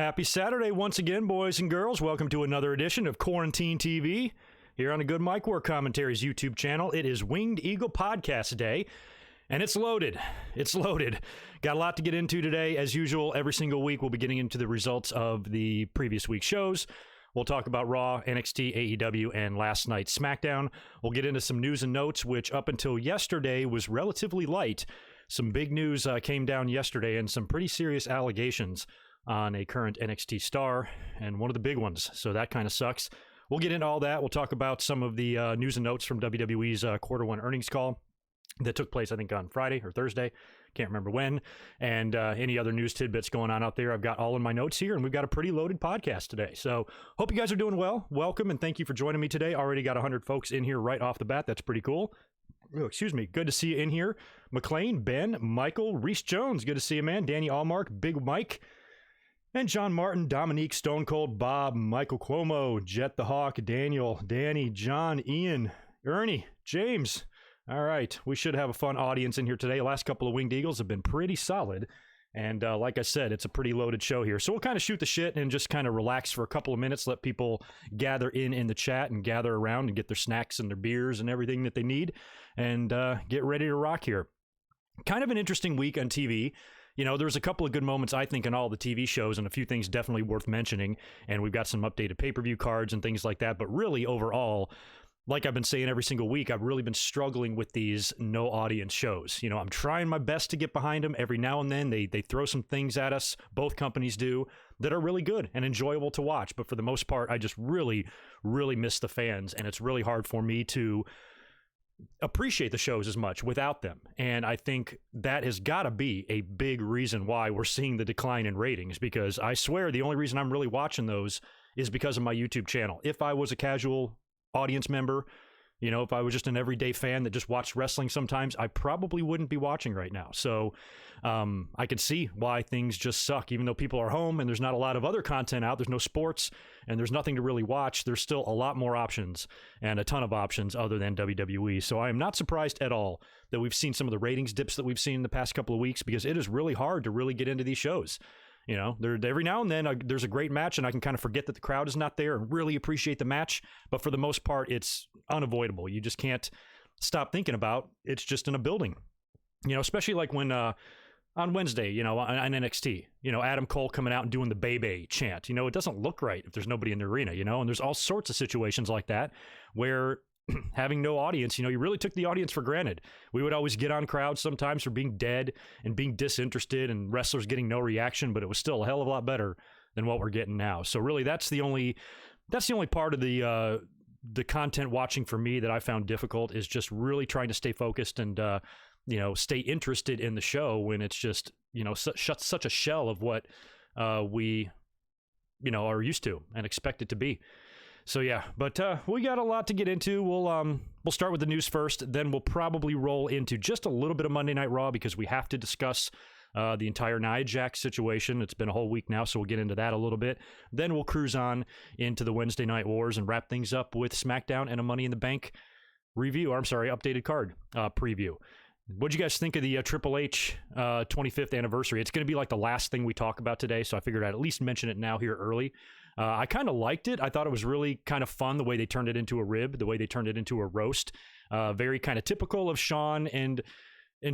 Happy Saturday once again, boys and girls. Welcome to another edition of Quarantine TV here on the GoodMicWork Commentaries YouTube channel. It is Winged Eagle Podcast Day, and it's loaded. It's loaded. Got a lot to get into today. As usual, every single week we'll be getting into the results of the previous week's shows. We'll talk about Raw, NXT, AEW, and last night's SmackDown. We'll get into some news and notes, which up until yesterday was relatively light. Some big news came down yesterday and some pretty serious allegations on a current NXT star, and one of the big ones, so that kind of sucks. We'll get into all that. We'll talk about some of the news and notes from WWE's quarter one earnings call that took place, I think, on Friday or Thursday. Can't remember when. And any other news tidbits going on out there, I've got all in my notes here, and we've got a pretty loaded podcast today. So hope you guys are doing well. Welcome, and thank you for joining me today. Already got 100 folks in here right off the bat. That's pretty cool. Oh, excuse me. Good to see you in here. McLean, Ben, Michael, Reese Jones. Good to see you, man. Danny Allmark, Big Mike, and John Martin, Dominique, Stone Cold, Bob, Michael Cuomo, Jet the Hawk, Daniel, Danny, John, Ian, Ernie, James. All right, we should have a fun audience in here today. The last couple of Winged Eagles have been pretty solid. And like I said, it's a pretty loaded show here. So we'll kind of shoot the shit and just kind of relax for a couple of minutes, let people gather in the chat and gather around and get their snacks and their beers and everything that they need and get ready to rock here. Kind of an interesting week on TV. You know, there's a couple of good moments, I think, in all the TV shows, and a few things definitely worth mentioning. And we've got some updated pay-per-view cards and things like that. But really, overall, like I've been saying every single week, I've really been struggling with these no-audience shows. You know, I'm trying my best to get behind them. Every now and then, they throw some things at us, both companies do, that are really good and enjoyable to watch. But for the most part, I just really, really miss the fans, and it's really hard for me to appreciate the shows as much without them. And I think that has got to be a big reason why we're seeing the decline in ratings, because I swear the only reason I'm really watching those is because of my YouTube channel. If I was a casual audience member, you know, if I was just an everyday fan that just watched wrestling sometimes, I probably wouldn't be watching right now. So I can see why things just suck. Even though people are home and there's not a lot of other content out, there's no sports and there's nothing to really watch, there's still a lot more options and a ton of options other than WWE. So I am not surprised at all that we've seen some of the ratings dips that we've seen in the past couple of weeks, because it is really hard to really get into these shows. You know, every now and then there's a great match and I can kind of forget that the crowd is not there and really appreciate the match. But for the most part, it's unavoidable. You just can't stop thinking about it's just in a building, you know, especially like when on Wednesday, you know, on NXT, you know, Adam Cole coming out and doing the Bebe chant. You know, it doesn't look right if there's nobody in the arena, you know, and there's all sorts of situations like that where having no audience, you know, you really took the audience for granted. We would always get on crowds sometimes for being dead and being disinterested and wrestlers getting no reaction, but it was still a hell of a lot better than what we're getting now. So really, that's the only part of the content watching for me that I found difficult, is just really trying to stay focused and you know, stay interested in the show when it's just, you know, such a shell of what we, you know, are used to and expect it to be. So yeah, but we got a lot to get into. We'll start with the news first, then we'll probably roll into just a little bit of Monday Night Raw, because we have to discuss the entire Nia Jax situation. It's been a whole week now, so we'll get into that a little bit. Then we'll cruise on into the Wednesday Night Wars and wrap things up with SmackDown and a Money in the Bank review. Or I'm sorry, updated card preview. What'd you guys think of the Triple H 25th anniversary? It's going to be like the last thing we talk about today, so I figured I'd at least mention it now here early. I kind of liked it. I thought it was really kind of fun the way they turned it into a rib, the way they turned it into a roast. Very kind of typical of Shawn and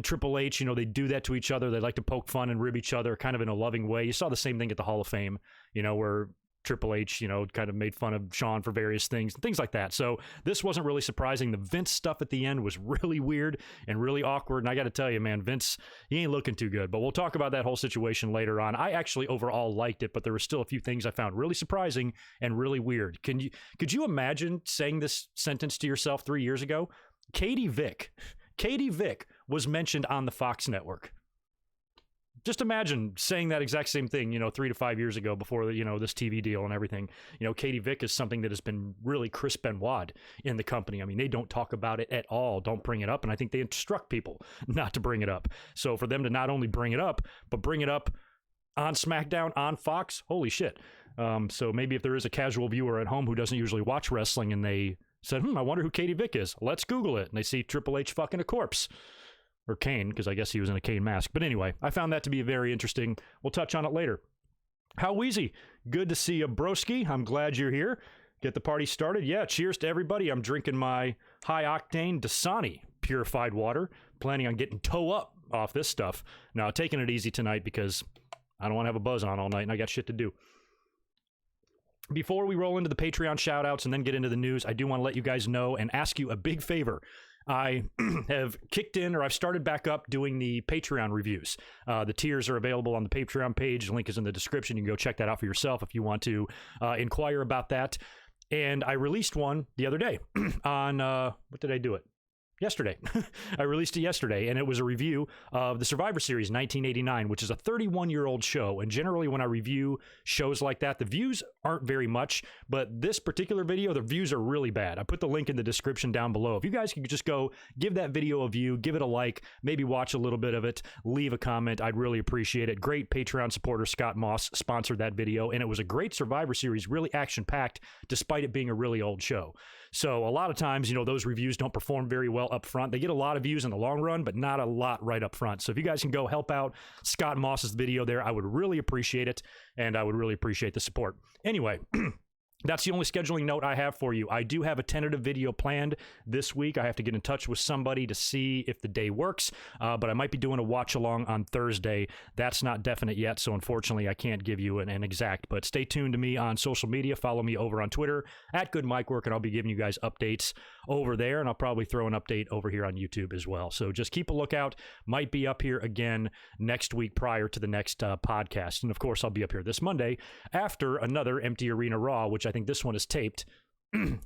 Triple H. You know, they do that to each other. They like to poke fun and rib each other kind of in a loving way. You saw the same thing at the Hall of Fame, you know, where Triple H, you know, kind of made fun of Shawn for various things like that. So this wasn't really surprising. The Vince stuff at the end was really weird and really awkward. And I got to tell you, man, Vince, he ain't looking too good. But we'll talk about that whole situation later on. I actually overall liked it, but there were still a few things I found really surprising and really weird. Could you imagine saying this sentence to yourself 3 years ago? Katie Vick was mentioned on the Fox network. Just imagine saying that exact same thing, you know, 3 to 5 years ago before, you know, this TV deal and everything. You know, Katie Vick is something that has been really Chris Benoit in the company. I mean, they don't talk about it at all, don't bring it up. And I think they instruct people not to bring it up. So for them to not only bring it up, but bring it up on SmackDown, on Fox, holy shit. So maybe if there is a casual viewer at home who doesn't usually watch wrestling and they said, I wonder who Katie Vick is. Let's Google it. And they see Triple H fucking a corpse. Or Kane, because I guess he was in a Kane mask. But anyway, I found that to be very interesting. We'll touch on it later. How Wheezy? Good to see you, broski. I'm glad you're here. Get the party started. Yeah, cheers to everybody. I'm drinking my high-octane Dasani purified water. Planning on getting toe up off this stuff. Now, taking it easy tonight because I don't want to have a buzz on all night and I got shit to do. Before we roll into the Patreon shout-outs and then get into the news, I do want to let you guys know and ask you a big favor. I have kicked in, or I've started back up doing the Patreon reviews. The tiers are available on the Patreon page. The link is in the description. You can go check that out for yourself if you want to inquire about that. And I released one the other day on, what did I do it? Yesterday. I released it yesterday, and it was a review of the Survivor Series 1989, which is a 31-year-old show. And generally, when I review shows like that, the views aren't very much, but this particular video, the views are really bad. I put the link in the description down below. If you guys could just go give that video a view, give it a like, maybe watch a little bit of it, leave a comment, I'd really appreciate it. Great Patreon supporter Scott Moss sponsored that video, and it was a great Survivor Series, really action-packed, despite it being a really old show. So a lot of times, those reviews don't perform very well up front. They get a lot of views in the long run, but not a lot right up front. So if you guys can go help out Scott Moss's video there, I would really appreciate it, and I would really appreciate the support. Anyway, that's the only scheduling note I have for you. I do have a tentative video planned this week. I have to get in touch with somebody to see if the day works, but I might be doing a watch-along on Thursday. That's not definite yet, so unfortunately I can't give you an exact, but stay tuned to me on social media. Follow me over on Twitter, at GoodMicWork, and I'll be giving you guys updates over there, and I'll probably throw an update over here on YouTube as well. So just keep a lookout. Might be up here again next week prior to the next podcast, and of course I'll be up here this Monday after another Empty Arena Raw, which I think this one is taped.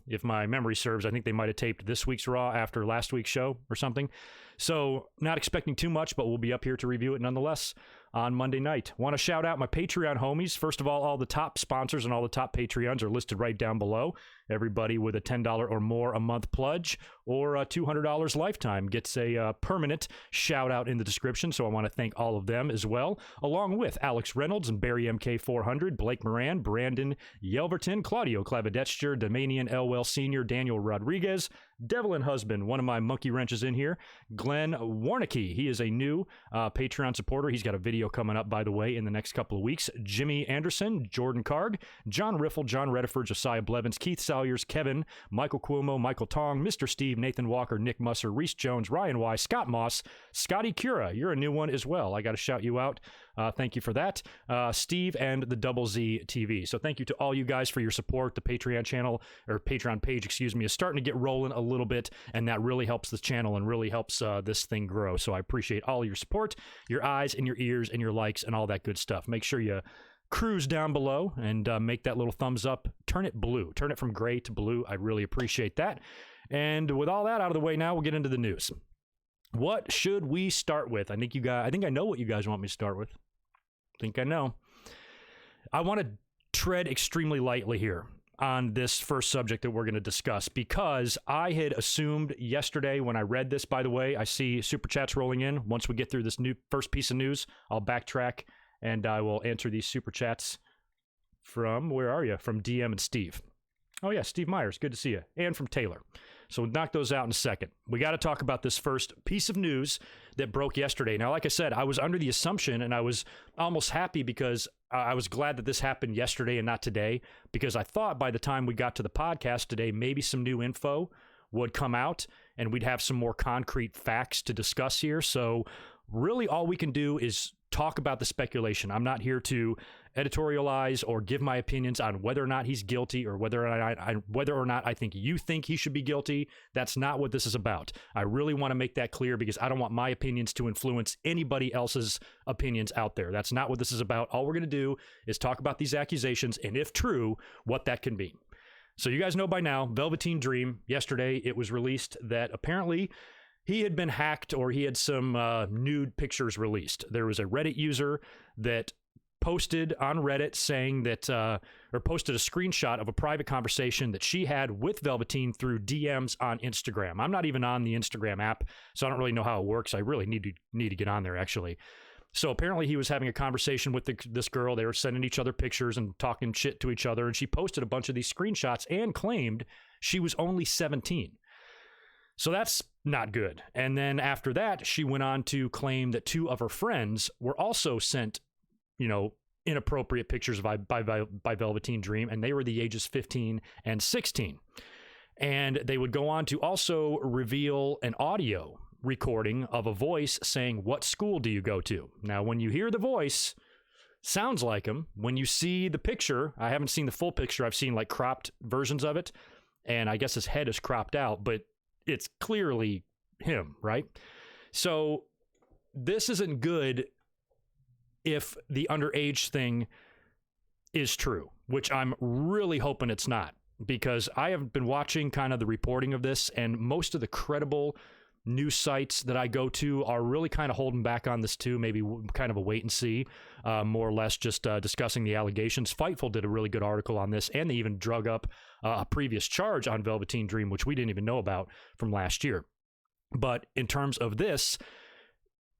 If my memory serves, I think they might have taped this week's Raw after last week's show or something. So not expecting too much, but we'll be up here to review it nonetheless on Monday night. Want to shout out my Patreon homies. First of all the top sponsors and all the top Patreons are listed right down below. Everybody with a $10 or more a month pledge or $200 lifetime gets a permanent shout out in the description. So I want to thank all of them as well, along with Alex Reynolds and Barry MK400, Blake Moran, Brandon Yelverton, Claudio Clavedetcher, Damanian Elwell Sr., Daniel Rodriguez, Devlin Husband, one of my monkey wrenches in here, Glenn Warnicki. He is a new Patreon supporter. He's got a video coming up, by the way, in the next couple of weeks. Jimmy Anderson, Jordan Karg, John Riffle, John Rediford, Josiah Blevins, Keith Salyers, Kevin, Michael Cuomo, Michael Tong, Mr. Steve, Nathan Walker, Nick Musser, Reese Jones, Ryan Y, Scott Moss, Scotty Cura. You're a new one as well. I got to shout you out. Thank you for that. Steve and the Double Z TV. So thank you to all you guys for your support. The Patreon channel, or Patreon page, excuse me, is starting to get rolling a little bit, and that really helps the channel and really helps this thing grow. So I appreciate all your support, your eyes and your ears and your likes and all that good stuff. Make sure you cruise down below and make that little thumbs up. Turn it blue. Turn it from gray to blue. I really appreciate that. And with all that out of the way now, we'll get into the news. What should we start with? I think I know what you guys want me to start with. I think I know. I want to tread extremely lightly here on this first subject that we're going to discuss, because I had assumed yesterday when I read this, by the way, I see super chats rolling in. Once we get through this new first piece of news, I'll backtrack and I will answer these super chats from, where are you? From DM and Steve. Oh yeah, Steve Myers, good to see you. And from Taylor. So we'll knock those out in a second. We got to talk about this first piece of news that broke yesterday. Now, like I said, I was under the assumption, and I was almost happy because I was glad that this happened yesterday and not today, because I thought by the time we got to the podcast today, maybe some new info would come out and we'd have some more concrete facts to discuss here. So really all we can do is talk about the speculation. I'm not here to editorialize or give my opinions on whether or not he's guilty or whether or not I think you think he should be guilty. That's not what this is about. I really want to make that clear because I don't want my opinions to influence anybody else's opinions out there. That's not what this is about. All we're going to do is talk about these accusations and, if true, what that can mean. So you guys know by now, Velveteen Dream, yesterday it was released that apparently he had been hacked, or he had some nude pictures released. There was a Reddit user that posted on Reddit saying that, or posted a screenshot of a private conversation that she had with Velveteen through DMs on Instagram. I'm not even on the Instagram app, so I don't really know how it works. I really need to get on there, actually. So apparently he was having a conversation with this girl. They were sending each other pictures and talking shit to each other, and she posted a bunch of these screenshots and claimed she was only 17. So that's not good. And then after that, she went on to claim that two of her friends were also sent, inappropriate pictures by Velveteen Dream, and they were the ages 15 and 16. And they would go on to also reveal an audio recording of a voice saying, "What school do you go to?" Now, when you hear the voice, sounds like him. When you see the picture, I haven't seen the full picture. I've seen like cropped versions of it, and I guess his head is cropped out, but it's clearly him, right? So this isn't good if the underage thing is true, which I'm really hoping it's not, because I have been watching kind of the reporting of this, and most of the credible news sites that I go to are really kind of holding back on this too, maybe kind of a wait and see, more or less just discussing the allegations. Fightful did a really good article on this, and they even drug up a previous charge on Velveteen Dream, which we didn't even know about from last year. But in terms of this,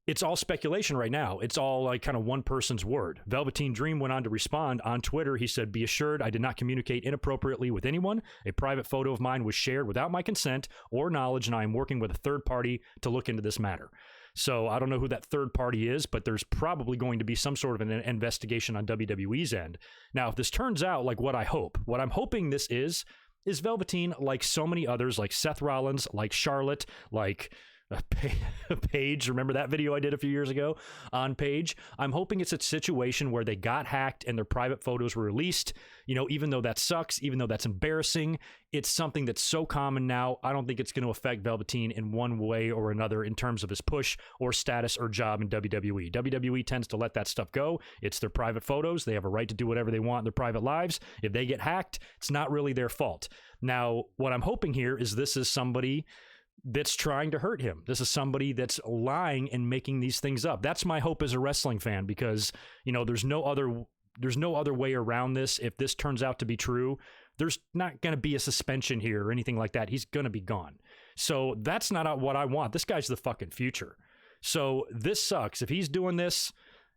it's all speculation right now. It's all like kind of one person's word. Velveteen Dream went on to respond on Twitter. He said, "Be assured I did not communicate inappropriately with anyone. A private photo of mine was shared without my consent or knowledge, and I am working with a third party to look into this matter." So I don't know who that third party is, but there's probably going to be some sort of an investigation on WWE's end. Now, if this turns out like what I'm hoping this is Velveteen, like so many others, like Seth Rollins, like Charlotte, like Paige. Remember that video I did a few years ago on Paige? I'm hoping it's a situation where they got hacked and their private photos were released. You know, even though that sucks, even though that's embarrassing, it's something that's so common now. I don't think it's going to affect Velveteen in one way or another in terms of his push or status or job in WWE. WWE tends to let that stuff go. It's their private photos. They have a right to do whatever they want in their private lives. If they get hacked, it's not really their fault. Now, what I'm hoping here is this is somebody that's trying to hurt him. This is somebody that's lying and making these things up. That's my hope as a wrestling fan, because, you know, there's no other way around this. If this turns out to be true, there's not going to be a suspension here or anything like that. He's going to be gone. So that's not what I want. This guy's the fucking future. So this sucks. If he's doing this,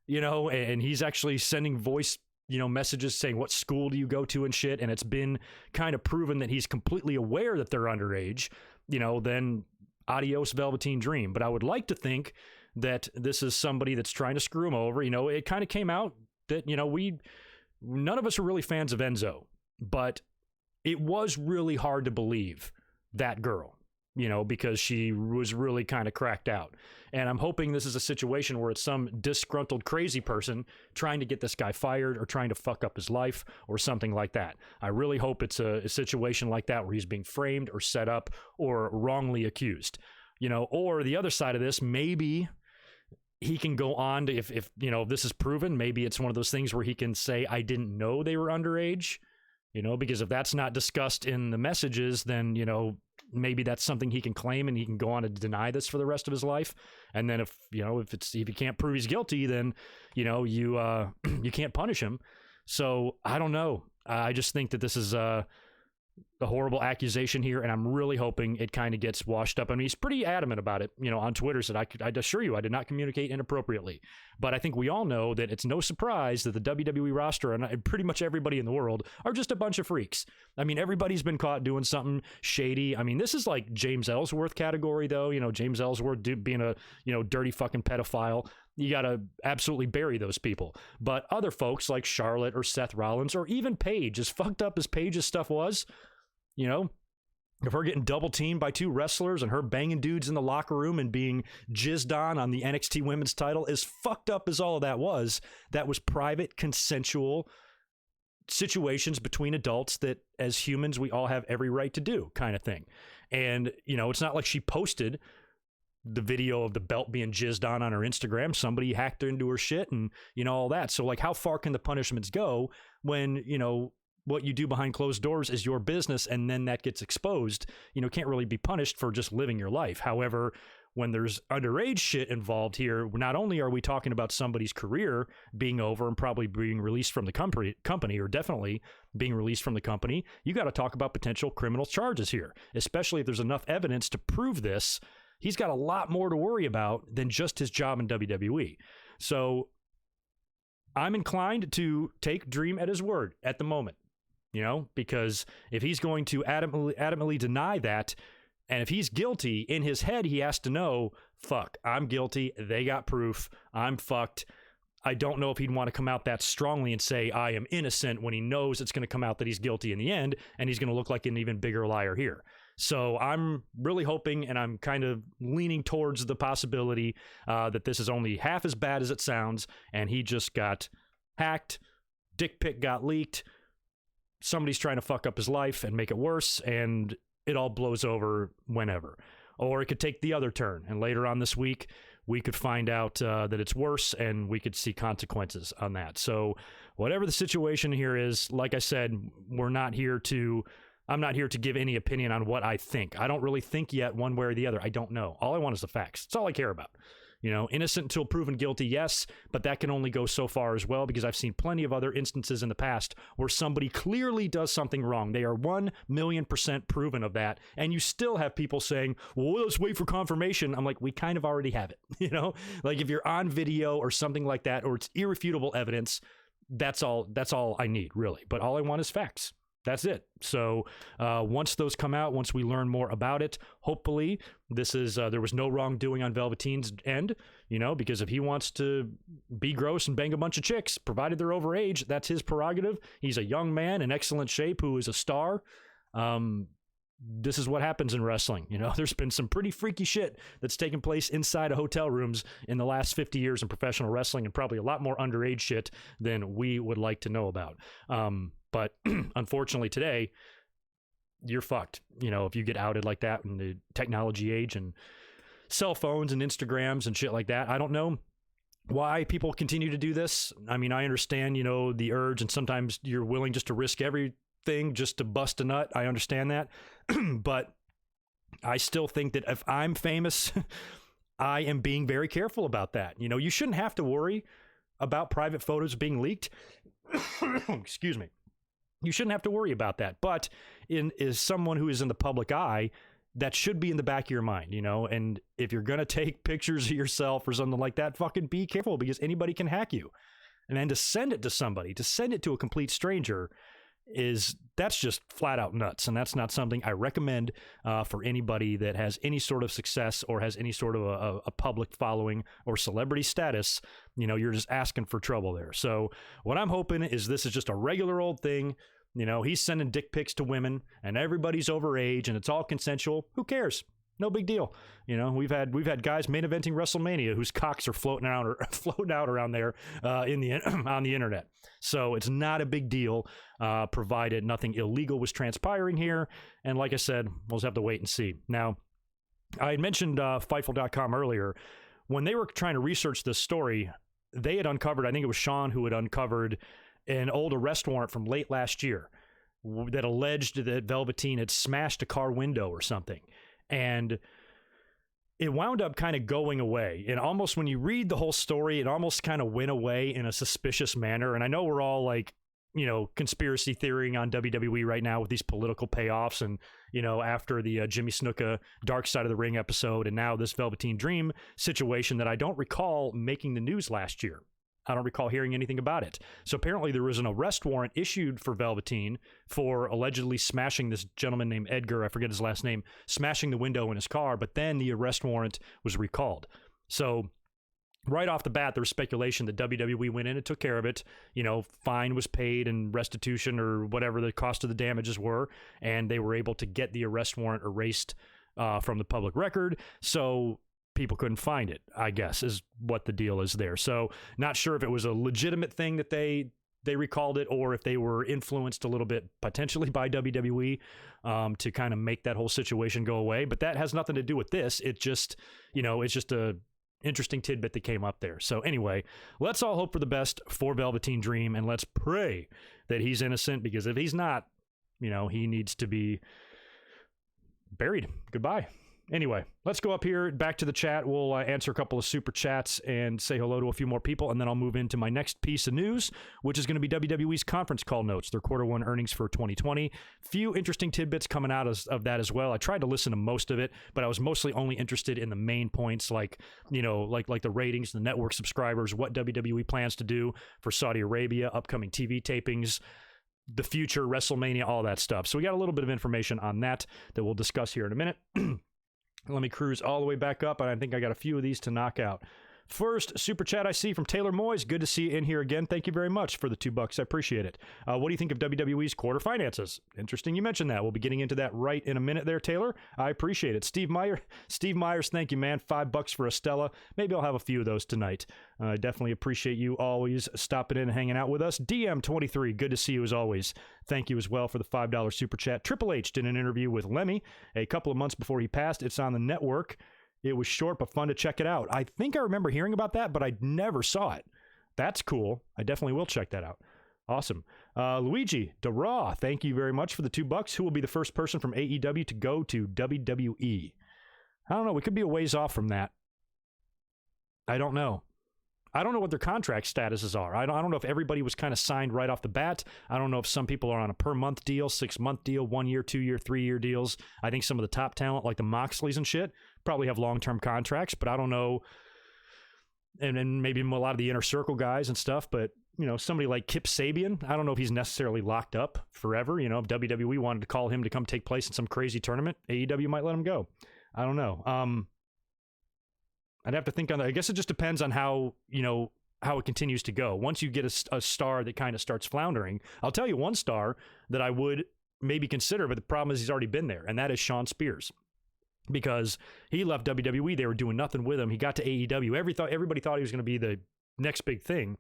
you know, and he's actually sending voice, you know, messages saying, "What school do you go to?" and shit, and it's been kind of proven that he's completely aware that they're underage, you know, then adios Velveteen Dream. But I would like to think that this is somebody that's trying to screw him over. You know, it kind of came out that, you know, none of us are really fans of Enzo, but it was really hard to believe that girl, you know, because she was really kind of cracked out. And I'm hoping this is a situation where it's some disgruntled crazy person trying to get this guy fired or trying to fuck up his life or something like that. I really hope it's a situation like that where he's being framed or set up or wrongly accused, you know. Or the other side of this, maybe he can go on to, if you know, if this is proven, maybe it's one of those things where he can say, "I didn't know they were underage," you know, because if that's not discussed in the messages, then, you know, maybe that's something he can claim and he can go on to deny this for the rest of his life. And then if you can't prove he's guilty, then, you know, you can't punish him. So I don't know. I just think that this is a horrible accusation here, and I'm really hoping it kind of gets washed up. I mean, he's pretty adamant about it, you know, on Twitter, said, "I'd assure you I did not communicate inappropriately." But I think we all know that it's no surprise that the WWE roster and pretty much everybody in the world are just a bunch of freaks. I mean, everybody's been caught doing something shady. I mean, this is like James Ellsworth category, though. You know, James Ellsworth being a, you know, dirty fucking pedophile. You got to absolutely bury those people. But other folks like Charlotte or Seth Rollins or even Paige, as fucked up as Paige's stuff was, you know, if her getting double teamed by two wrestlers and her banging dudes in the locker room and being jizzed on the NXT women's title, as fucked up as all of that was private, consensual situations between adults that as humans, we all have every right to do, kind of thing. And, you know, it's not like she posted the video of the belt being jizzed on her Instagram. Somebody hacked into her shit and, you know, all that. So like, how far can the punishments go when, you know, what you do behind closed doors is your business, and then that gets exposed? You know, can't really be punished for just living your life. However, when there's underage shit involved here, not only are we talking about somebody's career being over and probably being released from the company, or definitely being released from the company, you got to talk about potential criminal charges here, especially if there's enough evidence to prove this. He's got a lot more to worry about than just his job in WWE. So I'm inclined to take Dream at his word at the moment. You know, because if he's going to adamantly deny that, and if he's guilty, in his head, he has to know, fuck, I'm guilty. They got proof. I'm fucked. I don't know if he'd want to come out that strongly and say, I am innocent, when he knows it's going to come out that he's guilty in the end, and he's going to look like an even bigger liar here. So I'm really hoping, and I'm kind of leaning towards the possibility that this is only half as bad as it sounds, and he just got hacked, dick pic got leaked, somebody's trying to fuck up his life and make it worse, and it all blows over whenever. Or it could take the other turn, and later on this week, we could find out that it's worse, and we could see consequences on that. So whatever the situation here is, like I said, I'm not here to give any opinion on what I think. I don't really think yet one way or the other. I don't know. All I want is the facts. That's all I care about. You know, innocent until proven guilty, yes, but that can only go so far as well, because I've seen plenty of other instances in the past where somebody clearly does something wrong. They are 1,000,000% proven of that, and you still have people saying, well, let's wait for confirmation. I'm like, we kind of already have it, you know? Like, if you're on video or something like that, or it's irrefutable evidence, that's all I need, really. But all I want is facts. That's it. So once those come out, once we learn more about it, hopefully this is there was no wrongdoing on Velveteen's end, you know, because if he wants to be gross and bang a bunch of chicks, provided they're overage, that's his prerogative. He's a young man in excellent shape who is a star. This is what happens in wrestling. You know, there's been some pretty freaky shit that's taken place inside of hotel rooms in the last 50 years in professional wrestling, and probably a lot more underage shit than we would like to know about. But unfortunately today, you're fucked. You know, if you get outed like that in the technology age and cell phones and Instagrams and shit like that. I don't know why people continue to do this. I mean, I understand, you know, the urge, and sometimes you're willing just to risk everything just to bust a nut. I understand that. But I still think that if I'm famous, I am being very careful about that. You know, you shouldn't have to worry about private photos being leaked. Excuse me. You shouldn't have to worry about that. But as someone who is in the public eye, that should be in the back of your mind, you know? And if you're going to take pictures of yourself or something like that, fucking be careful, because anybody can hack you. And then to send it to somebody, to send it to a complete stranger, that's just flat out nuts. And that's not something I recommend for anybody that has any sort of success or has any sort of a public following or celebrity status. You know, you're just asking for trouble there. So what I'm hoping is this is just a regular old thing. You know, he's sending dick pics to women, and everybody's overage, and it's all consensual. Who cares? No big deal. You know, we've had guys main eventing WrestleMania whose cocks are floating out around there on the internet. So it's not a big deal, provided nothing illegal was transpiring here. And like I said, we'll just have to wait and see. Now, I had mentioned Fightful.com earlier. When they were trying to research this story, they had uncovered, I think it was Sean who had uncovered an old arrest warrant from late last year that alleged that Velveteen had smashed a car window or something. And it wound up kind of going away. And almost when you read the whole story, it almost kind of went away in a suspicious manner. And I know we're all like, you know, conspiracy theorying on WWE right now with these political payoffs. And, you know, after the Jimmy Snuka Dark Side of the Ring episode, and now this Velveteen Dream situation that I don't recall making the news last year. I don't recall hearing anything about it. So apparently there was an arrest warrant issued for Velveteen for allegedly smashing this gentleman named Edgar, I forget his last name, smashing the window in his car, but then the arrest warrant was recalled. So right off the bat, there was speculation that WWE went in and took care of it. You know, fine was paid and restitution or whatever the cost of the damages were, and they were able to get the arrest warrant erased from the public record. So people couldn't find it, I guess, is what the deal is there. So not sure if it was a legitimate thing that they recalled it, or if they were influenced a little bit potentially by WWE to kind of make that whole situation go away. But that has nothing to do with this. It just, you know, it's just a interesting tidbit that came up there. So anyway, let's all hope for the best for Velveteen Dream, and let's pray that he's innocent, because if he's not, you know, he needs to be buried. Goodbye. Anyway, let's go up here back to the chat. We'll answer a couple of super chats and say hello to a few more people, and then I'll move into my next piece of news, which is going to be WWE's conference call notes, their quarter one earnings for 2020. Few interesting tidbits coming out of that as well. I tried to listen to most of it, but I was mostly only interested in the main points, like, you know, like the ratings, the network subscribers, what WWE plans to do for Saudi Arabia, upcoming TV tapings, the future, WrestleMania, all that stuff. So we got a little bit of information on that we'll discuss here in a minute. Let me cruise all the way back up, and I think I got a few of these to knock out. First super chat I see from Taylor Moyes. Good to see you in here again. Thank you very much for the $2. I appreciate it. What do you think of WWE's quarter finances? Interesting you mentioned that. We'll be getting into that right in a minute there, Taylor. I appreciate it. Steve Myers, thank you, man. $5 for Estella. Maybe I'll have a few of those tonight. I definitely appreciate you always stopping in and hanging out with us. DM23, good to see you as always. Thank you as well for the $5 super chat. Triple H did an interview with Lemmy a couple of months before he passed. It's on the network. It was short but fun to check it out. I think I remember hearing about that, but I never saw it. That's cool. I definitely will check that out. Awesome. Luigi DeRaw, thank you very much for the $2. Who will be the first person from AEW to go to WWE? I don't know. We could be a ways off from that. I don't know. I don't know what their contract statuses are. I don't know if everybody was kind of signed right off the bat. I don't know if some people are on a per-month deal, 6-month deal, 1 year, 2 year, 3 year deals. I think some of the top talent, like the Moxleys and shit, probably have long-term contracts, but I don't know. And maybe a lot of the inner circle guys and stuff, but you know, somebody like Kip Sabian, I don't know if he's necessarily locked up forever. You know, if WWE wanted to call him to come take place in some crazy tournament, AEW might let him go. I don't know. I'd have to think on that. I guess it just depends on how, you know, how it continues to go. Once you get a star that kind of starts floundering, I'll tell you one star that I would maybe consider, but the problem is he's already been there, and that is Shawn Spears. Because he left WWE, they were doing nothing with him. He got to AEW. Everybody thought he was going to be the next big thing,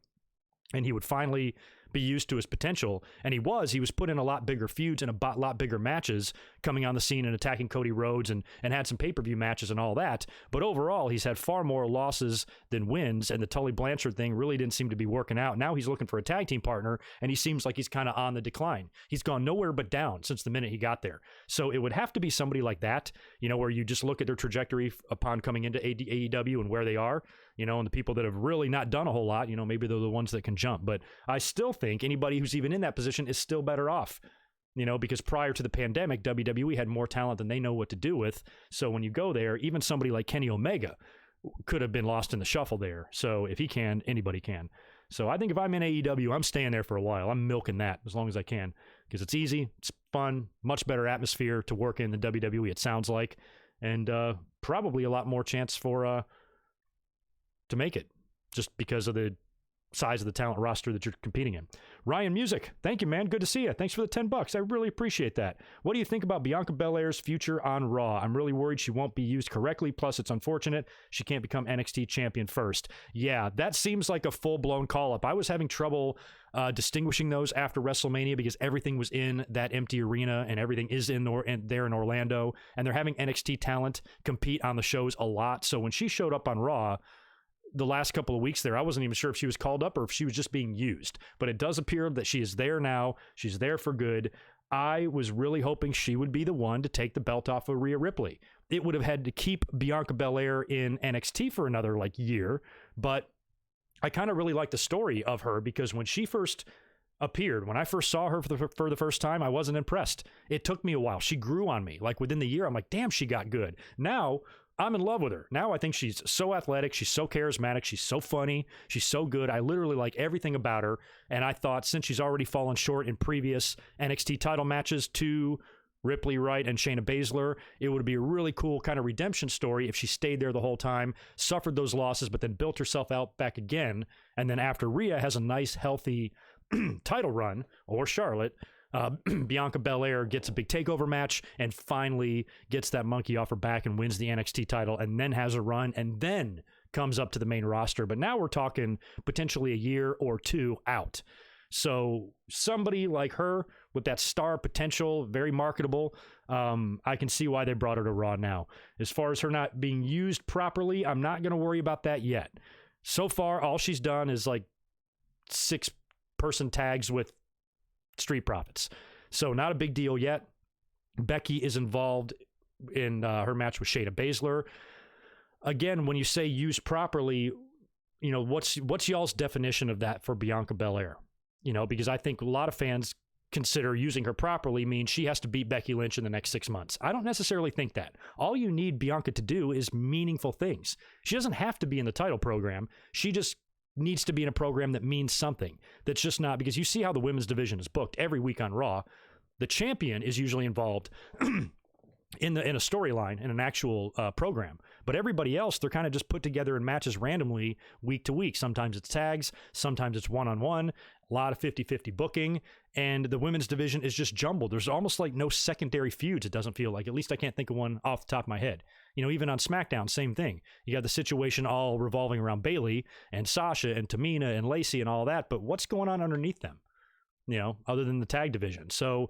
and he would finally be used to his potential. And he was put in a lot bigger feuds and a lot bigger matches, coming on the scene and attacking Cody Rhodes and had some pay-per-view matches and all that. But overall, he's had far more losses than wins, and the Tully Blanchard thing really didn't seem to be working out. Now he's looking for a tag team partner, and he seems like he's kind of on the decline. He's gone nowhere but down since the minute he got there. So it would have to be somebody like that, you know, where you just look at their trajectory upon coming into AEW and where they are, you know, and the people that have really not done a whole lot, you know, maybe they're the ones that can jump. But I still think anybody who's even in that position is still better off, you know, because prior to the pandemic, WWE had more talent than they know what to do with. So when you go there, even somebody like Kenny Omega could have been lost in the shuffle there. So if he can, anybody can. So I think if I'm in AEW, I'm staying there for a while. I'm milking that as long as I can, because it's easy, it's fun, much better atmosphere to work in than WWE, it sounds like, and probably a lot more chance for to make it, just because of the size of the talent roster that you're competing in. Ryan Music, thank you, man. Good to see you. Thanks for the $10. I really appreciate that. What do you think about Bianca Belair's future on Raw? I'm really worried she won't be used correctly. Plus, it's unfortunate she can't become NXT champion first. Yeah, that seems like a full-blown call-up. I was having trouble distinguishing those after WrestleMania because everything was in that empty arena and everything is there in Orlando, and they're having NXT talent compete on the shows a lot. So when she showed up on Raw the last couple of weeks there, I wasn't even sure if she was called up or if she was just being used. But it does appear that she is there now. She's there for good. I was really hoping she would be the one to take the belt off of Rhea Ripley. It would have had to keep Bianca Belair in NXT for another year, but I kind of really like the story of her because when she first appeared, when I first saw her for the first time, I wasn't impressed. It took me a while. She grew on me. Like within the year, I'm like, damn, she got good. Now I'm in love with her. Now I think she's so athletic. She's so charismatic. She's so funny. She's so good. I literally like everything about her. And I thought since she's already fallen short in previous NXT title matches to Ripley, Wright, and Shayna Baszler, it would be a really cool kind of redemption story if she stayed there the whole time, suffered those losses, but then built herself out back again. And then after Rhea has a nice, healthy title run, or Charlotte, Bianca Belair gets a big takeover match and finally gets that monkey off her back and wins the NXT title, and then has a run and then comes up to the main roster. But now we're talking potentially a year or two out. So somebody like her with that star potential, very marketable, I can see why they brought her to Raw now. As far as her not being used properly, I'm not going to worry about that yet. So far, all she's done is 6-person tags with Street Profits. So not a big deal yet. Becky is involved in her match with Shayna Baszler. Again, when you say used properly, you know, what's y'all's definition of that for Bianca Belair? You know, because I think a lot of fans consider using her properly means she has to beat Becky Lynch in the next 6 months. I don't necessarily think that. All you need Bianca to do is meaningful things. She doesn't have to be in the title program. She just needs to be in a program that means something. That's just not, because you see how the women's division is booked every week on Raw. The champion is usually involved in a storyline, in an actual program. But everybody else, they're kind of just put together in matches randomly week to week. Sometimes it's tags, sometimes it's one-on-one, a lot of 50-50 booking, and the women's division is just jumbled. There's almost like no secondary feuds, it doesn't feel like. At least I can't think of one off the top of my head. You know, even on SmackDown, same thing. You got the situation all revolving around Bayley and Sasha and Tamina and Lacey and all that, but what's going on underneath them, you know, other than the tag division? So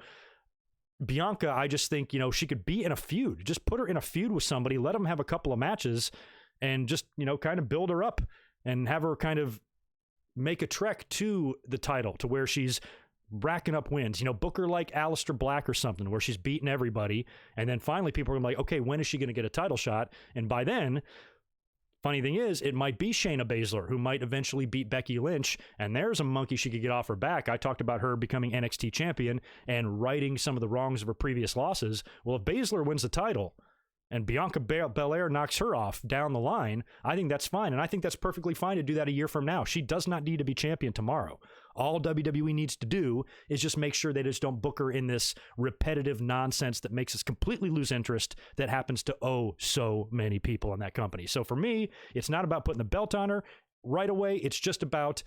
Bianca, I just think, you know, she could be in a feud. Just put her in a feud with somebody, let them have a couple of matches, and just, you know, kind of build her up and have her kind of make a trek to the title to where she's racking up wins. You know, book her like Aleister Black or something where she's beating everybody. And then finally people are like, okay, when is she going to get a title shot? And by then, funny thing is, it might be Shayna Baszler who might eventually beat Becky Lynch, and there's a monkey she could get off her back. I talked about her becoming NXT champion and righting some of the wrongs of her previous losses. Well, if Baszler wins the title and Bianca Belair knocks her off down the line, I think that's fine, and I think that's perfectly fine to do that a year from now. She does not need to be champion tomorrow. All WWE needs to do is just make sure they just don't book her in this repetitive nonsense that makes us completely lose interest that happens to so many people in that company. So for me, it's not about putting the belt on her right away. It's just about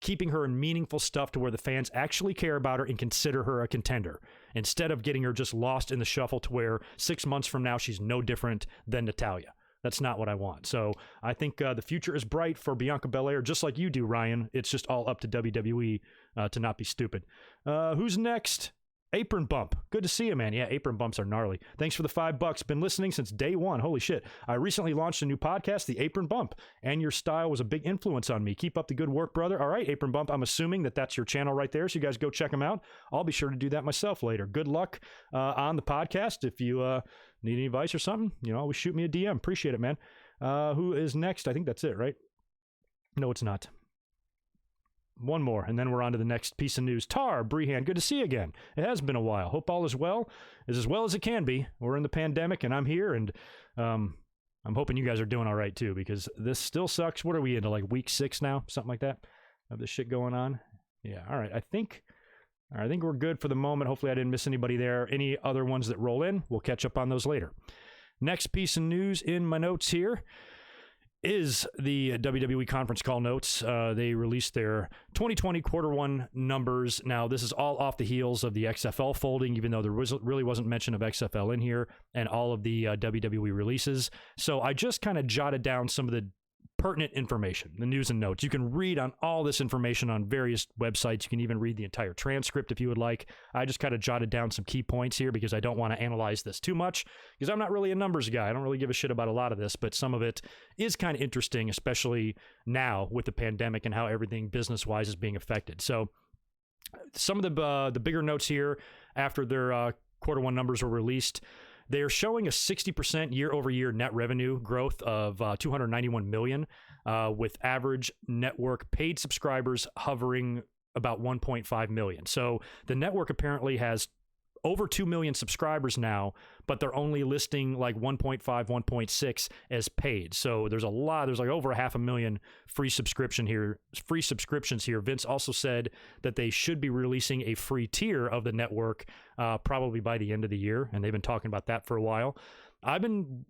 keeping her in meaningful stuff to where the fans actually care about her and consider her a contender, instead of getting her just lost in the shuffle to where 6 months from now she's no different than Natalya. That's not what I want. So I think the future is bright for Bianca Belair, just like you do, Ryan. It's just all up to WWE to not be stupid. Who's next? Apron Bump. Good to see you, man. Yeah, apron bumps are gnarly. Thanks for the $5. Been listening since day one. Holy shit. I recently launched a new podcast, The Apron Bump, and your style was a big influence on me. Keep up the good work, brother. All right, Apron Bump, I'm assuming that that's your channel right there, so you guys go check them out. I'll be sure to do that myself later. Good luck on the podcast. If you need any advice or something, you know, always shoot me a DM. Appreciate it, man. Who is next? I think that's it, right? No, it's not. One more, and then we're on to the next piece of news. Tar, Brehan, good to see you again. It has been a while. Hope all is well as it can be. We're in the pandemic, and I'm here, and I'm hoping you guys are doing all right, too, because this still sucks. What are we into, like week 6 now? Something like that? Of this shit going on? Yeah, all right. I think we're good for the moment. Hopefully I didn't miss anybody there. Any other ones that roll in, we'll catch up on those later. Next piece of news in my notes here is the WWE conference call notes. They released their 2020 quarter 1 numbers. Now, this is all off the heels of the XFL folding, even though there really wasn't mention of XFL in here, and all of the WWE releases. So I just kind of jotted down some of the pertinent information, the news and notes. You can read on all this information on various websites. You can even read the entire transcript if you would like. I just kind of jotted down some key points here because I don't want to analyze this too much, because I'm not really a numbers guy. I don't really give a shit about a lot of this, but some of it is kind of interesting, especially now with the pandemic and how everything business-wise is being affected. So some of the bigger notes here after their quarter 1 numbers were released. They are showing a 60% year-over-year net revenue growth of $291 million, with average network paid subscribers hovering about 1.5 million. So the network apparently has over 2 million subscribers now, but they're only listing like 1.5, 1.6 as paid. So there's like over 500,000 free subscriptions here. Vince also said that they should be releasing a free tier of the network probably by the end of the year, and they've been talking about that for a while. I've been,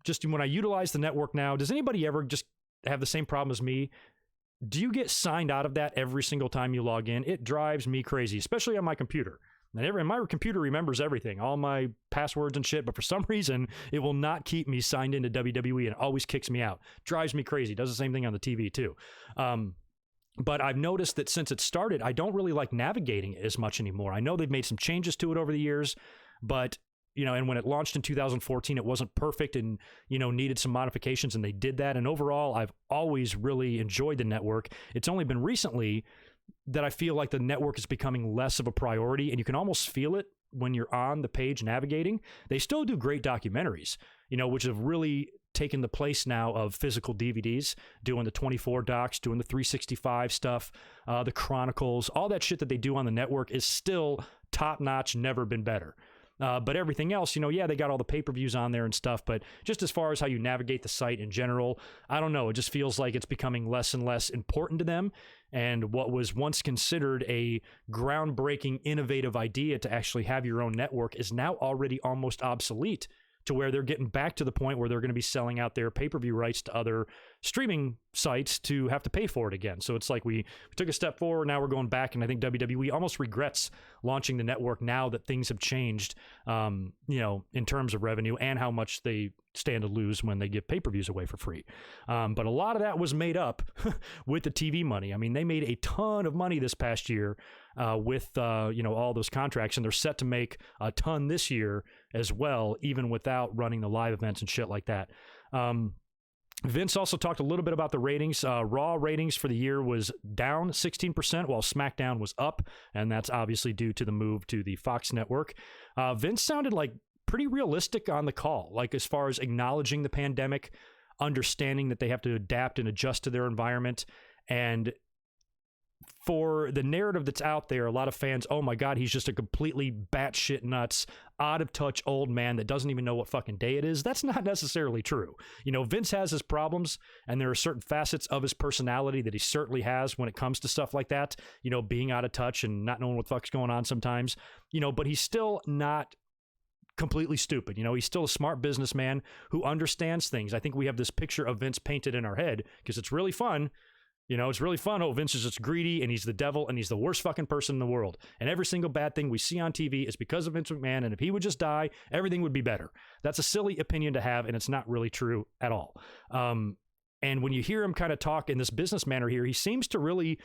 just when I utilize the network now, does anybody ever just have the same problem as me? Do you get signed out of that every single time you log in? It drives me crazy, especially on my computer. And my computer remembers everything, all my passwords and shit, but for some reason, it will not keep me signed into WWE and always kicks me out. Drives me crazy. Does the same thing on the TV, too. But I've noticed that since it started, I don't really like navigating it as much anymore. I know they've made some changes to it over the years, but, and when it launched in 2014, it wasn't perfect and, needed some modifications, and they did that. And overall, I've always really enjoyed the network. It's only been recently that I feel like the network is becoming less of a priority, and you can almost feel it when you're on the page navigating. They still do great documentaries, which have really taken the place now of physical DVDs, doing the 24 docs, doing the 365 stuff, the Chronicles, all that shit that they do on the network is still top-notch, never been better. But everything else, yeah, they got all the pay-per-views on there and stuff, but just as far as how you navigate the site in general, I don't know. It just feels like it's becoming less and less important to them. And what was once considered a groundbreaking, innovative idea to actually have your own network is now already almost obsolete, to where they're getting back to the point where they're going to be selling out their pay-per-view rights to other streaming sites to have to pay for it again. So it's like we took a step forward, now we're going back, and I think WWE almost regrets launching the network now that things have changed, in terms of revenue and how much they stand to lose when they give pay-per-views away for free. But a lot of that was made up with the TV money. I mean, they made a ton of money this past year with all those contracts, and they're set to make a ton this year as well, even without running the live events and shit like that. Vince also talked a little bit about the ratings. Raw ratings for the year was down 16%, while SmackDown was up, and that's obviously due to the move to the Fox network. Vince sounded like pretty realistic on the call, like as far as acknowledging the pandemic, understanding that they have to adapt and adjust to their environment. And for the narrative that's out there, a lot of fans, oh my God, he's just a completely batshit nuts, out of touch old man that doesn't even know what fucking day it is. That's not necessarily true. Vince has his problems, and there are certain facets of his personality that he certainly has when it comes to stuff like that, being out of touch and not knowing what the fuck's going on sometimes, but he's still not completely stupid. He's still a smart businessman who understands things. I think we have this picture of Vince painted in our head because it's really fun. It's really fun. Oh, Vince is just greedy, and he's the devil, and he's the worst fucking person in the world. And every single bad thing we see on TV is because of Vince McMahon, and if he would just die, everything would be better. That's a silly opinion to have, and it's not really true at all. And when you hear him kind of talk in this business manner here, he seems to be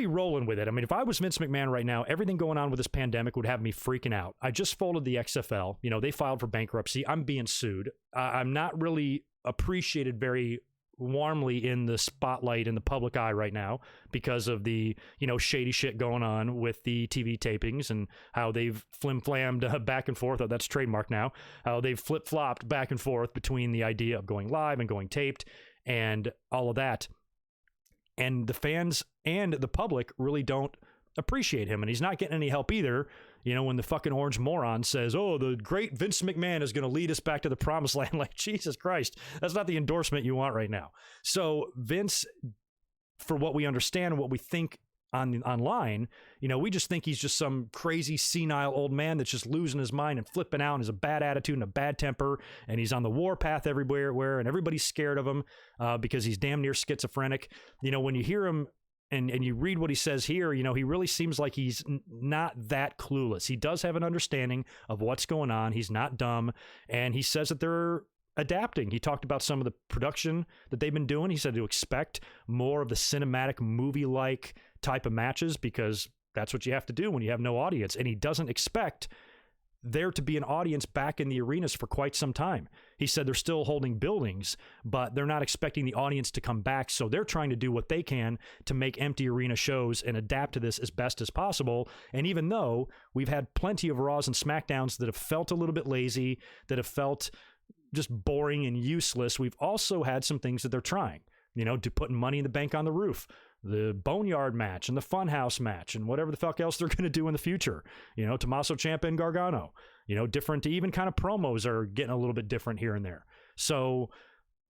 rolling with it. I mean, if I was Vince McMahon right now, everything going on with this pandemic would have me freaking out. I just folded the XFL. They filed for bankruptcy. I'm being sued. I'm not really appreciated very warmly in the spotlight in the public eye right now because of the shady shit going on with the TV tapings and how they've flim-flammed back and forth. Oh, that's trademark now. How they've flip-flopped back and forth between the idea of going live and going taped and all of that. And the fans and the public really don't appreciate him, and he's not getting any help either. When the fucking orange moron says, oh, the great Vince McMahon is going to lead us back to the promised land, like, Jesus Christ, that's not the endorsement you want right now. So Vince, for what we understand and what we think online, we just think he's just some crazy senile old man that's just losing his mind and flipping out and has a bad attitude and a bad temper, and he's on the warpath everywhere, and everybody's scared of him because he's damn near schizophrenic. When you hear him and you read what he says here, he really seems like he's not that clueless. He does have an understanding of what's going on. He's not dumb. And he says that they're adapting. He talked about some of the production that they've been doing. He said to expect more of the cinematic movie-like type of matches because that's what you have to do when you have no audience. And he doesn't expect there to be an audience back in the arenas for quite some time. He said they're still holding buildings, but they're not expecting the audience to come back, so they're trying to do what they can to make empty arena shows and adapt to this as best as possible. And even though we've had plenty of Raws and SmackDowns that have felt a little bit lazy, that have felt just boring and useless, we've also had some things that they're trying, to putting Money in the Bank on the roof, the Boneyard match and the Funhouse match and whatever the fuck else they're going to do in the future. Tommaso Ciampa and Gargano, different, even kind of promos are getting a little bit different here and there. So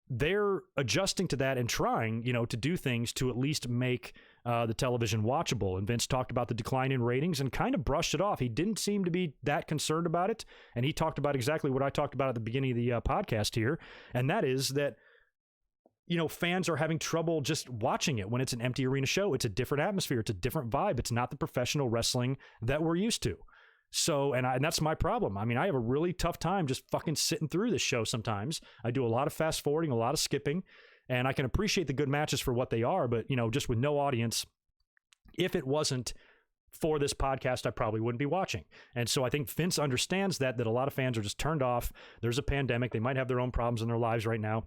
they're adjusting to that and trying, to do things to at least make the television watchable. And Vince talked about the decline in ratings and kind of brushed it off. He didn't seem to be that concerned about it. And he talked about exactly what I talked about at the beginning of the podcast here. And that is that fans are having trouble just watching it when it's an empty arena show. It's a different atmosphere. It's a different vibe. It's not the professional wrestling that we're used to. So, and that's my problem. I mean, I have a really tough time just fucking sitting through this show sometimes. I do a lot of fast forwarding, a lot of skipping, and I can appreciate the good matches for what they are, but, just with no audience, if it wasn't for this podcast, I probably wouldn't be watching. And so I think Vince understands that a lot of fans are just turned off. There's a pandemic. They might have their own problems in their lives right now.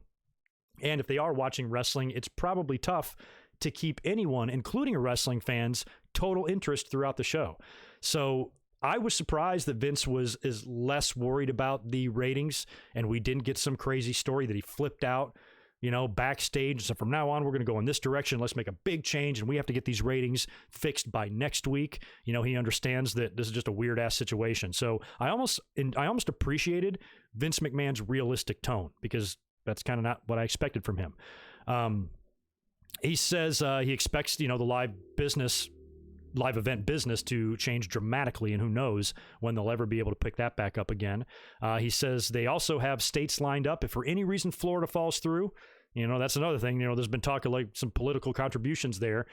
And if they are watching wrestling, it's probably tough to keep anyone, including wrestling fans, total interest throughout the show. So I was surprised that Vince is less worried about the ratings, and we didn't get some crazy story that he flipped out backstage. So from now on, we're going to go in this direction. Let's make a big change, and we have to get these ratings fixed by next week. He understands that this is just a weird ass situation. So I almost appreciated Vince McMahon's realistic tone, because that's kind of not what I expected from him. He says he expects the live event business to change dramatically, and who knows when they'll ever be able to pick that back up again. He says they also have states lined up if for any reason Florida falls through. That's another thing. There's been talk of like some political contributions there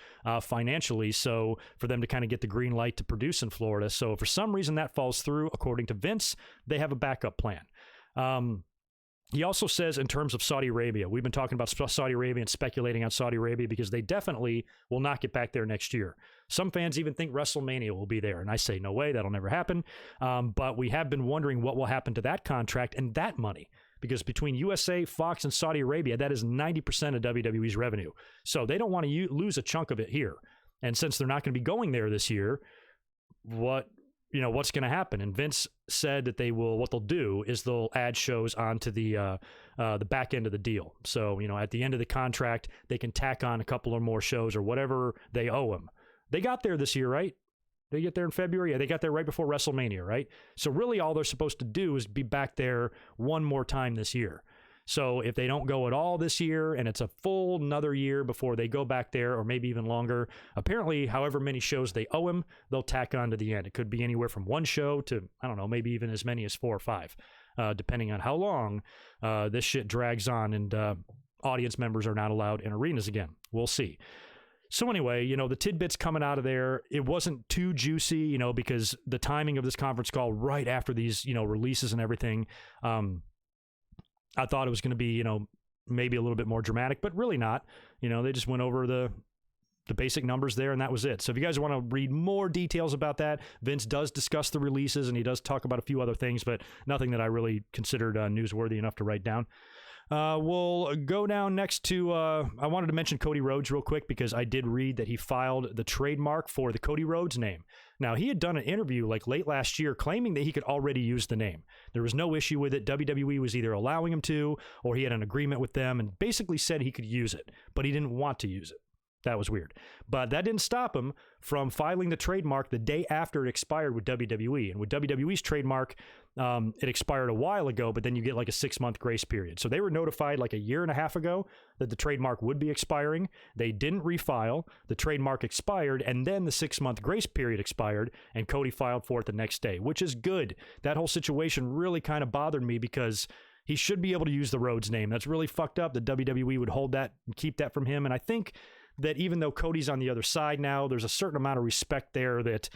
financially, so for them to kind of get the green light to produce in Florida. So if for some reason that falls through, according to Vince, they have a backup plan. He also says in terms of Saudi Arabia, we've been talking about Saudi Arabia and speculating on Saudi Arabia because they definitely will not get back there next year. Some fans even think WrestleMania will be there, and I say no way, that'll never happen. But we have been wondering what will happen to that contract and that money, because between USA, Fox, and Saudi Arabia, that is 90% of WWE's revenue. So they don't want to lose a chunk of it here. And since they're not going to be going there this year, what's going to happen? And Vince said that what they'll do is they'll add shows onto the back end of the deal. So, at the end of the contract, they can tack on a couple or more shows or whatever they owe them. They got there this year, right? They get there in February. Yeah, they got there right before WrestleMania, right? So really all they're supposed to do is be back there one more time this year. So if they don't go at all this year and it's a full another year before they go back there, or maybe even longer, apparently however many shows they owe him, they'll tack on to the end. It could be anywhere from one show to, I don't know, maybe even as many as 4 or 5, depending on how long this shit drags on and audience members are not allowed in arenas again. We'll see. So anyway, the tidbits coming out of there, it wasn't too juicy, because the timing of this conference call right after these, releases and everything, I thought it was going to be, maybe a little bit more dramatic, but really not. They just went over the basic numbers there, and that was it. So if you guys want to read more details about that, Vince does discuss the releases, and he does talk about a few other things, but nothing that I really considered newsworthy enough to write down. We'll go down next to, I wanted to mention Cody Rhodes real quick, because I did read that he filed the trademark for the Cody Rhodes name. Now, he had done an interview like late last year claiming that he could already use the name. There was no issue with it. WWE was either allowing him to, or he had an agreement with them and basically said he could use it, but he didn't want to use it. That was weird. But that didn't stop him from filing the trademark the day after it expired with WWE. And with WWE's trademark, it expired a while ago, but then you get like a 6-month grace period. So they were notified like a year and a half ago that the trademark would be expiring. They didn't refile. The trademark expired, and then the 6-month grace period expired, and Cody filed for it the next day, which is good. That whole situation really kind of bothered me, because he should be able to use the Rhodes name. That's really fucked up that WWE would hold that and keep that from him. And I think that even though Cody's on the other side now, there's a certain amount of respect there that,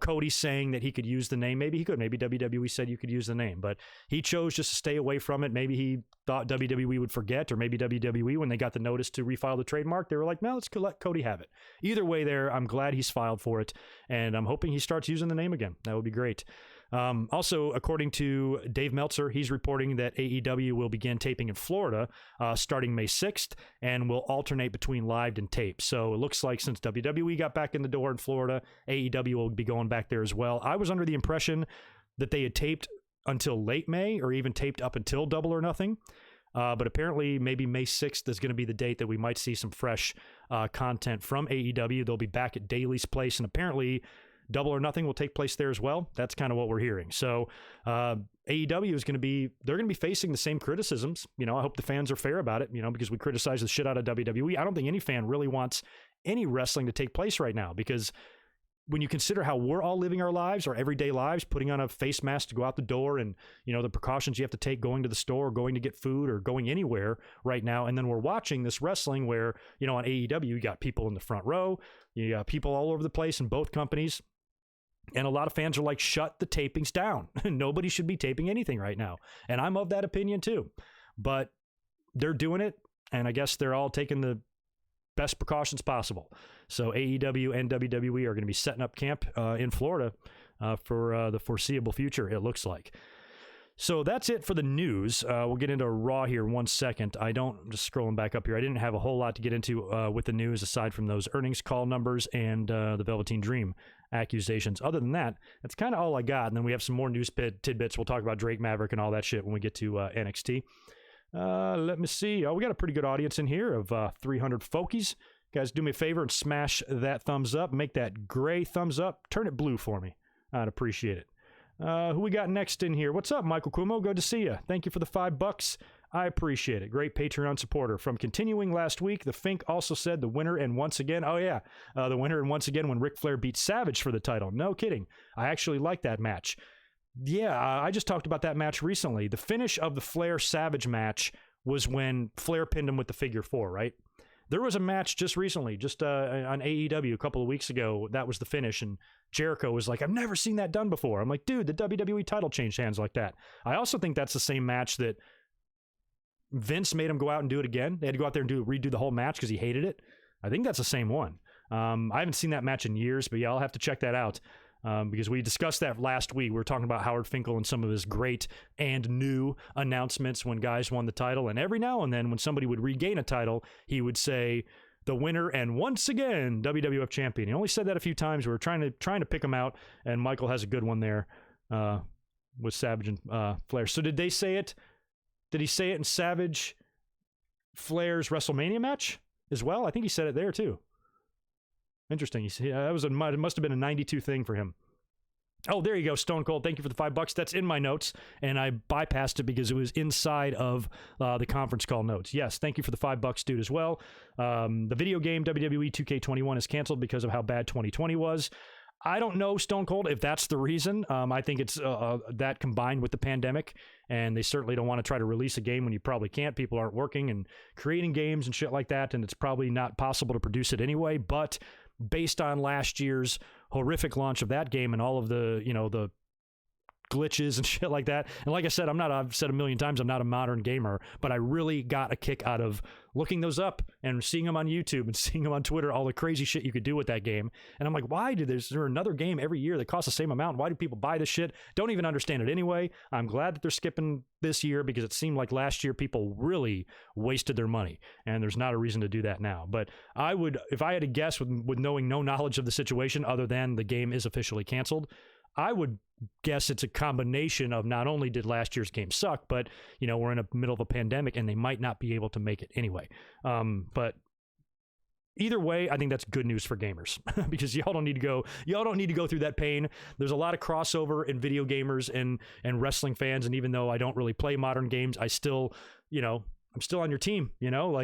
Cody's saying that he could use the name. Maybe he could. Maybe WWE said you could use the name, but he chose just to stay away from it. Maybe he thought WWE would forget, or maybe WWE, when they got the notice to refile the trademark, they were like, no, let's let Cody have it. Either way there, I'm glad he's filed for it, and I'm hoping he starts using the name again. That would be great. Also, according to Dave Meltzer, he's reporting that AEW will begin taping in Florida starting May 6th and will alternate between live and tape. So it looks like since WWE got back in the door in Florida, AEW will be going back there as well. I was under the impression that they had taped until late May, or even taped up until Double or Nothing. But apparently maybe May 6th is going to be the date that we might see some fresh content from AEW. They'll be back at Daly's place, and apparently Double or Nothing will take place there as well. That's kind of what we're hearing. So AEW is going to be, they're going to be facing the same criticisms. I hope the fans are fair about it, because we criticize the shit out of WWE. I don't think any fan really wants any wrestling to take place right now, because when you consider how we're all living our lives, our everyday lives, putting on a face mask to go out the door, and, the precautions you have to take going to the store, or going to get food, or going anywhere right now. And then we're watching this wrestling where, on AEW, you got people in the front row, you got people all over the place in both companies. And a lot of fans are like, shut the tapings down. Nobody should be taping anything right now. And I'm of that opinion too. But they're doing it, and I guess they're all taking the best precautions possible. So AEW and WWE are going to be setting up camp in Florida for the foreseeable future, it looks like. So that's it for the news. We'll get into Raw here in 1 second. I'm just scrolling back up here. I didn't have a whole lot to get into with the news aside from those earnings call numbers and the Velveteen Dream accusations. Other than that, that's kind of all I got. And then we have some more news tidbits. We'll talk about Drake Maverick and all that shit when we get to NXT. Let me see. Oh, we got a pretty good audience in here of 300 folkies. Guys, do me a favor and smash that thumbs up. Make that gray thumbs up. Turn it blue for me. I'd appreciate it. Who we got next in here? What's up, Michael Cuomo? Good to see you. Thank you for the $5. I appreciate it. Great Patreon supporter. From continuing last week, the Fink also said the winner and once again, the winner and once again when Ric Flair beat Savage for the title. No kidding. I actually like that match. Yeah, I just talked about that match recently. The finish of the Flair Savage match was when Flair pinned him with the figure 4, right? There was a match just recently, on AEW a couple of weeks ago. That was the finish, and Jericho was like, I've never seen that done before. I'm like, dude, the WWE title changed hands like that. I also think that's the same match that Vince made him go out and do it again. They had to go out there and redo the whole match because he hated it. I think that's the same one. I haven't seen that match in years, but yeah, I'll have to check that out because we discussed that last week. We were talking about Howard Finkel and some of his great and new announcements when guys won the title. And every now and then when somebody would regain a title, he would say, the winner and once again WWF champion. He only said that a few times. We were trying to pick him out, and Michael has a good one there with Savage and Flair. So did they say it? Did he say it in Savage Flair's WrestleMania match as well? I think he said it there too. Interesting. It must have been a 92 thing for him. Oh, there you go, Stone Cold. Thank you for the $5. That's in my notes, and I bypassed it because it was inside of the conference call notes. Yes, thank you for the $5, dude, as well. The video game WWE 2K21 is canceled because of how bad 2020 was. I don't know, Stone Cold, if that's the reason. I think it's that combined with the pandemic, and they certainly don't want to try to release a game when you probably can't. People aren't working and creating games and shit like that, and it's probably not possible to produce it anyway. But based on last year's horrific launch of that game and all of the, the glitches and shit like that. And like I said, I've said a million times, I'm not a modern gamer, but I really got a kick out of looking those up and seeing them on YouTube and seeing them on Twitter, all the crazy shit you could do with that game. And I'm like, why is there another game every year that costs the same amount? Why do people buy this shit? Don't even understand it anyway. I'm glad that they're skipping this year because it seemed like last year people really wasted their money, and there's not a reason to do that now. But I would, if I had to guess with knowing no knowledge of the situation other than the game is officially canceled, I would guess it's a combination of not only did last year's game suck, but, we're in the middle of a pandemic and they might not be able to make it anyway. But either way, I think that's good news for gamers because y'all don't need to go through that pain. There's a lot of crossover in video gamers and wrestling fans. And even though I don't really play modern games, I still, I'm still on your team,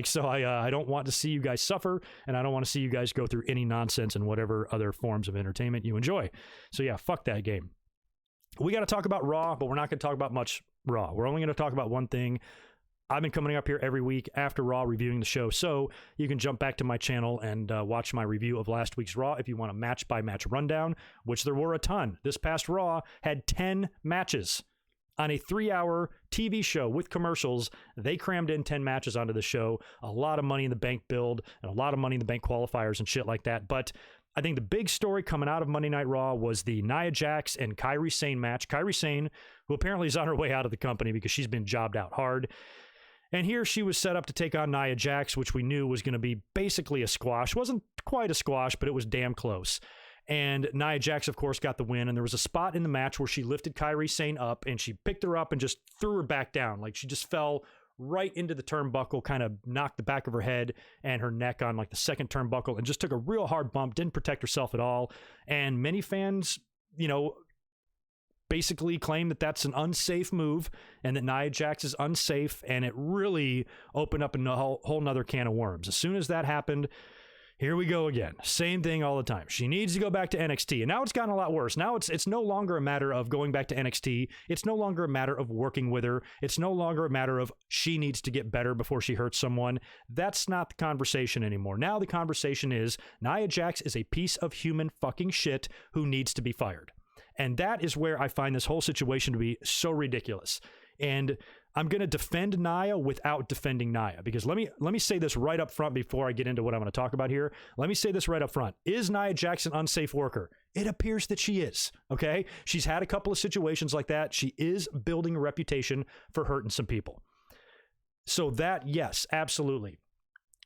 so I don't want to see you guys suffer, and I don't want to see you guys go through any nonsense and whatever other forms of entertainment you enjoy. So yeah, fuck that game. We got to talk about Raw, but we're not going to talk about much Raw. We're only going to talk about one thing. I've been coming up here every week after Raw reviewing the show, so you can jump back to my channel and watch my review of last week's Raw if you want a match-by-match rundown, which there were a ton. This past Raw had 10 matches. On a 3-hour TV show with commercials, they crammed in 10 matches onto the show. A lot of Money in the Bank build and a lot of Money in the Bank qualifiers and shit like that. But I think the big story coming out of Monday Night Raw was the Nia Jax and Kairi Sane match. Kairi Sane, who apparently is on her way out of the company because she's been jobbed out hard. And here she was set up to take on Nia Jax, which we knew was going to be basically a squash. Wasn't quite a squash, but it was damn close. And Nia Jax, of course, got the win. And there was a spot in the match where she lifted Kairi Sane up and she picked her up and just threw her back down. Like she just fell right into the turnbuckle, kind of knocked the back of her head and her neck on like the second turnbuckle and just took a real hard bump, didn't protect herself at all. And many fans, basically claim that that's an unsafe move and that Nia Jax is unsafe. And it really opened up a whole nother can of worms. As soon as that happened, here we go again. Same thing all the time. She needs to go back to NXT. And now it's gotten a lot worse. Now it's no longer a matter of going back to NXT. It's no longer a matter of working with her. It's no longer a matter of she needs to get better before she hurts someone. That's not the conversation anymore. Now the conversation is Nia Jax is a piece of human fucking shit who needs to be fired. And that is where I find this whole situation to be so ridiculous. And I'm going to defend Nia without defending Nia, because let me say this right up front before I get into what I'm going to talk about here. Let me say this right up front. Is Nia Jax an unsafe worker? It appears that she is, okay? She's had a couple of situations like that. She is building a reputation for hurting some people. So that, yes, absolutely.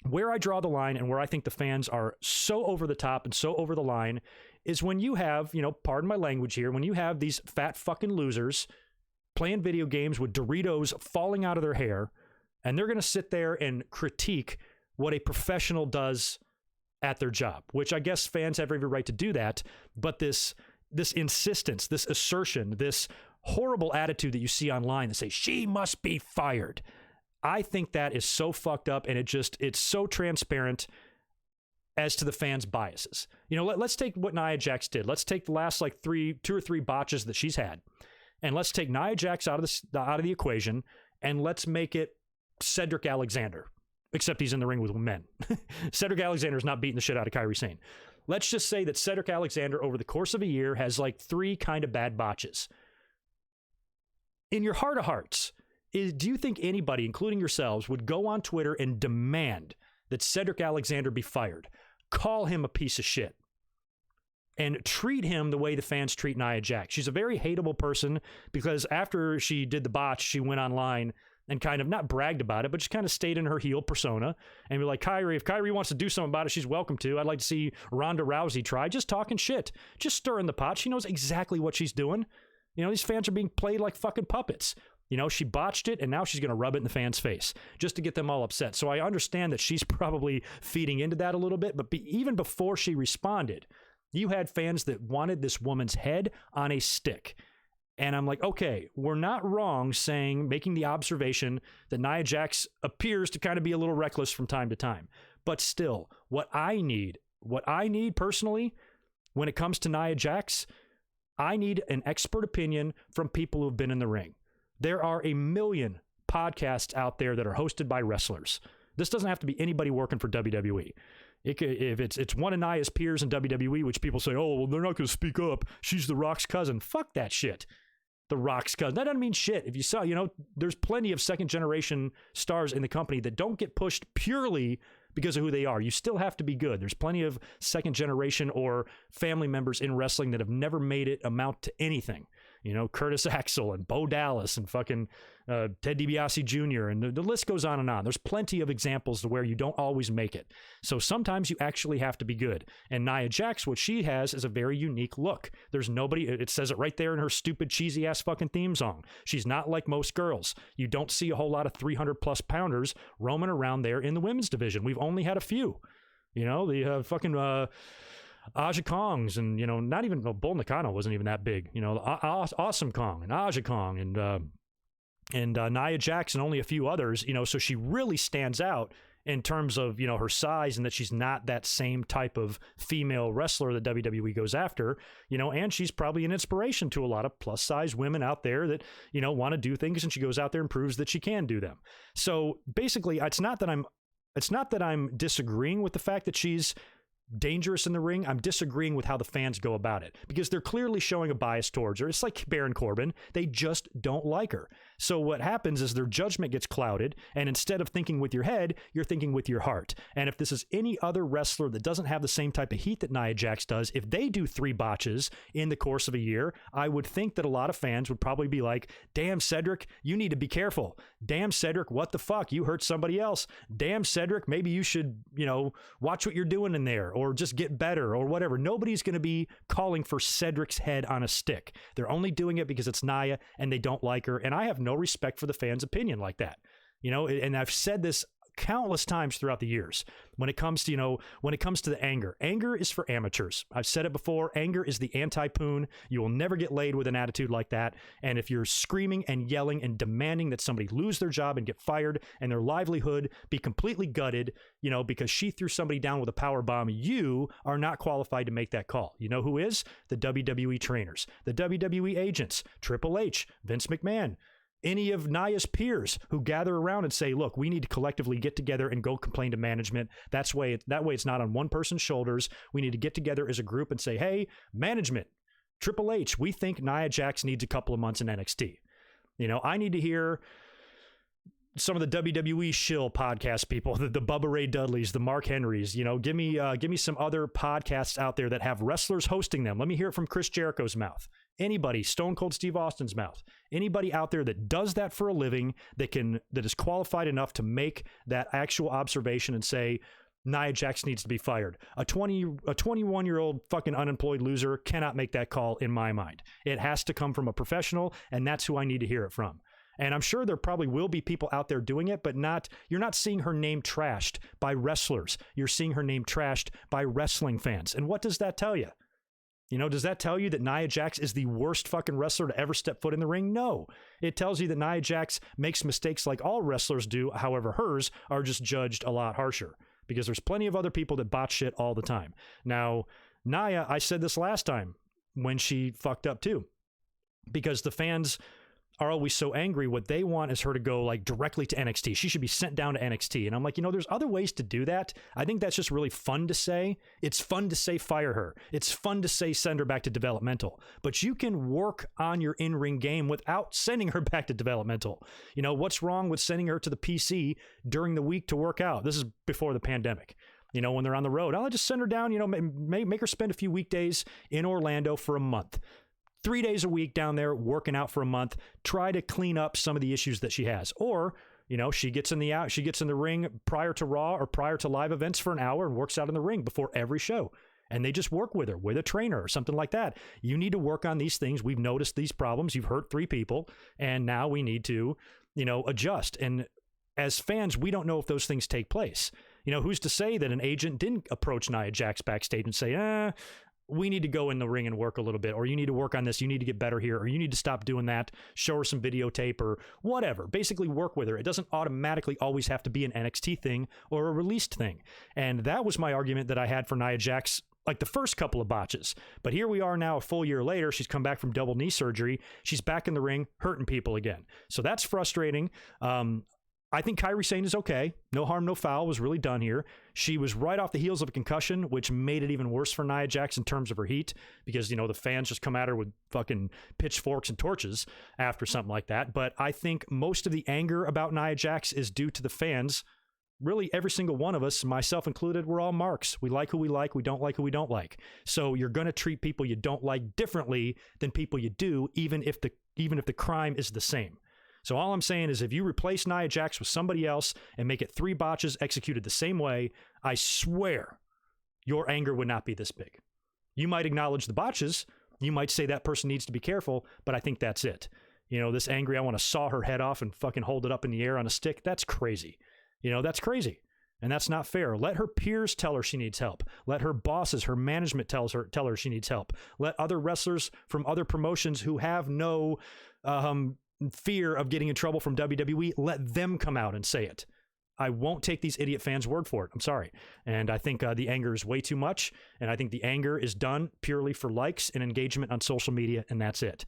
Where I draw the line and where I think the fans are so over the top and so over the line is when you have, pardon my language here, when you have these fat fucking losers playing video games with Doritos falling out of their hair, and they're going to sit there and critique what a professional does at their job, which I guess fans have every right to do that. But this insistence, this assertion, this horrible attitude that you see online that say she must be fired, I think that is so fucked up, and it's so transparent as to the fans' biases. You know, let's take what Nia Jax did. Let's take the last like 2 or 3 botches that she's had, and let's take Nia Jax out of the equation, and let's make it Cedric Alexander, except he's in the ring with men. Cedric Alexander's not beating the shit out of Kairi Sane. Let's just say that Cedric Alexander, over the course of a year, has like 3 kind of bad botches. In your heart of hearts, do you think anybody, including yourselves, would go on Twitter and demand that Cedric Alexander be fired, call him a piece of shit, and treat him the way the fans treat Nia Jax? She's a very hateable person, because after she did the botch, she went online and kind of not bragged about it, but just kind of stayed in her heel persona and be like, Kairi, if Kairi wants to do something about it, she's welcome to. I'd like to see Ronda Rousey try. Just talking shit, just stirring the pot. She knows exactly what she's doing. You know, these fans are being played like fucking puppets. You know, she botched it, and now she's going to rub it in the fans' face just to get them all upset. So I understand that she's probably feeding into that a little bit, but even before she responded, you had fans that wanted this woman's head on a stick. And I'm like, okay, we're not wrong making the observation that Nia Jax appears to kind of be a little reckless from time to time. But still, what I need personally, when it comes to Nia Jax, I need an expert opinion from people who've been in the ring. There are a million podcasts out there that are hosted by wrestlers. This doesn't have to be anybody working for WWE. If it's one of Nia's peers in WWE, which people say, oh, well, they're not going to speak up. She's The Rock's cousin. Fuck that shit. The Rock's cousin. That doesn't mean shit. If you saw, there's plenty of second generation stars in the company that don't get pushed purely because of who they are. You still have to be good. There's plenty of second generation or family members in wrestling that have never made it amount to anything. Curtis Axel and Bo Dallas and fucking Ted DiBiase Jr. And the list goes on and on. There's plenty of examples to where you don't always make it. So sometimes you actually have to be good. And Nia Jax, what she has is a very unique look. There's nobody, it says it right there in her stupid cheesy ass fucking theme song. She's not like most girls. You don't see a whole lot of 300 plus pounders roaming around there in the women's division. We've only had a few. The fucking Aja Kongs and, not even, Bull Nakano wasn't even that big. Awesome Kong and Aja Kong and Nia Jax and only a few others, so she really stands out in terms of, her size, and that she's not that same type of female wrestler that WWE goes after, and she's probably an inspiration to a lot of plus size women out there that, want to do things, and she goes out there and proves that she can do them. So basically, it's not that I'm disagreeing with the fact that she's dangerous in the ring. I'm disagreeing with how the fans go about it, because they're clearly showing a bias towards her. It's like Baron Corbin. They just don't like her. So what happens is their judgment gets clouded, and instead of thinking with your head, you're thinking with your heart. And if this is any other wrestler that doesn't have the same type of heat that Nia Jax does, if they do 3 botches in the course of a year, I would think that a lot of fans would probably be like, damn, Cedric, you need to be careful. Damn, Cedric, what the fuck? You hurt somebody else. Damn, Cedric, maybe you should, watch what you're doing in there, or just get better, or whatever. Nobody's going to be calling for Cedric's head on a stick. They're only doing it because it's Nia and they don't like her. And I have no respect for the fans' opinion like that. And I've said this countless times throughout the years. When it comes to, the anger is for amateurs. I've said it before. Anger is the anti-poon. You will never get laid with an attitude like that. And if you're screaming and yelling and demanding that somebody lose their job and get fired and their livelihood be completely gutted, because she threw somebody down with a power bomb, you are not qualified to make that call. You know who is? The WWE trainers, the WWE agents, Triple H, Vince McMahon, any of Nia's peers who gather around and say, look, we need to collectively get together and go complain to management. That way it's not on one person's shoulders. We need to get together as a group and say, hey, management, Triple H, we think Nia Jax needs a couple of months in NXT. I need to hear some of the WWE shill podcast people, the Bubba Ray Dudleys, the Mark Henrys. Give me some other podcasts out there that have wrestlers hosting them. Let me hear it from Chris Jericho's mouth. Anybody, Stone Cold Steve Austin's mouth. Anybody out there that does that for a living, that is qualified enough to make that actual observation and say Nia Jax needs to be fired. A 21-year-old fucking unemployed loser cannot make that call in my mind. It has to come from a professional, and that's who I need to hear it from. And I'm sure there probably will be people out there doing it, but you're not seeing her name trashed by wrestlers. You're seeing her name trashed by wrestling fans. And what does that tell you? You know, does that tell you that Nia Jax is the worst fucking wrestler to ever step foot in the ring? No. It tells you that Nia Jax makes mistakes like all wrestlers do. However, hers are just judged a lot harsher because there's plenty of other people that botch shit all the time. Now, Nia, I said this last time when she fucked up too, because the fans are always so angry. What they want is her to go like directly to NXT. She should be sent down to NXT. And I'm like, you know, there's other ways to do that. I think that's just really fun to say. It's fun to say fire her. It's fun to say send her back to developmental. But you can work on your in-ring game without sending her back to developmental. You know, what's wrong with sending her to the PC during the week to work out? This is before the pandemic. You know, when they're on the road, I'll just send her down, you know, make her spend a few weekdays in Orlando for a month. 3 days a week down there working out for a month, try to clean up some of the issues that she has. Or, you know, she gets in the ring prior to Raw or prior to live events for an hour and works out in the ring before every show. And they just work with her, with a trainer or something like that. You need to work on these things. We've noticed these problems. You've hurt 3 people, and now we need to, you know, adjust. And as fans, we don't know if those things take place. You know, who's to say that an agent didn't approach Nia Jax backstage and say, we need to go in the ring and work a little bit, or you need to work on this, you need to get better here, or you need to stop doing that, show her some videotape or whatever. Basically work with her. It doesn't automatically always have to be an NXT thing or a released thing. And that was my argument that I had for Nia Jax, like the first couple of botches. But here we are now a full year later. She's come back from double knee surgery. She's back in the ring hurting people again. So that's frustrating. I think Kairi Sane is okay. No harm, no foul was really done here. She was right off the heels of a concussion, which made it even worse for Nia Jax in terms of her heat because, you know, the fans just come at her with fucking pitchforks and torches after something like that. But I think most of the anger about Nia Jax is due to the fans. Really, every single one of us, myself included, we're all marks. We like who we like. We don't like who we don't like. So you're going to treat people you don't like differently than people you do, even if the crime is the same. So all I'm saying is if you replace Nia Jax with somebody else and make it 3 botches executed the same way, I swear your anger would not be this big. You might acknowledge the botches. You might say that person needs to be careful, but I think that's it. You know, this angry, I want to saw her head off and fucking hold it up in the air on a stick. That's crazy. You know, that's crazy. And that's not fair. Let her peers tell her she needs help. Let her bosses, her management tell her she needs help. Let other wrestlers from other promotions who have no fear of getting in trouble from WWE, let them come out and say it. I won't take these idiot fans' word for it. I'm sorry. And I think the anger is way too much. And I think the anger is done purely for likes and engagement on social media. And that's it.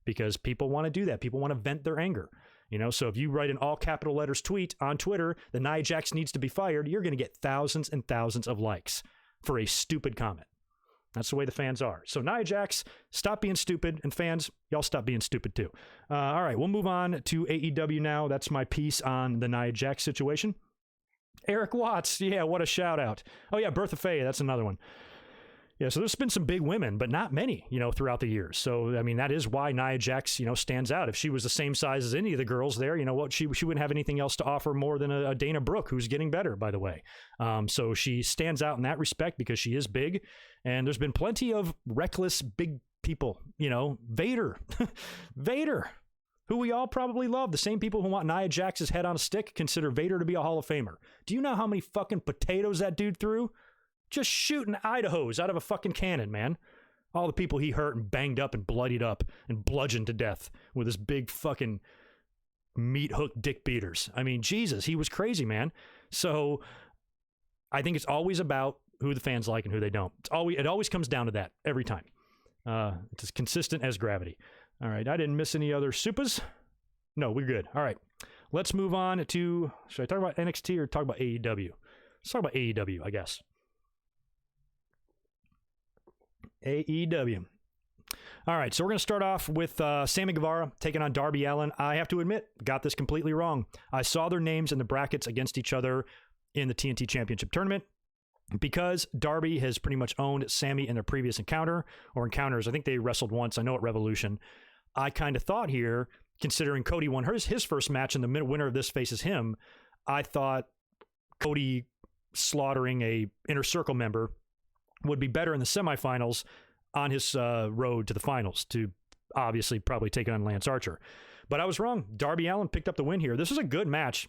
Because people want to do that. People want to vent their anger. You know, so if you write an all capital letters tweet on Twitter that Nia Jax needs to be fired, you're going to get thousands and thousands of likes for a stupid comment. That's the way the fans are. So Nia Jax, stop being stupid. And fans, y'all stop being stupid too. All right, we'll move on to AEW now. That's my piece on the Nia Jax situation. Eric Watts, yeah, what a shout out. Oh yeah, Bertha Faye, that's another one. Yeah, so there's been some big women, but not many, you know, throughout the years. So, I mean, that is why Nia Jax, you know, stands out. If she was the same size as any of the girls there, you know what, she wouldn't have anything else to offer more than a Dana Brooke, who's getting better, by the way. So she stands out in that respect because she is big. And there's been plenty of reckless big people, you know, Vader, who we all probably love. The same people who want Nia Jax's head on a stick consider Vader to be a Hall of Famer. Do you know how many fucking potatoes that dude threw? Just shooting Idahos out of a fucking cannon, man. All the people he hurt and banged up and bloodied up and bludgeoned to death with his big fucking meat hook dick beaters. I mean, Jesus, he was crazy, man. So I think it's always about who the fans like and who they don't. It always comes down to that every time. It's as consistent as gravity. All right, I didn't miss any other supas. No, we're good. All right, let's move on to, should I talk about NXT or talk about AEW? Let's talk about AEW, I guess. AEW. All right, so we're going to start off with Sammy Guevara taking on Darby Allin. I have to admit, got this completely wrong. I saw their names in the brackets against each other in the TNT Championship Tournament because Darby has pretty much owned Sammy in their previous encounters. I think they wrestled once. I know at Revolution. I kind of thought here, considering Cody won his first match and the winner of this faces him, I thought Cody slaughtering a Inner Circle member would be better in the semifinals on his road to the finals to obviously probably take on Lance Archer. But I was wrong. Darby Allin picked up the win here. This was a good match.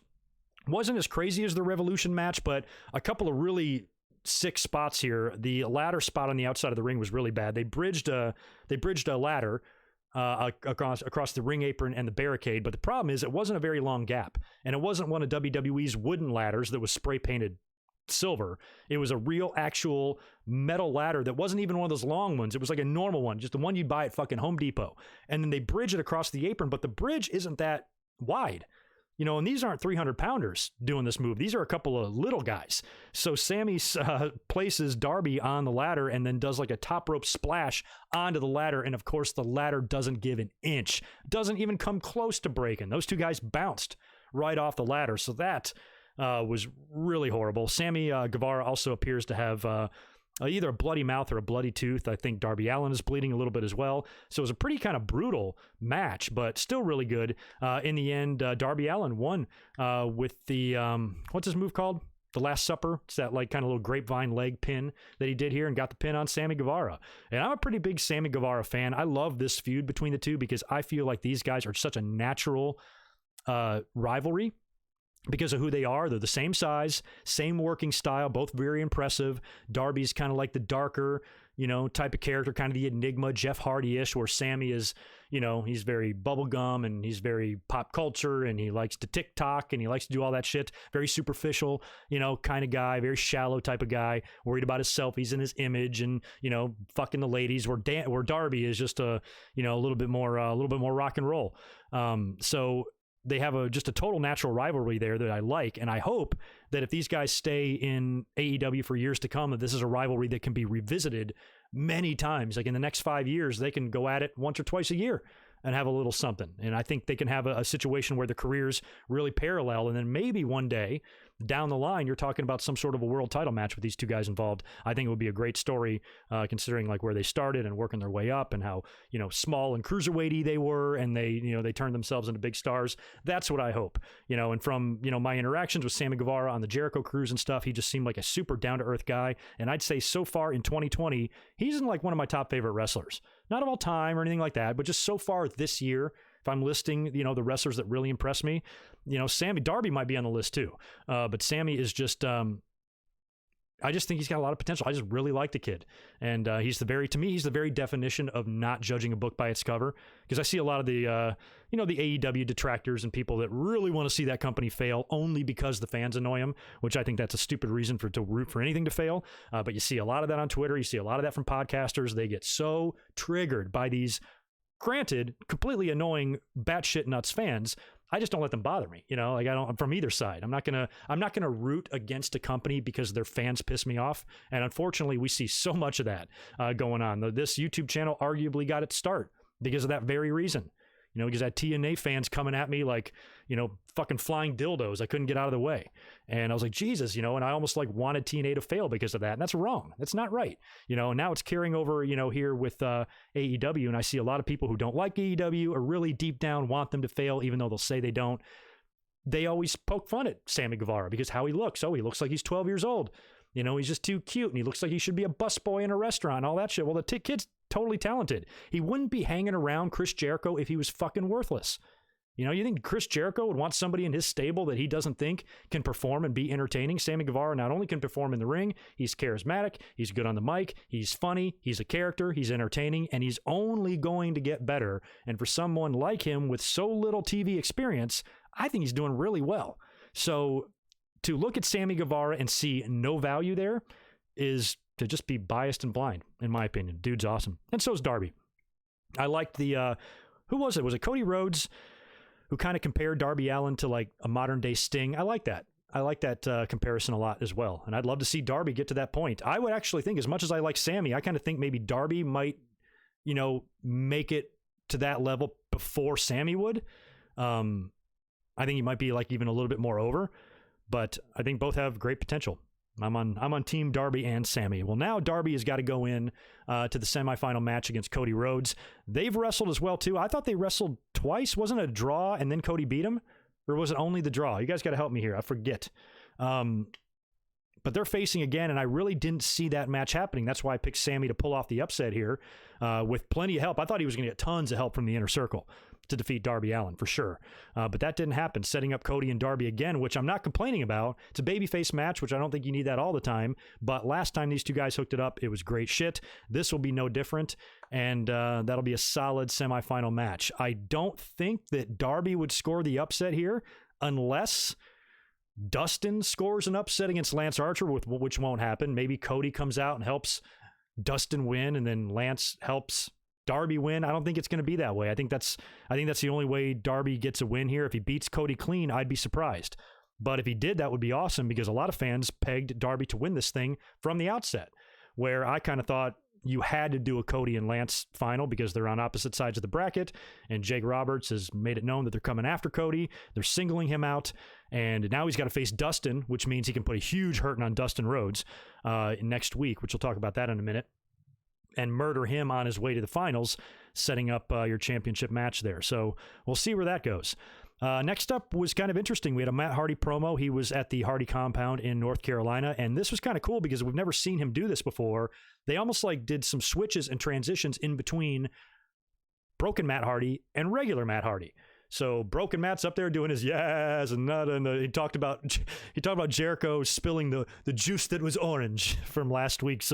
Wasn't as crazy as the Revolution match, but a couple of really sick spots here. The ladder spot on the outside of the ring was really bad. They bridged a ladder across the ring apron and the barricade, but the problem is it wasn't a very long gap, and it wasn't one of WWE's wooden ladders that was spray painted silver. It was a real actual metal ladder that wasn't even one of those long ones. It was like a normal one, just the one you'd buy at fucking Home Depot. And then they bridge it across the apron, but the bridge isn't that wide. You know, and these aren't 300-pounders doing this move. These are a couple of little guys. So Sammy places Darby on the ladder and then does like a top rope splash onto the ladder. And of course, the ladder doesn't give an inch. Doesn't even come close to breaking. Those two guys bounced right off the ladder. So that was really horrible. Sammy Guevara also appears to have either a bloody mouth or a bloody tooth. I think Darby Allin is bleeding a little bit as well. So it was a pretty kind of brutal match, but still really good. In the end, Darby Allin won with the, what's his move called? The Last Supper. It's that like kind of little grapevine leg pin that he did here and got the pin on Sammy Guevara. And I'm a pretty big Sammy Guevara fan. I love this feud between the two because I feel like these guys are such a natural rivalry. Because of who they are. They're the same size, same working style, both very impressive. Darby's kind of like the darker, you know, type of character, kind of the enigma, Jeff Hardy-ish, where Sammy is, you know, he's very bubblegum and he's very pop culture and he likes to TikTok and he likes to do all that shit. Very superficial, you know, kind of guy, very shallow type of guy, worried about his selfies and his image and, you know, fucking the ladies, where Darby is just a, you know, a little bit more rock and roll. So they have just a total natural rivalry there that I like, and I hope that if these guys stay in AEW for years to come, that this is a rivalry that can be revisited many times. Like in the next 5 years, they can go at it once or twice a year and have a little something. And I think they can have a situation where the careers really parallel, and then maybe one day down the line, you're talking about some sort of a world title match with these two guys involved. I think it would be a great story, considering like where they started and working their way up and how, you know, small and cruiserweighty they were, and they turned themselves into big stars. That's what I hope, you know, and from, you know, my interactions with Sammy Guevara on the Jericho cruise and stuff, he just seemed like a super down to earth guy. And I'd say so far in 2020, he's in like one of my top favorite wrestlers, not of all time or anything like that, but just so far this year. If I'm listing, you know, the wrestlers that really impress me, you know, Darby might be on the list too. But Sammy is just, I just think he's got a lot of potential. I just really like the kid. And he's the very definition of not judging a book by its cover. Because I see a lot of the, you know, the AEW detractors and people that really want to see that company fail only because the fans annoy them, which I think that's a stupid reason to root for anything to fail. But you see a lot of that on Twitter. You see a lot of that from podcasters. They get so triggered by these, granted, completely annoying batshit nuts fans. I just don't let them bother me, you know, like I don't, from either side. I'm not gonna root against a company because their fans piss me off. And unfortunately, we see so much of that going on. This YouTube channel arguably got its start because of that very reason. You know, because I had TNA fans coming at me like, you know, fucking flying dildos. I couldn't get out of the way. And I was like, Jesus, you know, and I almost like wanted TNA to fail because of that. And that's wrong. That's not right. You know, and now it's carrying over, you know, here with AEW. And I see a lot of people who don't like AEW or really deep down want them to fail, even though they'll say they don't. They always poke fun at Sammy Guevara because how he looks. Oh, he looks like he's 12 years old. You know, he's just too cute and he looks like he should be a busboy in a restaurant and all that shit. Well, the kid's totally talented. He wouldn't be hanging around Chris Jericho if he was fucking worthless. You know, you think Chris Jericho would want somebody in his stable that he doesn't think can perform and be entertaining? Sammy Guevara not only can perform in the ring, he's charismatic, he's good on the mic, he's funny, he's a character, he's entertaining, and he's only going to get better. And for someone like him with so little TV experience, I think he's doing really well. So to look at Sammy Guevara and see no value there is to just be biased and blind, in my opinion. Dude's awesome. And so is Darby. I liked the, who was it? Was it Cody Rhodes who kind of compared Darby Allin to like a modern day Sting? I like that. I like that comparison a lot as well. And I'd love to see Darby get to that point. I would actually think, as much as I like Sammy, I kind of think maybe Darby might, you know, make it to that level before Sammy would. I think he might be like even a little bit more over, but I think both have great potential. I'm on team Darby and Sammy. Well, now Darby has got to go in to the semifinal match against Cody Rhodes. They've wrestled as well, too. I thought they wrestled twice. Wasn't it a draw and then Cody beat him? Or was it only the draw? You guys got to help me here. I forget. but they're facing again, and I really didn't see that match happening. That's why I picked Sammy to pull off the upset here with plenty of help. I thought he was going to get tons of help from the Inner Circle to defeat Darby Allin for sure. But that didn't happen, setting up Cody and Darby again, which I'm not complaining about. It's a babyface match, which I don't think you need that all the time. But last time these two guys hooked it up, it was great shit. This will be no different, and that'll be a solid semifinal match. I don't think that Darby would score the upset here unless Dustin scores an upset against Lance Archer, which won't happen. Maybe Cody comes out and helps Dustin win, and then Lance helps Darby win. I don't think it's going to be that way. I think that's the only way Darby gets a win here. If he beats Cody clean, I'd be surprised. But if he did, that would be awesome, because a lot of fans pegged Darby to win this thing from the outset, where I kind of thought you had to do a Cody and Lance final because they're on opposite sides of the bracket, and Jake Roberts has made it known that they're coming after Cody. They're singling him out, and now he's got to face Dustin, which means he can put a huge hurting on Dustin Rhodes next week, which we'll talk about that in a minute, and murder him on his way to the finals, setting up your championship match there. So we'll see where that goes. Next up was kind of interesting. We had a Matt Hardy promo. He was at the Hardy compound in North Carolina, and this was kind of cool because we've never seen him do this before. They almost like did some switches and transitions in between Broken Matt Hardy and regular Matt Hardy. So Broken Matt's up there doing his yes and nut, and he talked about Jericho spilling the juice that was orange from last week's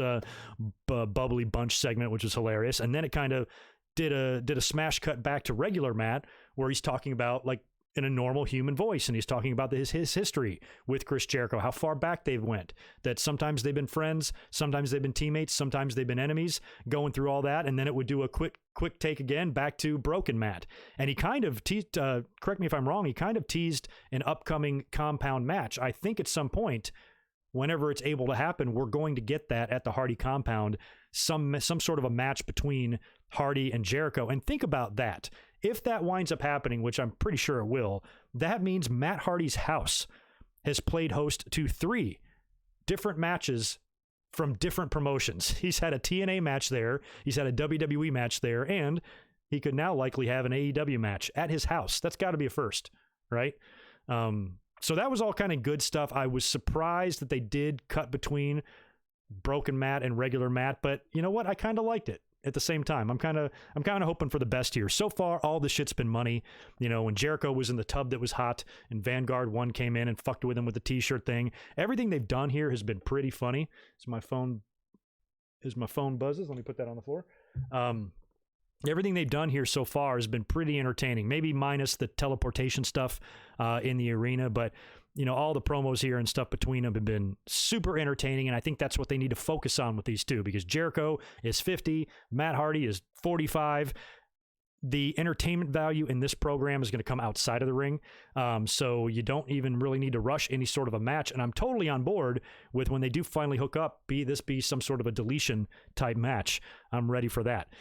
bubbly bunch segment, which was hilarious. And then it kind of did a smash cut back to regular Matt, where he's talking about, like, in a normal human voice, and he's talking about his history with Chris Jericho, how far back they've went, that sometimes they've been friends, sometimes they've been teammates, sometimes they've been enemies, going through all that. And then it would do a quick take again back to Broken Matt, and he kind of teased, correct me if I'm wrong, he kind of teased an upcoming compound match. I think at some point, whenever it's able to happen, we're going to get that at the Hardy compound, some sort of a match between Hardy and Jericho. And think about that. If that winds up happening, which I'm pretty sure it will, that means Matt Hardy's house has played host to 3 different matches from different promotions. He's had a TNA match there, he's had a WWE match there, and he could now likely have an AEW match at his house. That's got to be a first, right? So that was all kind of good stuff. I was surprised that they did cut between Broken Matt and regular Matt, but you know what? I kind of liked it. At the same time, I'm kind of hoping for the best here. So far, all the shit's been money. You know, when Jericho was in the tub that was hot, and Vanguard 1 came in and fucked with him with the t-shirt thing, everything they've done here has been pretty funny. My phone buzzes. Let me put that on the floor. Everything they've done here so far has been pretty entertaining, maybe minus the teleportation stuff in the arena, but you know, all the promos here and stuff between them have been super entertaining, and I think that's what they need to focus on with these two, because Jericho is 50, Matt Hardy is 45. The entertainment value in this program is going to come outside of the ring, so you don't even really need to rush any sort of a match, and I'm totally on board with when they do finally hook up, be some sort of a deletion type match. I'm ready for that.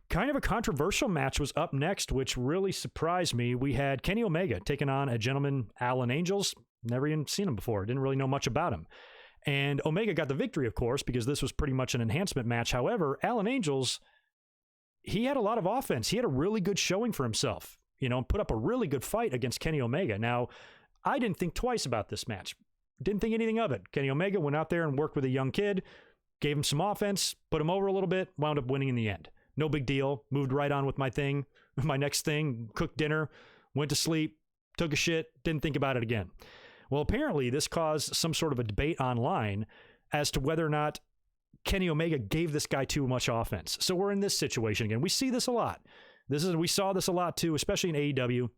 Kind of a controversial match was up next, which really surprised me. We had Kenny Omega taking on a gentleman, Alan Angels. Never even seen him before. Didn't really know much about him. And Omega got the victory, of course, because this was pretty much an enhancement match. However, Alan Angels, he had a lot of offense. He had a really good showing for himself, you know, and put up a really good fight against Kenny Omega. Now, I didn't think twice about this match. Didn't think anything of it. Kenny Omega went out there and worked with a young kid, gave him some offense, put him over a little bit, wound up winning in the end. No big deal. Moved right on with my next thing, cooked dinner, went to sleep, took a shit, didn't think about it again. Well, apparently this caused some sort of a debate online as to whether or not Kenny Omega gave this guy too much offense. So we're in this situation again. We see this a lot. We saw this a lot too, especially in AEW.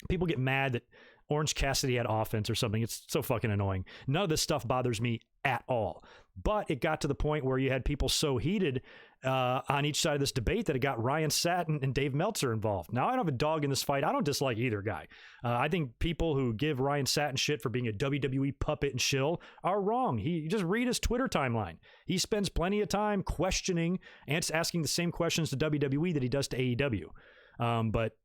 People get mad that Orange Cassidy had offense or something. It's so fucking annoying. None of this stuff bothers me at all. But it got to the point where you had people so heated on each side of this debate that it got Ryan Satin and Dave Meltzer involved. Now, I don't have a dog in this fight. I don't dislike either guy. I think people who give Ryan Satin shit for being a WWE puppet and shill are wrong. You just read his Twitter timeline. He spends plenty of time questioning and asking the same questions to WWE that he does to AEW. But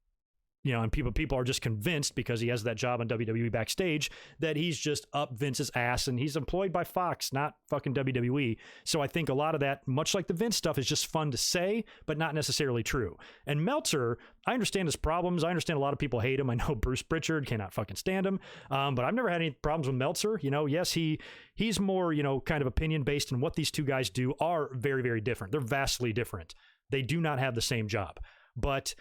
and people are just convinced because he has that job on WWE backstage that he's just up Vince's ass, and he's employed by Fox, not fucking WWE. So I think a lot of that, much like the Vince stuff, is just fun to say, but not necessarily true. And Meltzer, I understand his problems. I understand a lot of people hate him. I know Bruce Pritchard cannot fucking stand him. But I've never had any problems with Meltzer. Yes, he's more, kind of opinion based, and what these two guys do are very, very different. They're vastly different. They do not have the same job. But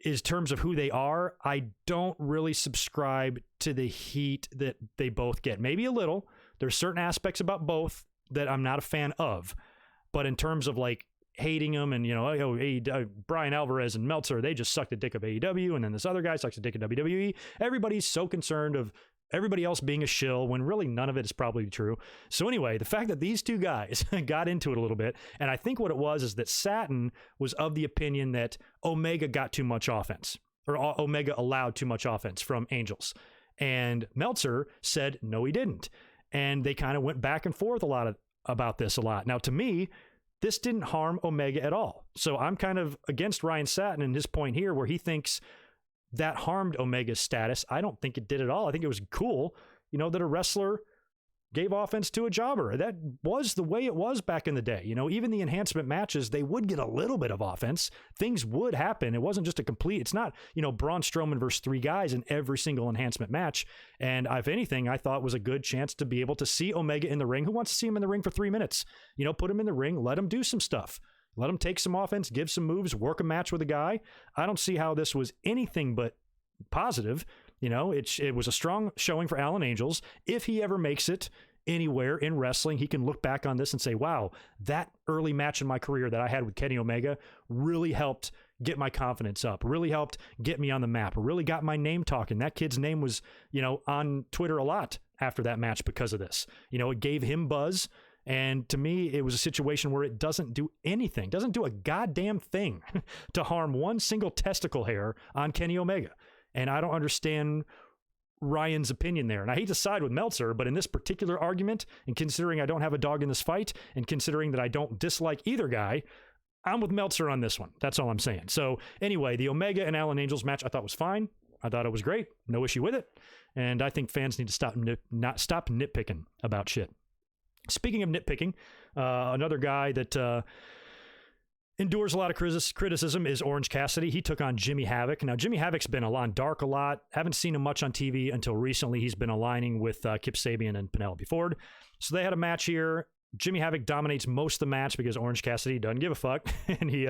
in terms of who they are, I don't really subscribe to the heat that they both get. Maybe a little. There's certain aspects about both that I'm not a fan of. But in terms of like hating them and, Brian Alvarez and Meltzer, they just suck the dick of AEW. And then this other guy sucks the dick of WWE. Everybody's so concerned of everybody else being a shill when really none of it is probably true. So anyway, the fact that these two guys got into it a little bit, and I think what it was is that Satin was of the opinion that Omega got too much offense, or Omega allowed too much offense from Angels. And Meltzer said, no, he didn't. And they kind of went back and forth about this a lot. Now, to me, this didn't harm Omega at all. So I'm kind of against Ryan Satin and his point here where he thinks that harmed Omega's status. I don't think it did at all. I think it was cool, that a wrestler gave offense to a jobber. That was the way it was back in the day. Even the enhancement matches, they would get a little bit of offense. Things would happen. It wasn't just it's not, Braun Strowman versus three guys in every single enhancement match. And if anything, I thought was a good chance to be able to see Omega in the ring. Who wants to see him in the ring for 3 minutes? Put him in the ring, let him do some stuff. Let him take some offense, give some moves, work a match with a guy. I don't see how this was anything but positive. It was a strong showing for Alan Angels. If he ever makes it anywhere in wrestling, he can look back on this and say, wow, that early match in my career that I had with Kenny Omega really helped get my confidence up, really helped get me on the map, really got my name talking. That kid's name was, on Twitter a lot after that match because of this. It gave him buzz. And to me, it was a situation where it doesn't do anything, doesn't do a goddamn thing to harm one single testicle hair on Kenny Omega. And I don't understand Ryan's opinion there. And I hate to side with Meltzer, but in this particular argument, and considering I don't have a dog in this fight, and considering that I don't dislike either guy, I'm with Meltzer on this one. That's all I'm saying. So anyway, the Omega and Alan Angels match I thought was fine. I thought it was great. No issue with it. And I think fans need to stop nitpicking about shit. Speaking of nitpicking, another guy that endures a lot of criticism is Orange Cassidy. He took on Jimmy Havoc. Now, Jimmy Havoc's been on Dark a lot. Haven't seen him much on TV until recently. He's been aligning with Kip Sabian and Penelope Ford. So they had a match here. Jimmy Havoc dominates most of the match because Orange Cassidy doesn't give a fuck, and he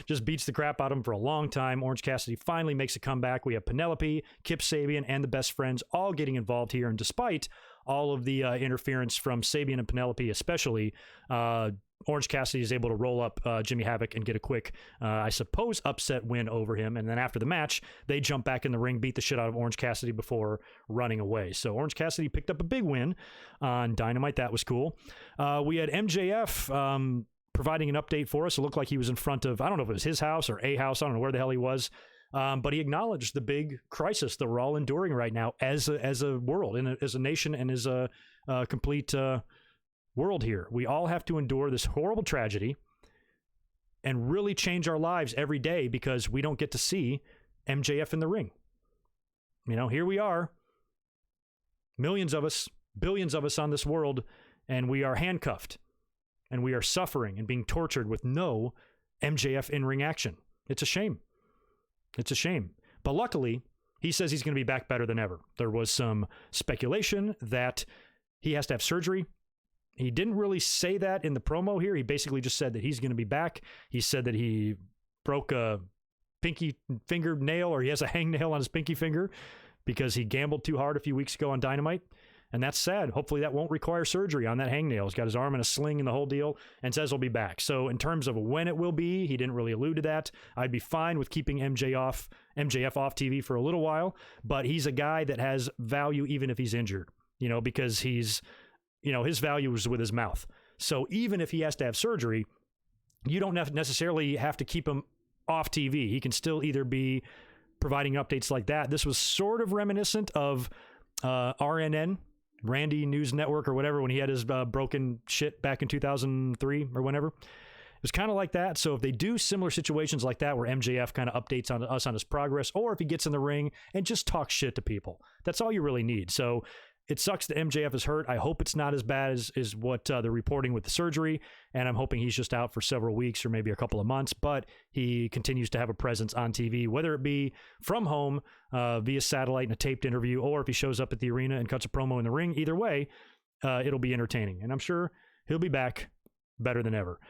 just beats the crap out of him for a long time. Orange Cassidy finally makes a comeback. We have Penelope, Kip Sabian, and the Best Friends all getting involved here, and despite all of the interference from Sabian and Penelope especially, Orange Cassidy is able to roll up Jimmy Havoc and get a quick, I suppose, upset win over him. And then after the match, they jump back in the ring, beat the shit out of Orange Cassidy before running away. So Orange Cassidy picked up a big win on Dynamite. That was cool. We had MJF providing an update for us. It looked like he was in front of, I don't know if it was his house or a house. I don't know where the hell he was. But he acknowledged the big crisis that we're all enduring right now as a world, and as a nation, and as a complete world here. We all have to endure this horrible tragedy and really change our lives every day because we don't get to see MJF in the ring. Here we are, millions of us, billions of us on this world, and we are handcuffed, and we are suffering and being tortured with no MJF in-ring action. It's a shame. It's a shame. But luckily, he says he's going to be back better than ever. There was some speculation that he has to have surgery. He didn't really say that in the promo here. He basically just said that he's going to be back. He said that he broke a pinky finger nail, or he has a hangnail on his pinky finger because he gambled too hard a few weeks ago on Dynamite. And that's sad. Hopefully that won't require surgery on that hangnail. He's got his arm in a sling and the whole deal, and says he'll be back. So in terms of when it will be, he didn't really allude to that. I'd be fine with keeping MJF off TV for a little while, but he's a guy that has value even if he's injured, because he's, his value is with his mouth. So even if he has to have surgery, you don't necessarily have to keep him off TV. He can still either be providing updates like that. This was sort of reminiscent of RNN, Randy News Network or whatever, when he had his broken shit back in 2003 or whenever. It was kind of like that. So if they do similar situations like that where MJF kind of updates on us on his progress, or if he gets in the ring and just talks shit to people, that's all you really need. So it sucks that MJF is hurt. I hope it's not as bad as what they're reporting with the surgery, and I'm hoping he's just out for several weeks or maybe a couple of months, but he continues to have a presence on TV, whether it be from home via satellite in a taped interview, or if he shows up at the arena and cuts a promo in the ring. Either way, it'll be entertaining, and I'm sure he'll be back better than ever.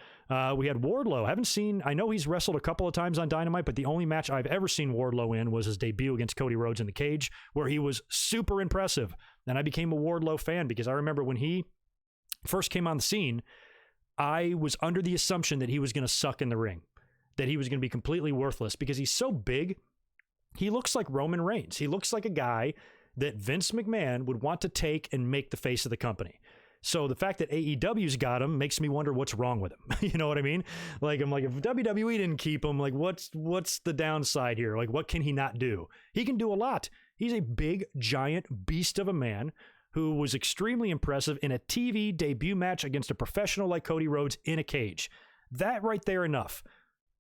We had Wardlow. I know he's wrestled a couple of times on Dynamite, but the only match I've ever seen Wardlow in was his debut against Cody Rhodes in the cage, where he was super impressive. And I became a Wardlow fan because I remember when he first came on the scene, I was under the assumption that he was going to suck in the ring, that he was going to be completely worthless because he's so big. He looks like Roman Reigns. He looks like a guy that Vince McMahon would want to take and make the face of the company. So the fact that AEW's got him makes me wonder what's wrong with him. You know what I mean? Like, I'm like, if WWE didn't keep him, like, what's the downside here? Like, what can he not do? He can do a lot. He's a big, giant beast of a man who was extremely impressive in a TV debut match against a professional like Cody Rhodes in a cage. That right there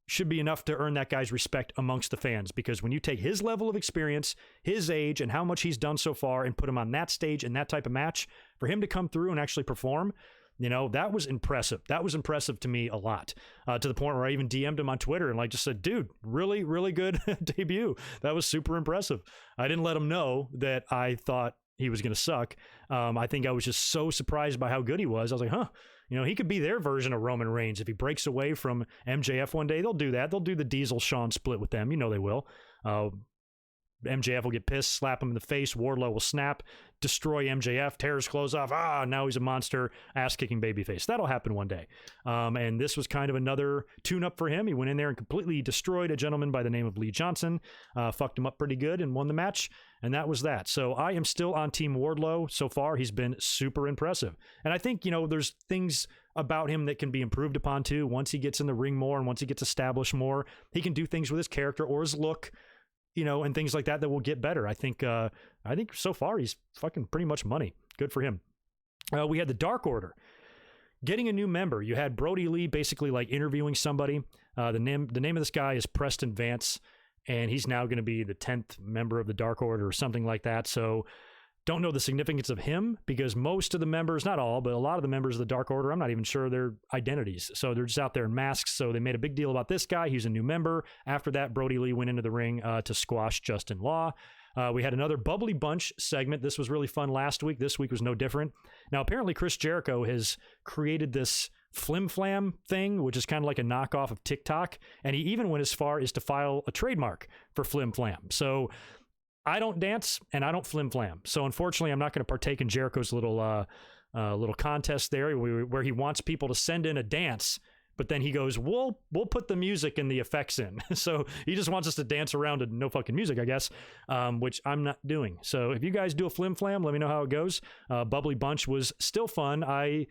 should be enough to earn that guy's respect amongst the fans, because when you take his level of experience, his age, and how much he's done so far and put him on that stage in that type of match, for him to come through and actually perform, you know, that was impressive. That was impressive to me a lot, to the point where I even DM'd him on Twitter and like just said, dude, really, really good debut. That was super impressive. I didn't let him know that I thought he was going to suck. I think I was just so surprised by how good he was. I was like, huh. You know, he could be their version of Roman Reigns. If he breaks away from MJF one day, they'll do that. They'll do the Diesel-Shawn split with them. You know they will. MJF will get pissed, slap him in the face. Wardlow will snap, destroy MJF, tear his clothes off. Now he's a monster, ass-kicking babyface. That'll happen one day. And this was kind of another tune-up for him. He went in there and completely destroyed a gentleman by the name of Lee Johnson, fucked him up pretty good and won the match. And that was that. So I am still on Team Wardlow so far. He's been super impressive. And I think, you know, there's things about him that can be improved upon too. Once he gets in the ring more and once he gets established more, he can do things with his character or his look, you know, and things like that will get better. I think so far he's fucking pretty much money. Good for him. We had the Dark Order getting a new member. You had Brody Lee basically like interviewing somebody. The name of this guy is Preston Vance, and he's now going to be the 10th member of the Dark Order or something like that. So don't know the significance of him because most of the members, not all, but a lot of the members of the Dark Order, I'm not even sure their identities. So they're just out there in masks. So they made a big deal about this guy. He's a new member. After that, Brody Lee went into the ring to squash Justin Law. We had another Bubbly Bunch segment. This was really fun last week. This week was no different. Now, apparently Chris Jericho has created this Flim Flam thing, which is kind of like a knockoff of TikTok. And he even went as far as to file a trademark for Flim Flam. So I don't dance and I don't flim flam. So unfortunately, I'm not going to partake in Jericho's little contest there where he wants people to send in a dance, but then he goes, we'll put the music and the effects in. So he just wants us to dance around to no fucking music, I guess, which I'm not doing. So if you guys do a flim flam, let me know how it goes. Bubbly Bunch was still fun. I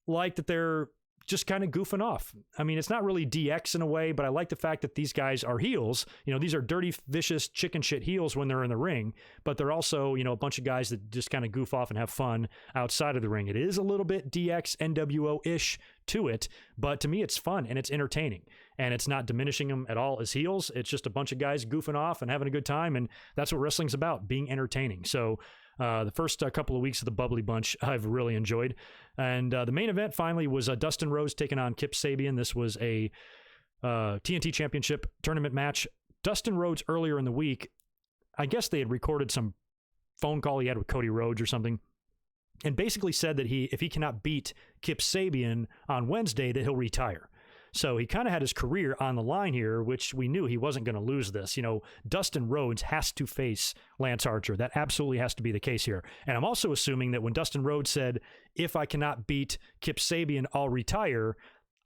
like that they're just kind of goofing off. I mean, it's not really DX in a way, but I like the fact that these guys are heels. You know, these are dirty, vicious, chicken shit heels when they're in the ring, but they're also, you know, a bunch of guys that just kind of goof off and have fun outside of the ring. It is a little bit DX, NWO-ish to it, but to me, it's fun and it's entertaining, and it's not diminishing them at all as heels. It's just a bunch of guys goofing off and having a good time, and that's what wrestling's about, being entertaining. So the first couple of weeks of the Bubbly Bunch I've really enjoyed. And the main event finally was Dustin Rhodes taking on Kip Sabian. This was a TNT Championship tournament match. Dustin Rhodes earlier in the week, I guess they had recorded some phone call he had with Cody Rhodes or something, and basically said that if he cannot beat Kip Sabian on Wednesday, that he'll retire. So he kind of had his career on the line here, which we knew he wasn't going to lose this. You know, Dustin Rhodes has to face Lance Archer. That absolutely has to be the case here. And I'm also assuming that when Dustin Rhodes said, if I cannot beat Kip Sabian, I'll retire,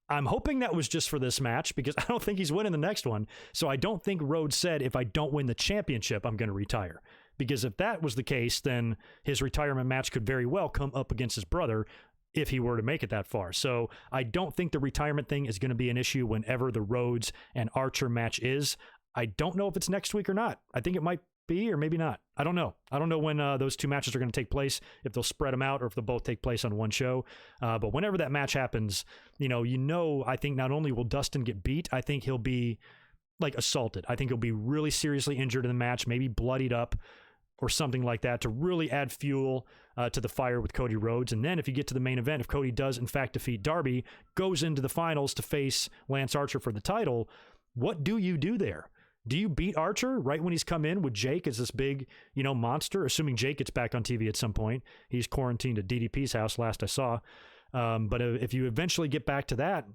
I'm hoping that was just for this match, because I don't think he's winning the next one. So I don't think Rhodes said, if I don't win the championship, I'm going to retire. Because if that was the case, then his retirement match could very well come up against his brother, if he were to make it that far. So I don't think the retirement thing is going to be an issue whenever the Rhodes and Archer match is. I don't know if it's next week or not. I think it might be, or maybe not. I don't know. I don't know when those two matches are going to take place, if they'll spread them out or if they'll both take place on one show. But whenever that match happens, I think not only will Dustin get beat, I think he'll be like assaulted. I think he'll be really seriously injured in the match, maybe bloodied up or something like that, to really add fuel to the fire with Cody Rhodes. And then if you get to the main event, if Cody does in fact defeat Darby, goes into the finals to face Lance Archer for the title, what do you do there? Do you beat Archer right when he's come in with Jake as this big, monster? Assuming Jake gets back on TV at some point. He's quarantined at DDP's house last I saw. But if you eventually get back to that,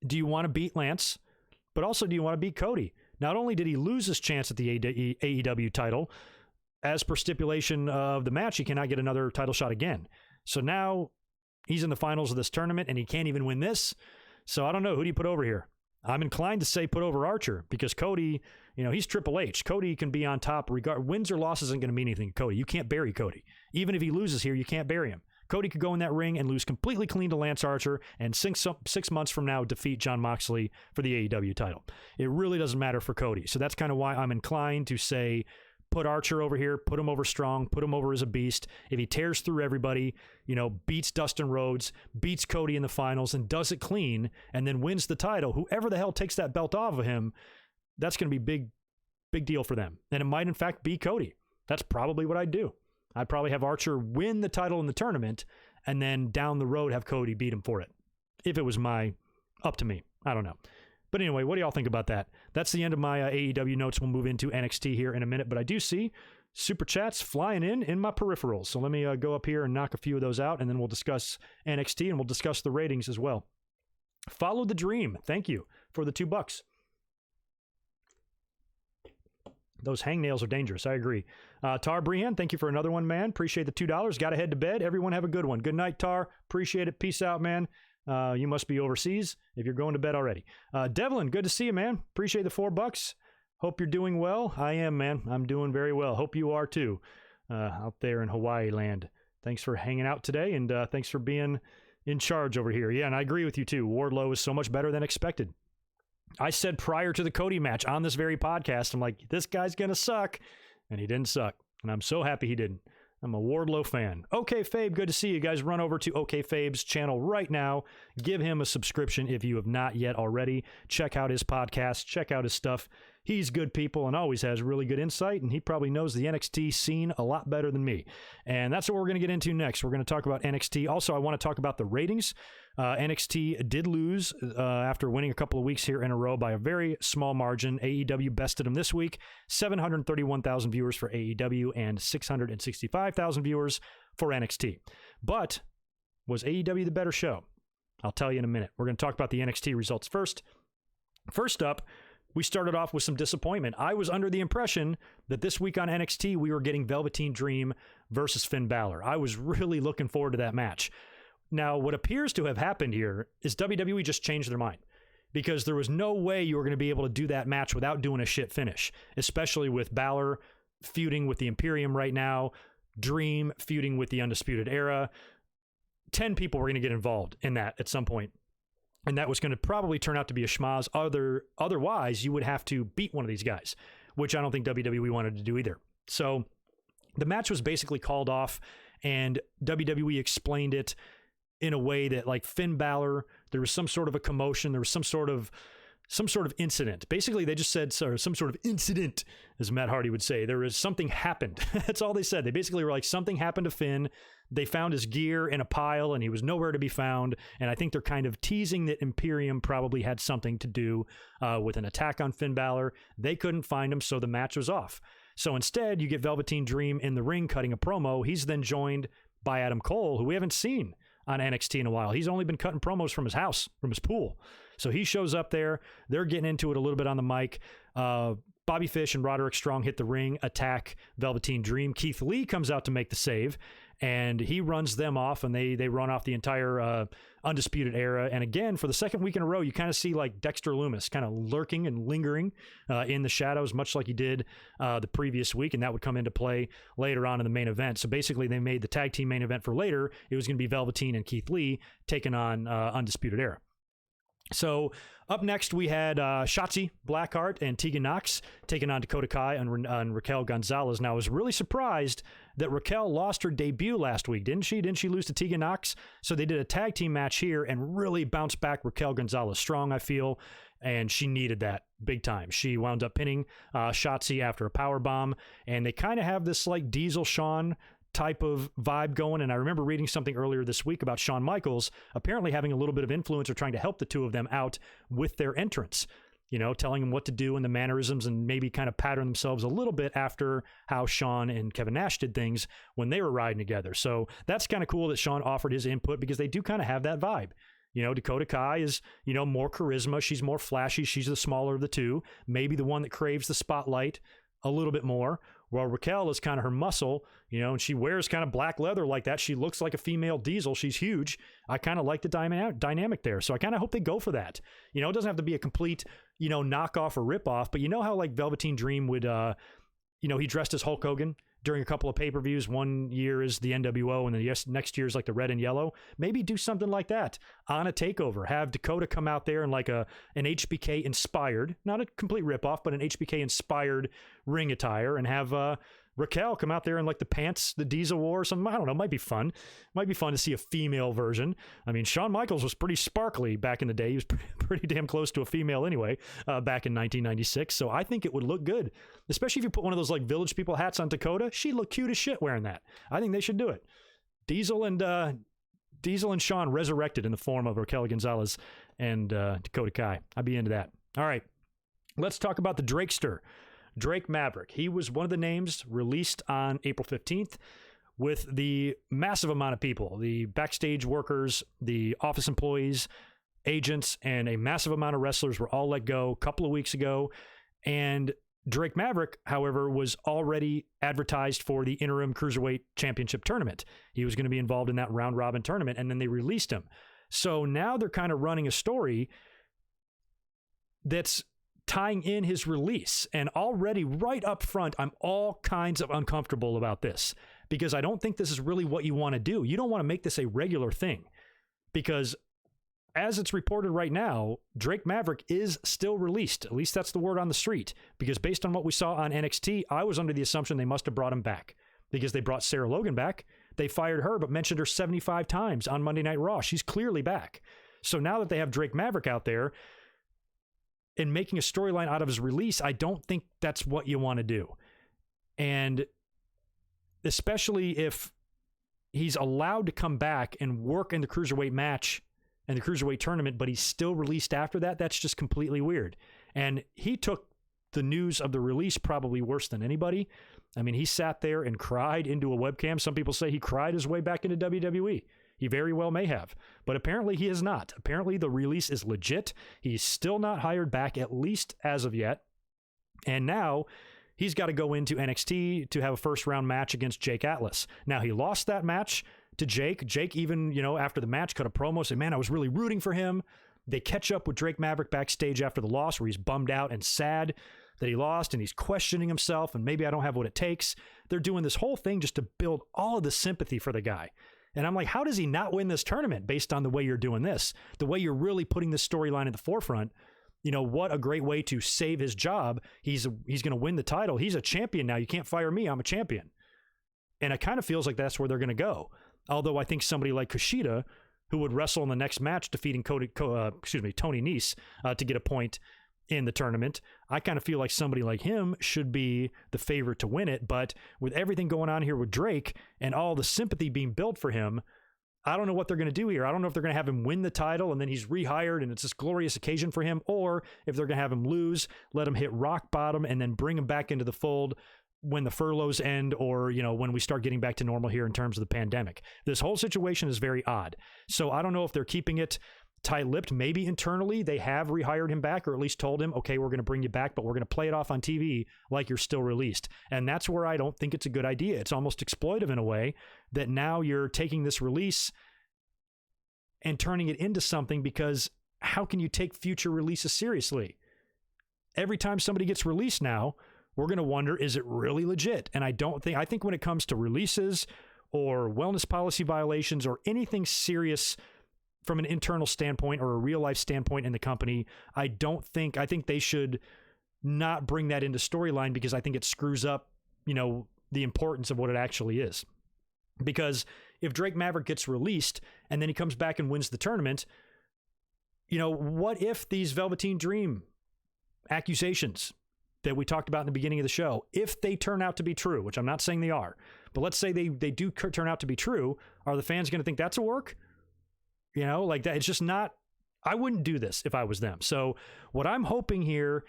do you want to beat Lance? But also, do you want to beat Cody? Not only did he lose his chance at the AEW title, as per stipulation of the match, he cannot get another title shot again. So now he's in the finals of this tournament and he can't even win this. So I don't know. Who do you put over here? I'm inclined to say put over Archer, because Cody, he's Triple H. Cody can be on top. Wins or losses isn't going to mean anything to Cody. You can't bury Cody. Even if he loses here, you can't bury him. Cody could go in that ring and lose completely clean to Lance Archer and 6 months from now defeat Jon Moxley for the AEW title. It really doesn't matter for Cody. So that's kind of why I'm inclined to say put Archer over here, put him over strong, put him over as a beast. If he tears through everybody, beats Dustin Rhodes, beats Cody in the finals and does it clean and then wins the title, whoever the hell takes that belt off of him, that's going to be big deal for them. And it might in fact be Cody. That's probably what I'd do. I'd probably have Archer win the title in the tournament and then down the road have Cody beat him for it. If it was up to me. I don't know. But anyway, what do y'all think about that? That's the end of my AEW notes. We'll move into NXT here in a minute, but I do see super chats flying in my peripherals. So let me go up here and knock a few of those out, and then we'll discuss NXT and we'll discuss the ratings as well. Follow the Dream. Thank you for the $2. Those hangnails are dangerous. I agree. Tar Brehan, thank you for another one, man. Appreciate the $2. Got to head to bed. Everyone have a good one. Good night, Tar. Appreciate it. Peace out, man. You must be overseas if you're going to bed already. Devlin, good to see you, man. Appreciate the $4. Hope you're doing well. I am, man. I'm doing very well. Hope you are too, out there in Hawaii land. Thanks for hanging out today, and thanks for being in charge over here. Yeah, and I agree with you too. Wardlow is so much better than expected. I said prior to the Cody match on this very podcast, I'm like, this guy's going to suck. And he didn't suck. And I'm so happy he didn't. I'm a Wardlow fan. Okay, Fabe, good to see you guys. Run over to OK Fabe's channel right now. Give him a subscription if you have not yet already. Check out his podcast. Check out his stuff. He's good people and always has really good insight, and he probably knows the NXT scene a lot better than me. And that's what we're going to get into next. We're going to talk about NXT. Also, I want to talk about the ratings. NXT did lose after winning a couple of weeks here in a row by a very small margin. AEW bested them this week. 731,000 viewers for AEW and 665,000 viewers for NXT. But was AEW the better show? I'll tell you in a minute. We're going to talk about the NXT results first. First up, we started off with some disappointment. I was under the impression that this week on NXT, we were getting Velveteen Dream versus Finn Balor. I was really looking forward to that match. Now, what appears to have happened here is WWE just changed their mind, because there was no way you were going to be able to do that match without doing a shit finish, especially with Balor feuding with the Imperium right now, Dream feuding with the Undisputed Era. 10 people were going to get involved in that at some point. And that was going to probably turn out to be a schmoz. Otherwise, you would have to beat one of these guys, which I don't think WWE wanted to do either. So the match was basically called off, and WWE explained it in a way that, like, Finn Balor, there was some sort of a commotion, there was some sort of incident. Basically, they just said, sorry, some sort of incident, as Matt Hardy would say. There was something happened. That's all they said. They basically were like, something happened to Finn. They found his gear in a pile, and he was nowhere to be found. And I think they're kind of teasing that Imperium probably had something to do with an attack on Finn Balor. They couldn't find him, so the match was off. So instead, you get Velveteen Dream in the ring cutting a promo. He's then joined by Adam Cole, who we haven't seen on NXT in a while. He's only been cutting promos from his house, from his pool. So he shows up there. They're getting into it a little bit on the mic. Bobby Fish and Roderick Strong hit the ring, attack Velveteen Dream. Keith Lee comes out to make the save, and he runs them off, and they run off the entire Undisputed Era. And again, for the second week in a row, you kind of see like Dexter Lumis kind of lurking and lingering in the shadows, much like he did the previous week, and that would come into play later on in the main event. So basically, they made the tag team main event for later. It was going to be Velveteen and Keith Lee taking on Undisputed Era. So up next, we had Shotzi Blackheart and Tegan Nox taking on Dakota Kai and Raquel Gonzalez. Now, I was really surprised that Raquel lost her debut last week, didn't she? Didn't she lose to Tegan Nox? So they did a tag team match here and really bounced back Raquel Gonzalez strong, I feel, and she needed that big time. She wound up pinning Shotzi after a power bomb, and they kind of have this like Diesel Shawn type of vibe going. And I remember reading something earlier this week about Shawn Michaels apparently having a little bit of influence or trying to help the two of them out with their entrance, you know, telling them what to do and the mannerisms and maybe kind of pattern themselves a little bit after how Shawn and Kevin Nash did things when they were riding together. So that's kind of cool that Shawn offered his input because they do kind of have that vibe. You know, Dakota Kai is, you know, more charisma. She's more flashy. She's the smaller of the two, maybe the one that craves the spotlight a little bit more. Well, Raquel is kind of her muscle, you know, and she wears kind of black leather like that. She looks like a female Diesel. She's huge. I kind of like the dynamic there. So I kind of hope they go for that. You know, it doesn't have to be a complete, you know, knockoff or ripoff, but you know how like Velveteen Dream would, you know, he dressed as Hulk Hogan during a couple of pay-per-views. One year is the NWO and the next year is like the red and yellow. Maybe do something like that on a takeover. Have Dakota come out there in like an HBK inspired, not a complete ripoff, but an HBK inspired ring attire, and have Raquel come out there in like the pants, the Diesel wore or something. I don't know. Might be fun. Might be fun to see a female version. I mean, Shawn Michaels was pretty sparkly back in the day. He was pretty damn close to a female anyway, back in 1996. So I think it would look good, especially if you put one of those like Village People hats on Dakota. She'd look cute as shit wearing that. I think they should do it. Diesel and Shawn resurrected in the form of Raquel Gonzalez and Dakota Kai. I'd be into that. All right. Let's talk about the Drakester. Drake Maverick. He was one of the names released on April 15th with the massive amount of people, the backstage workers, the office employees, agents, and a massive amount of wrestlers were all let go a couple of weeks ago. And Drake Maverick, however, was already advertised for the interim Cruiserweight Championship tournament. He was going to be involved in that round robin tournament, and then they released him. So now they're kind of running a story that's tying in his release. And already right up front, I'm all kinds of uncomfortable about this because I don't think this is really what you want to do. You don't want to make this a regular thing because as it's reported right now, Drake Maverick is still released. At least that's the word on the street, because based on what we saw on NXT, I was under the assumption they must have brought him back because they brought Sarah Logan back. They fired her, but mentioned her 75 times on Monday Night Raw. She's clearly back. So now that they have Drake Maverick out there, and making a storyline out of his release, I don't think that's what you want to do. And especially if he's allowed to come back and work in the Cruiserweight match and the Cruiserweight tournament, but he's still released after that, that's just completely weird. And he took the news of the release probably worse than anybody. I mean, he sat there and cried into a webcam. Some people say he cried his way back into WWE. He very well may have, but apparently he is not. Apparently the release is legit. He's still not hired back, at least as of yet. And now he's got to go into NXT to have a first round match against Jake Atlas. Now he lost that match to Jake. Jake even, you know, after the match cut a promo, said, man, I was really rooting for him. They catch up with Drake Maverick backstage after the loss where he's bummed out and sad that he lost and he's questioning himself and maybe I don't have what it takes. They're doing this whole thing just to build all of the sympathy for the guy. And I'm like, how does he not win this tournament based on the way you're doing this? The way you're really putting this storyline at the forefront. You know, what a great way to save his job. He's going to win the title. He's a champion now. You can't fire me. I'm a champion. And it kind of feels like that's where they're going to go. Although I think somebody like Kushida, who would wrestle in the next match defeating Tony Nese to get a point in the tournament, I kind of feel like somebody like him should be the favorite to win it. But with everything going on here with Drake and all the sympathy being built for him, I don't know what they're going to do here. I don't know if they're going to have him win the title and then he's rehired and it's this glorious occasion for him, or if they're going to have him lose, let him hit rock bottom and then bring him back into the fold when the furloughs end, or, you know, when we start getting back to normal here in terms of the pandemic. This whole situation is very odd. So I don't know if they're keeping it tight-lipped. Maybe internally they have rehired him back, or at least told him, okay, we're going to bring you back, but we're going to play it off on TV like you're still released. And that's where I don't think it's a good idea. It's almost exploitive in a way that now you're taking this release and turning it into something, because how can you take future releases seriously? Every time somebody gets released now, we're going to wonder, is it really legit? And I think when it comes to releases or wellness policy violations or anything serious from an internal standpoint or a real life standpoint in the company, I think they should not bring that into storyline, because I think it screws up, the importance of what it actually is. Because if Drake Maverick gets released and then he comes back and wins the tournament, what if these Velveteen Dream accusations that we talked about in the beginning of the show, if they turn out to be true, which I'm not saying they are, but let's say they do turn out to be true, are the fans going to think that's a work? Like that. It's just not, I wouldn't do this if I was them. So what I'm hoping here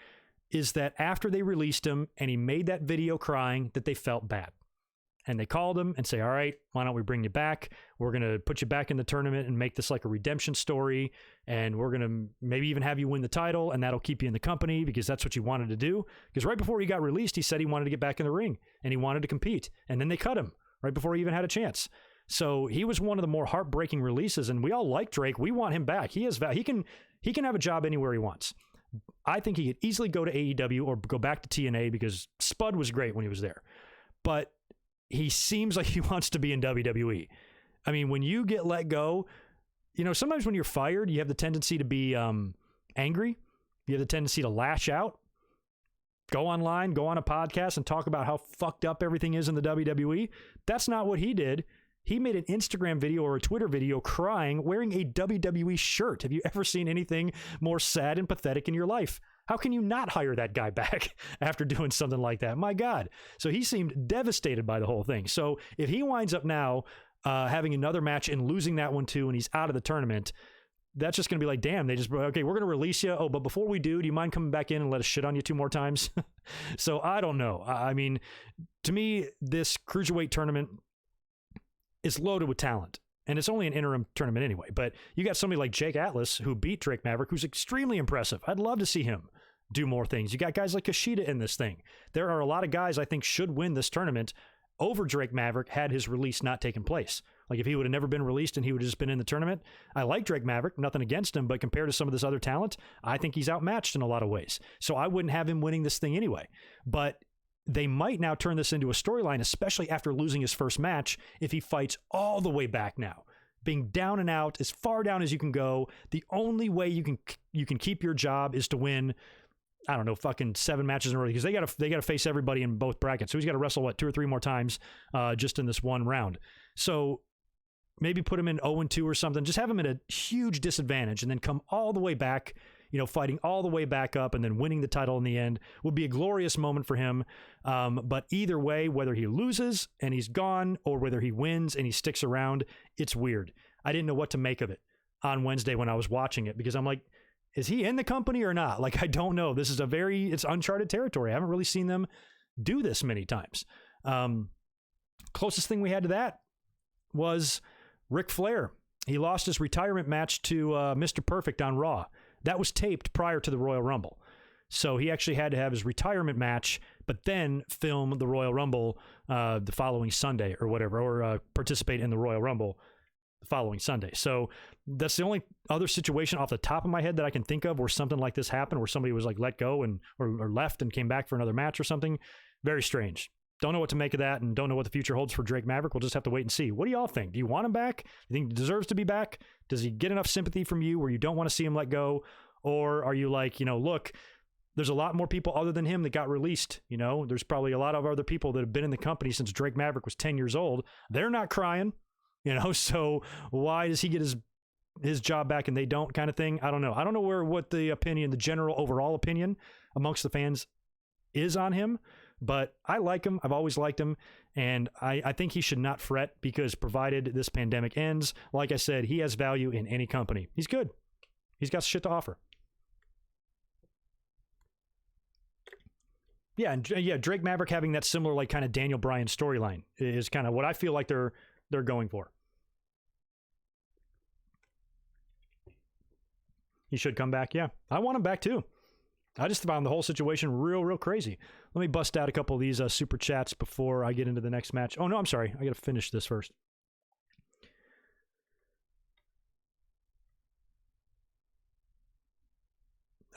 is that after they released him and he made that video crying, that they felt bad. And they called him and say, all right, why don't we bring you back? We're going to put you back in the tournament and make this like a redemption story. And we're going to maybe even have you win the title, and that'll keep you in the company because that's what you wanted to do. Because right before he got released, he said he wanted to get back in the ring and he wanted to compete. And then they cut him right before he even had a chance. So he was one of the more heartbreaking releases, and we all like Drake. We want him back. He can have a job anywhere he wants. I think he could easily go to AEW or go back to TNA, because Spud was great when he was there. But he seems like he wants to be in WWE. I mean, when you get let go, sometimes when you're fired, you have the tendency to be angry. You have the tendency to lash out, go online, go on a podcast and talk about how fucked up everything is in the WWE. That's not what he did. He made an Instagram video or a Twitter video crying, wearing a WWE shirt. Have you ever seen anything more sad and pathetic in your life? How can you not hire that guy back after doing something like that? My God. So he seemed devastated by the whole thing. So if he winds up now having another match and losing that one too, and he's out of the tournament, that's just going to be like, damn, okay, we're going to release you. Oh, but before we do you mind coming back in and let us shit on you 2 more times? So I don't know. I mean, to me, this Cruiserweight tournament is loaded with talent. And it's only an interim tournament anyway. But you got somebody like Jake Atlas, who beat Drake Maverick, who's extremely impressive. I'd love to see him do more things. You got guys like Kushida in this thing. There are a lot of guys I think should win this tournament over Drake Maverick had his release not taken place. Like if he would have never been released and he would have just been in the tournament. I like Drake Maverick, nothing against him, but compared to some of this other talent, I think he's outmatched in a lot of ways. So I wouldn't have him winning this thing anyway. But they might now turn this into a storyline, especially after losing his first match, if he fights all the way back now. Being down and out, as far down as you can go. The only way you can keep your job is to win, I don't know, fucking 7 matches in a row, because they gotta face everybody in both brackets. So he's got to wrestle 2 or 3 more times just in this one round. So maybe put him in 0-2 or something. Just have him at a huge disadvantage, and then come all the way back. Fighting all the way back up and then winning the title in the end would be a glorious moment for him. But either way, whether he loses and he's gone or whether he wins and he sticks around, it's weird. I didn't know what to make of it on Wednesday when I was watching it, because I'm like, is he in the company or not? Like, I don't know. This is it's uncharted territory. I haven't really seen them do this many times. Closest thing we had to that was Ric Flair. He lost his retirement match to Mr. Perfect on Raw. That was taped prior to the Royal Rumble. So he actually had to have his retirement match, but then film the Royal Rumble the following Sunday or whatever, or participate in the Royal Rumble the following Sunday. So that's the only other situation off the top of my head that I can think of where something like this happened, where somebody was like let go or left and came back for another match or something. Very strange. Don't know what to make of that, and don't know what the future holds for Drake Maverick. We'll just have to wait and see. What do y'all think? Do you want him back? Do you think he deserves to be back? Does he get enough sympathy from you where you don't want to see him let go? Or are you like, look, there's a lot more people other than him that got released. There's probably a lot of other people that have been in the company since Drake Maverick was 10 years old. They're not crying, so why does he get his job back and they don't, kind of thing? I don't know. I don't know what the general overall opinion amongst the fans is on him. But I like him. I've always liked him. And I think he should not fret, because provided this pandemic ends, like I said, he has value in any company. He's good. He's got shit to offer. Yeah, and Drake Maverick having that similar, like, kind of Daniel Bryan storyline is kind of what I feel like they're going for. He should come back. Yeah, I want him back too. I just found the whole situation real crazy. Let me bust out a couple of these super chats before I get into the next match. Oh, no, I'm sorry. I got to finish this first.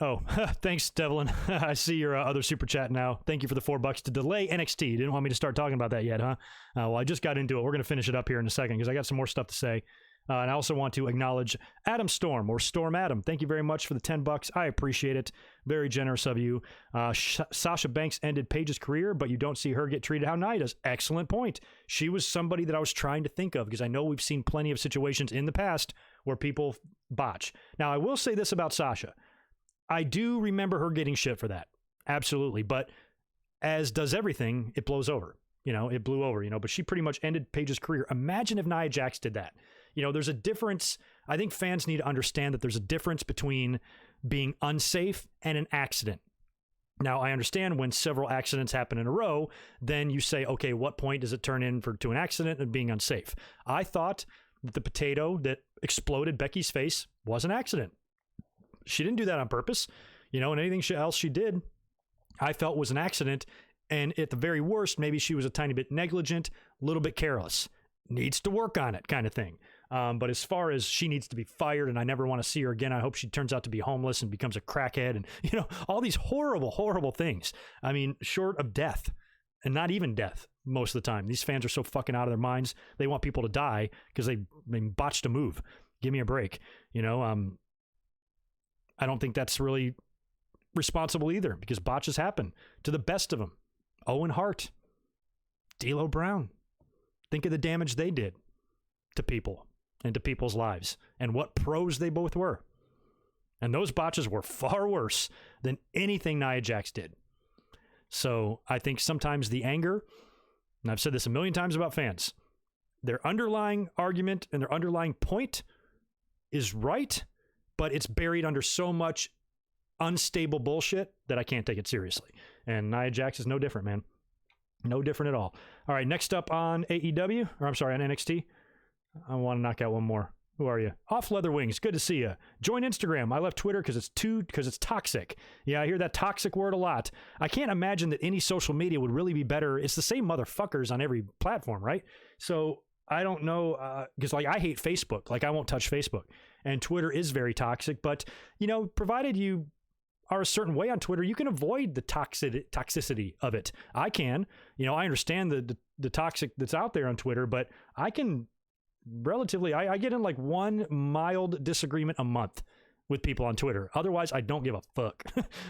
Oh, thanks, Devlin. I see your other super chat now. Thank you for the $4 to delay NXT. You didn't want me to start talking about that yet, huh? Well, I just got into it. We're going to finish it up here in a second because I got some more stuff to say. And I also want to acknowledge Adam Storm, or Storm Adam. Thank you very much for the $10. I appreciate it. Very generous of you. Sasha Banks ended Paige's career, but you don't see her get treated how Nia does. Excellent point. She was somebody that I was trying to think of, because I know we've seen plenty of situations in the past where people botch. Now, I will say this about Sasha. I do remember her getting shit for that. Absolutely. But as does everything, it blows over. It blew over, but she pretty much ended Paige's career. Imagine if Nia Jax did that. There's a difference. I think fans need to understand that there's a difference between being unsafe and an accident. Now, I understand when several accidents happen in a row, then you say, okay, what point does it turn to an accident and being unsafe? I thought that the potato that exploded Becky's face was an accident. She didn't do that on purpose. And anything else she did, I felt was an accident. And at the very worst, maybe she was a tiny bit negligent, a little bit careless. Needs to work on it kind of thing. But as far as she needs to be fired and I never want to see her again, I hope she turns out to be homeless and becomes a crackhead and, all these horrible, horrible things. I mean, short of death, and not even death most of the time. These fans are so fucking out of their minds. They want people to die because they botched a move. Give me a break. I don't think that's really responsible either, because botches happen to the best of them. Owen Hart, D'Lo Brown. Think of the damage they did to people and to people's lives, and what pros they both were. And those botches were far worse than anything Nia Jax did. So I think sometimes the anger, and I've said this a million times about fans, their underlying argument and their underlying point is right, but it's buried under so much unstable bullshit that I can't take it seriously. And Nia Jax is no different, man. No different at all. All right, next up on AEW, or I'm sorry, on NXT. I want to knock out one more. Who are you? Off Leather Wings. Good to see you. Join Instagram. I left Twitter because it's toxic. Yeah, I hear that toxic word a lot. I can't imagine that any social media would really be better. It's the same motherfuckers on every platform, right? So I don't know, because I hate Facebook. I won't touch Facebook. And Twitter is very toxic. But, provided you are a certain way on Twitter, you can avoid the toxicity of it. I can. I understand the toxic that's out there on Twitter, but I can relatively, I get in one mild disagreement a month with people on Twitter. Otherwise, I don't give a fuck.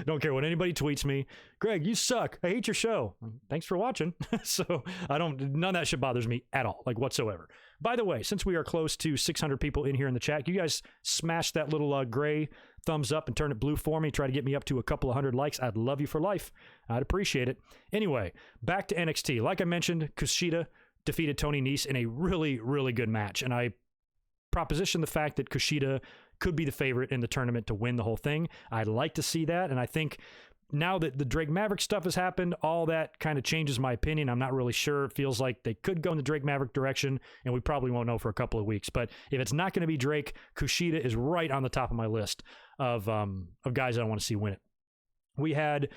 Don't care what anybody tweets me. Greg, you suck. I hate your show. Thanks for watching. So none of that shit bothers me at all, whatsoever. By the way, since we are close to 600 people in here in the chat, you guys smash that little gray thumbs up and turn it blue for me. Try to get me up to a couple of hundred likes. I'd love you for life. I'd appreciate it. Anyway, back to NXT. Like I mentioned, Kushida defeated Tony Nese in a really, really good match. And I propositioned the fact that Kushida could be the favorite in the tournament to win the whole thing. I'd like to see that. And I think now that the Drake Maverick stuff has happened, all that kind of changes my opinion. I'm not really sure. It feels like they could go in the Drake Maverick direction, and we probably won't know for a couple of weeks. But if it's not going to be Drake, Kushida is right on the top of my list of guys I want to see win it. We had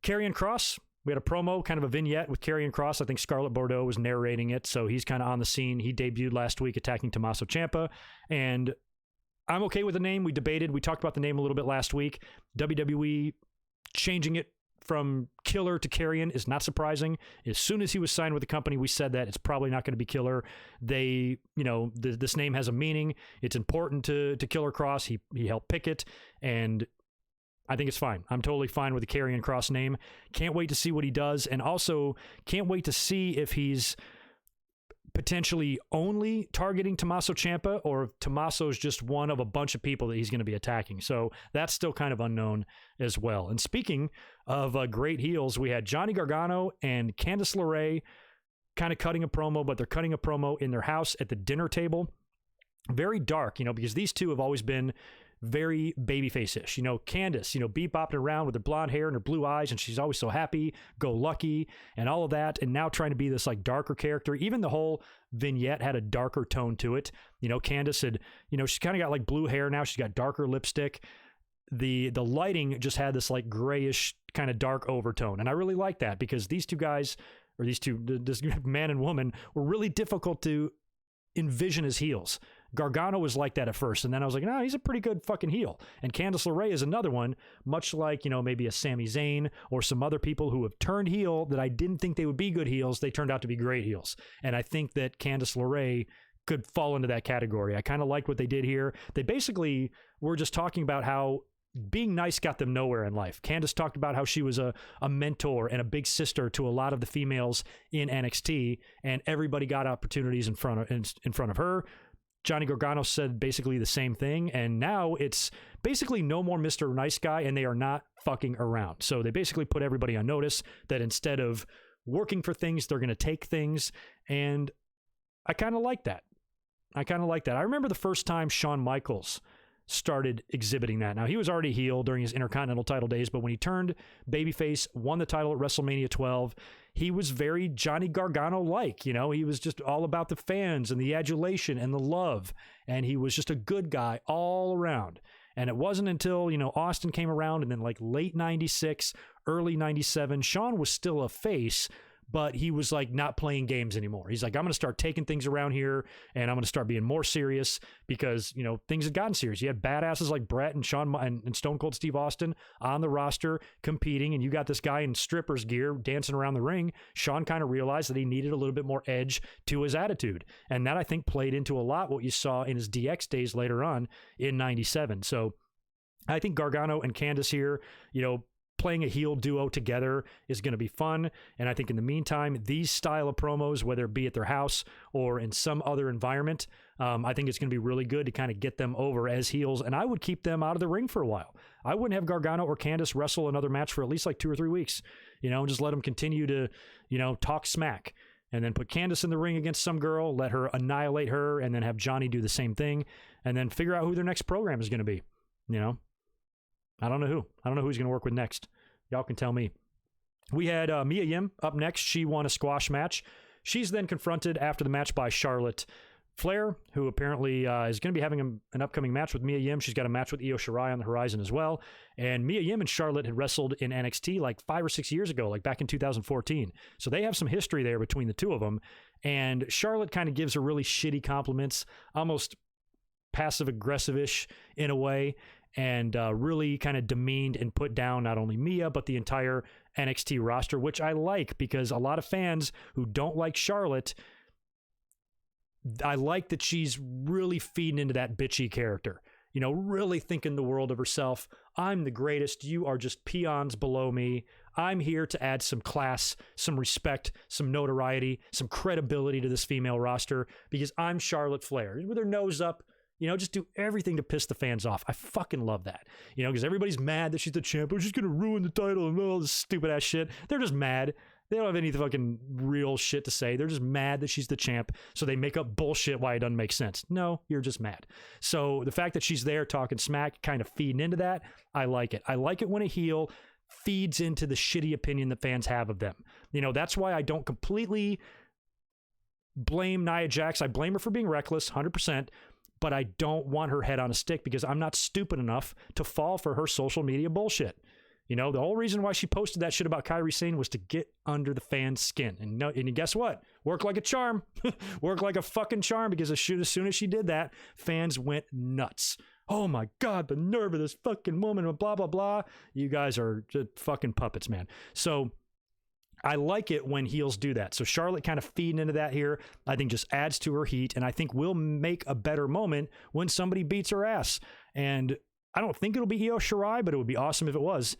Karrion Kross. We had a promo, kind of a vignette with Karrion Kross. I think Scarlett Bordeaux was narrating it, so he's kind of on the scene. He debuted last week attacking Tommaso Ciampa, and I'm okay with the name. We talked about the name a little bit last week. WWE changing it from Killer to Karrion is not surprising. As soon as he was signed with the company, we said that it's probably not going to be Killer. This name has a meaning. It's important to Killer Kross. He helped pick it, and I think it's fine. I'm totally fine with the Karrion Kross name. Can't wait to see what he does, and also can't wait to see if he's potentially only targeting Tommaso Ciampa, or if Tommaso's just one of a bunch of people that he's going to be attacking. So that's still kind of unknown as well. And speaking of great heels, we had Johnny Gargano and Candice LeRae kind of cutting a promo, but they're cutting a promo in their house at the dinner table. Very dark, because these two have always been very babyface-ish. Candice, bebopping around with her blonde hair and her blue eyes, and she's always so happy, go lucky, and all of that, and now trying to be this darker character. Even the whole vignette had a darker tone to it. Candice had, she's kind of got blue hair now. She's got darker lipstick. The lighting just had this grayish kind of dark overtone, and I really like that, because these two guys, or this man and woman, were really difficult to envision as heels. Gargano was like that at first, and then I was like, no, he's a pretty good fucking heel. And Candice LeRae is another one, much like, maybe a Sami Zayn or some other people who have turned heel that I didn't think they would be good heels. They turned out to be great heels. And I think that Candice LeRae could fall into that category. I kind of liked what they did here. They basically were just talking about how being nice got them nowhere in life. Candice talked about how she was a mentor and a big sister to a lot of the females in NXT, and everybody got opportunities in front of her. Johnny Gargano said basically the same thing, and now it's basically no more Mr. Nice Guy, and they are not fucking around. So they basically put everybody on notice that instead of working for things, they're going to take things, and I kind of like that. I remember the first time Shawn Michaels started exhibiting that. Now, he was already heel during his Intercontinental title days, but when he turned babyface, won the title at WrestleMania 12, he was very Johnny Gargano-like. You know, he was just all about the fans and the adulation and the love, and he was just a good guy all around. And it wasn't until, you know, Austin came around, and then like late 96, early 97, Shawn was still a face, but he was like not playing games anymore. He's like, I'm going to start taking things around here, and I'm going to start being more serious because, you know, things had gotten serious. You had badasses like Brett and Shawn and Stone Cold Steve Austin on the roster competing, and you got this guy in strippers gear dancing around the ring. Shawn kind of realized that he needed a little bit more edge to his attitude, and that I think played into a lot what you saw in his DX days later on in 97. So I think Gargano and Candice here, you know, playing a heel duo together is going to be fun. And I think in the meantime, these style of promos, whether it be at their house or in some other environment, I think it's going to be really good to kind of get them over as heels. And I would keep them out of the ring for a while. I wouldn't have Gargano or Candice wrestle another match for at least like 2 or 3 weeks, you know, just let them continue to, you know, talk smack, and then put Candice in the ring against some girl, let her annihilate her, and then have Johnny do the same thing, and then figure out who their next program is going to be, you know. I don't know who he's going to work with next. Y'all can tell me. We had Mia Yim up next. She won a squash match. She's then confronted after the match by Charlotte Flair, who apparently is going to be having an upcoming match with Mia Yim. She's got a match with Io Shirai on the horizon as well. And Mia Yim and Charlotte had wrestled in NXT like 5 or 6 years ago, like back in 2014. So they have some history there between the two of them. And Charlotte kind of gives her really shitty compliments, almost passive-aggressive-ish in a way, and really kind of demeaned and put down not only Mia, but the entire NXT roster, which I like because a lot of fans who don't like Charlotte, I like that she's really feeding into that bitchy character, you know, really thinking the world of herself. I'm the greatest. You are just peons below me. I'm here to add some class, some respect, some notoriety, some credibility to this female roster because I'm Charlotte Flair with her nose up. You know, just do everything to piss the fans off. I fucking love that. You know, because everybody's mad that she's the champ. She's going to ruin the title and all this stupid ass shit. They're just mad. They don't have any fucking real shit to say. They're just mad that she's the champ. So they make up bullshit why it doesn't make sense. No, you're just mad. So the fact that she's there talking smack, kind of feeding into that, I like it. I like it when a heel feeds into the shitty opinion that fans have of them. You know, that's why I don't completely blame Nia Jax. I blame her for being reckless, 100%. But I don't want her head on a stick because I'm not stupid enough to fall for her social media bullshit. You know, the whole reason why she posted that shit about Kairi Sane was to get under the fans' skin. And guess what? Worked like a charm. Worked like a fucking charm because as soon as she did that, fans went nuts. Oh my God, the nerve of this fucking woman and blah, blah, blah. You guys are just fucking puppets, man. So I like it when heels do that. So Charlotte kind of feeding into that here, I think just adds to her heat, and I think will make a better moment when somebody beats her ass. And I don't think it'll be Io Shirai, but it would be awesome if it was.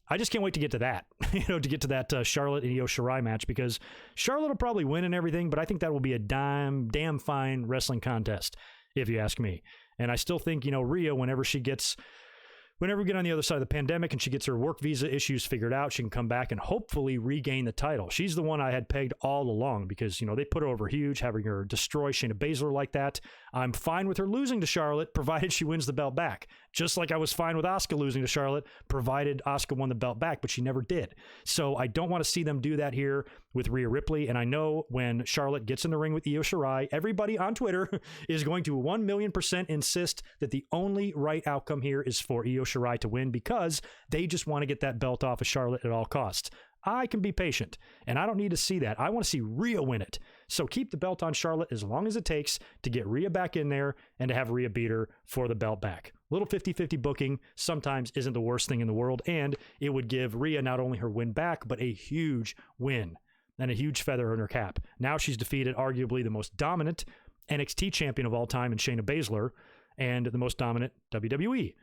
I just can't wait to get to that, you know, to get to that Charlotte and Io Shirai match because Charlotte will probably win and everything, but I think that will be a damn fine wrestling contest, if you ask me. And I still think, you know, Rhea, whenever we get on the other side of the pandemic and she gets her work visa issues figured out, she can come back and hopefully regain the title. She's the one I had pegged all along because, you know, they put her over huge, having her destroy Shayna Baszler like that. I'm fine with her losing to Charlotte, provided she wins the belt back. Just like I was fine with Asuka losing to Charlotte, provided Asuka won the belt back, but she never did. So I don't want to see them do that here with Rhea Ripley. And I know when Charlotte gets in the ring with Io Shirai, everybody on Twitter is going to 1,000,000% insist that the only right outcome here is for Io Shirai to win because they just want to get that belt off of Charlotte at all costs. I can be patient, and I don't need to see that. I want to see Rhea win it. So keep the belt on Charlotte as long as it takes to get Rhea back in there and to have Rhea beat her for the belt back. Little 50-50 booking sometimes isn't the worst thing in the world, and it would give Rhea not only her win back, but a huge win and a huge feather in her cap. Now she's defeated arguably the most dominant NXT champion of all time in Shayna Baszler, and the most dominant WWE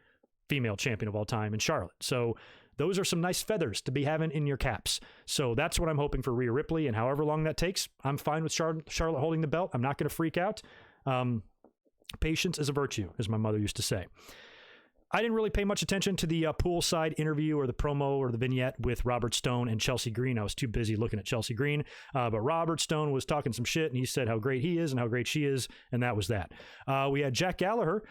female champion of all time in Charlotte. So those are some nice feathers to be having in your caps. So that's what I'm hoping for Rhea Ripley, and however long that takes, I'm fine with Charlotte holding the belt. I'm not going to freak out. Patience is a virtue, as my mother used to say. I didn't really pay much attention to the poolside interview or the promo or the vignette with Robert Stone and Chelsea Green. I was too busy looking at Chelsea Green. But Robert Stone was talking some shit, and he said how great he is and how great she is, and that was that. We had Jack Gallagher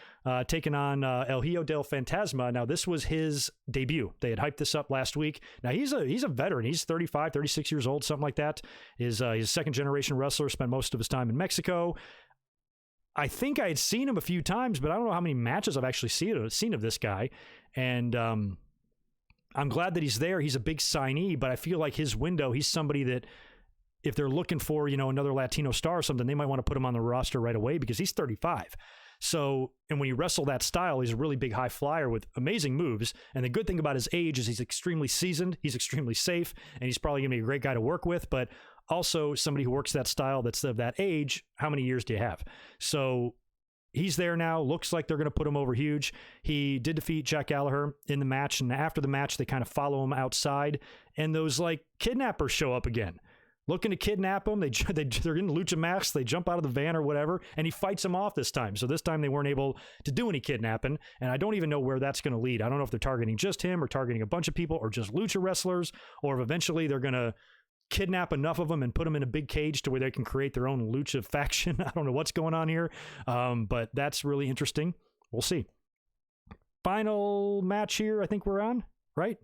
taking on El Hijo del Fantasma. Now, this was his debut. They had hyped this up last week. Now, he's a veteran. He's 35, 36 years old, something like that. He's a second-generation wrestler, spent most of his time in Mexico. I think I had seen him a few times, but I don't know how many matches I've actually seen of this guy. And I'm glad that he's there. He's a big signee, but I feel like his window, he's somebody that if they're looking for, another Latino star or something, they might want to put him on the roster right away because he's 35. So, and when you wrestle that style, he's a really big high flyer with amazing moves. And the good thing about his age is he's extremely seasoned, he's extremely safe, and he's probably going to be a great guy to work with. But also somebody who works that style that's of that age, how many years do you have? So he's there now. Looks like they're going to put him over huge. He did defeat Jack Gallagher in the match, and after the match, they kind of follow him outside, and those like kidnappers show up again, looking to kidnap him. They're in lucha masks. They jump out of the van or whatever, and he fights them off this time. So this time they weren't able to do any kidnapping, and I don't even know where that's going to lead. I don't know if they're targeting just him or targeting a bunch of people or just lucha wrestlers, or if eventually they're going to kidnap enough of them and put them in a big cage to where they can create their own lucha faction. I don't know what's going on here, but that's really interesting. We'll see. Final match here, I think we're on, right?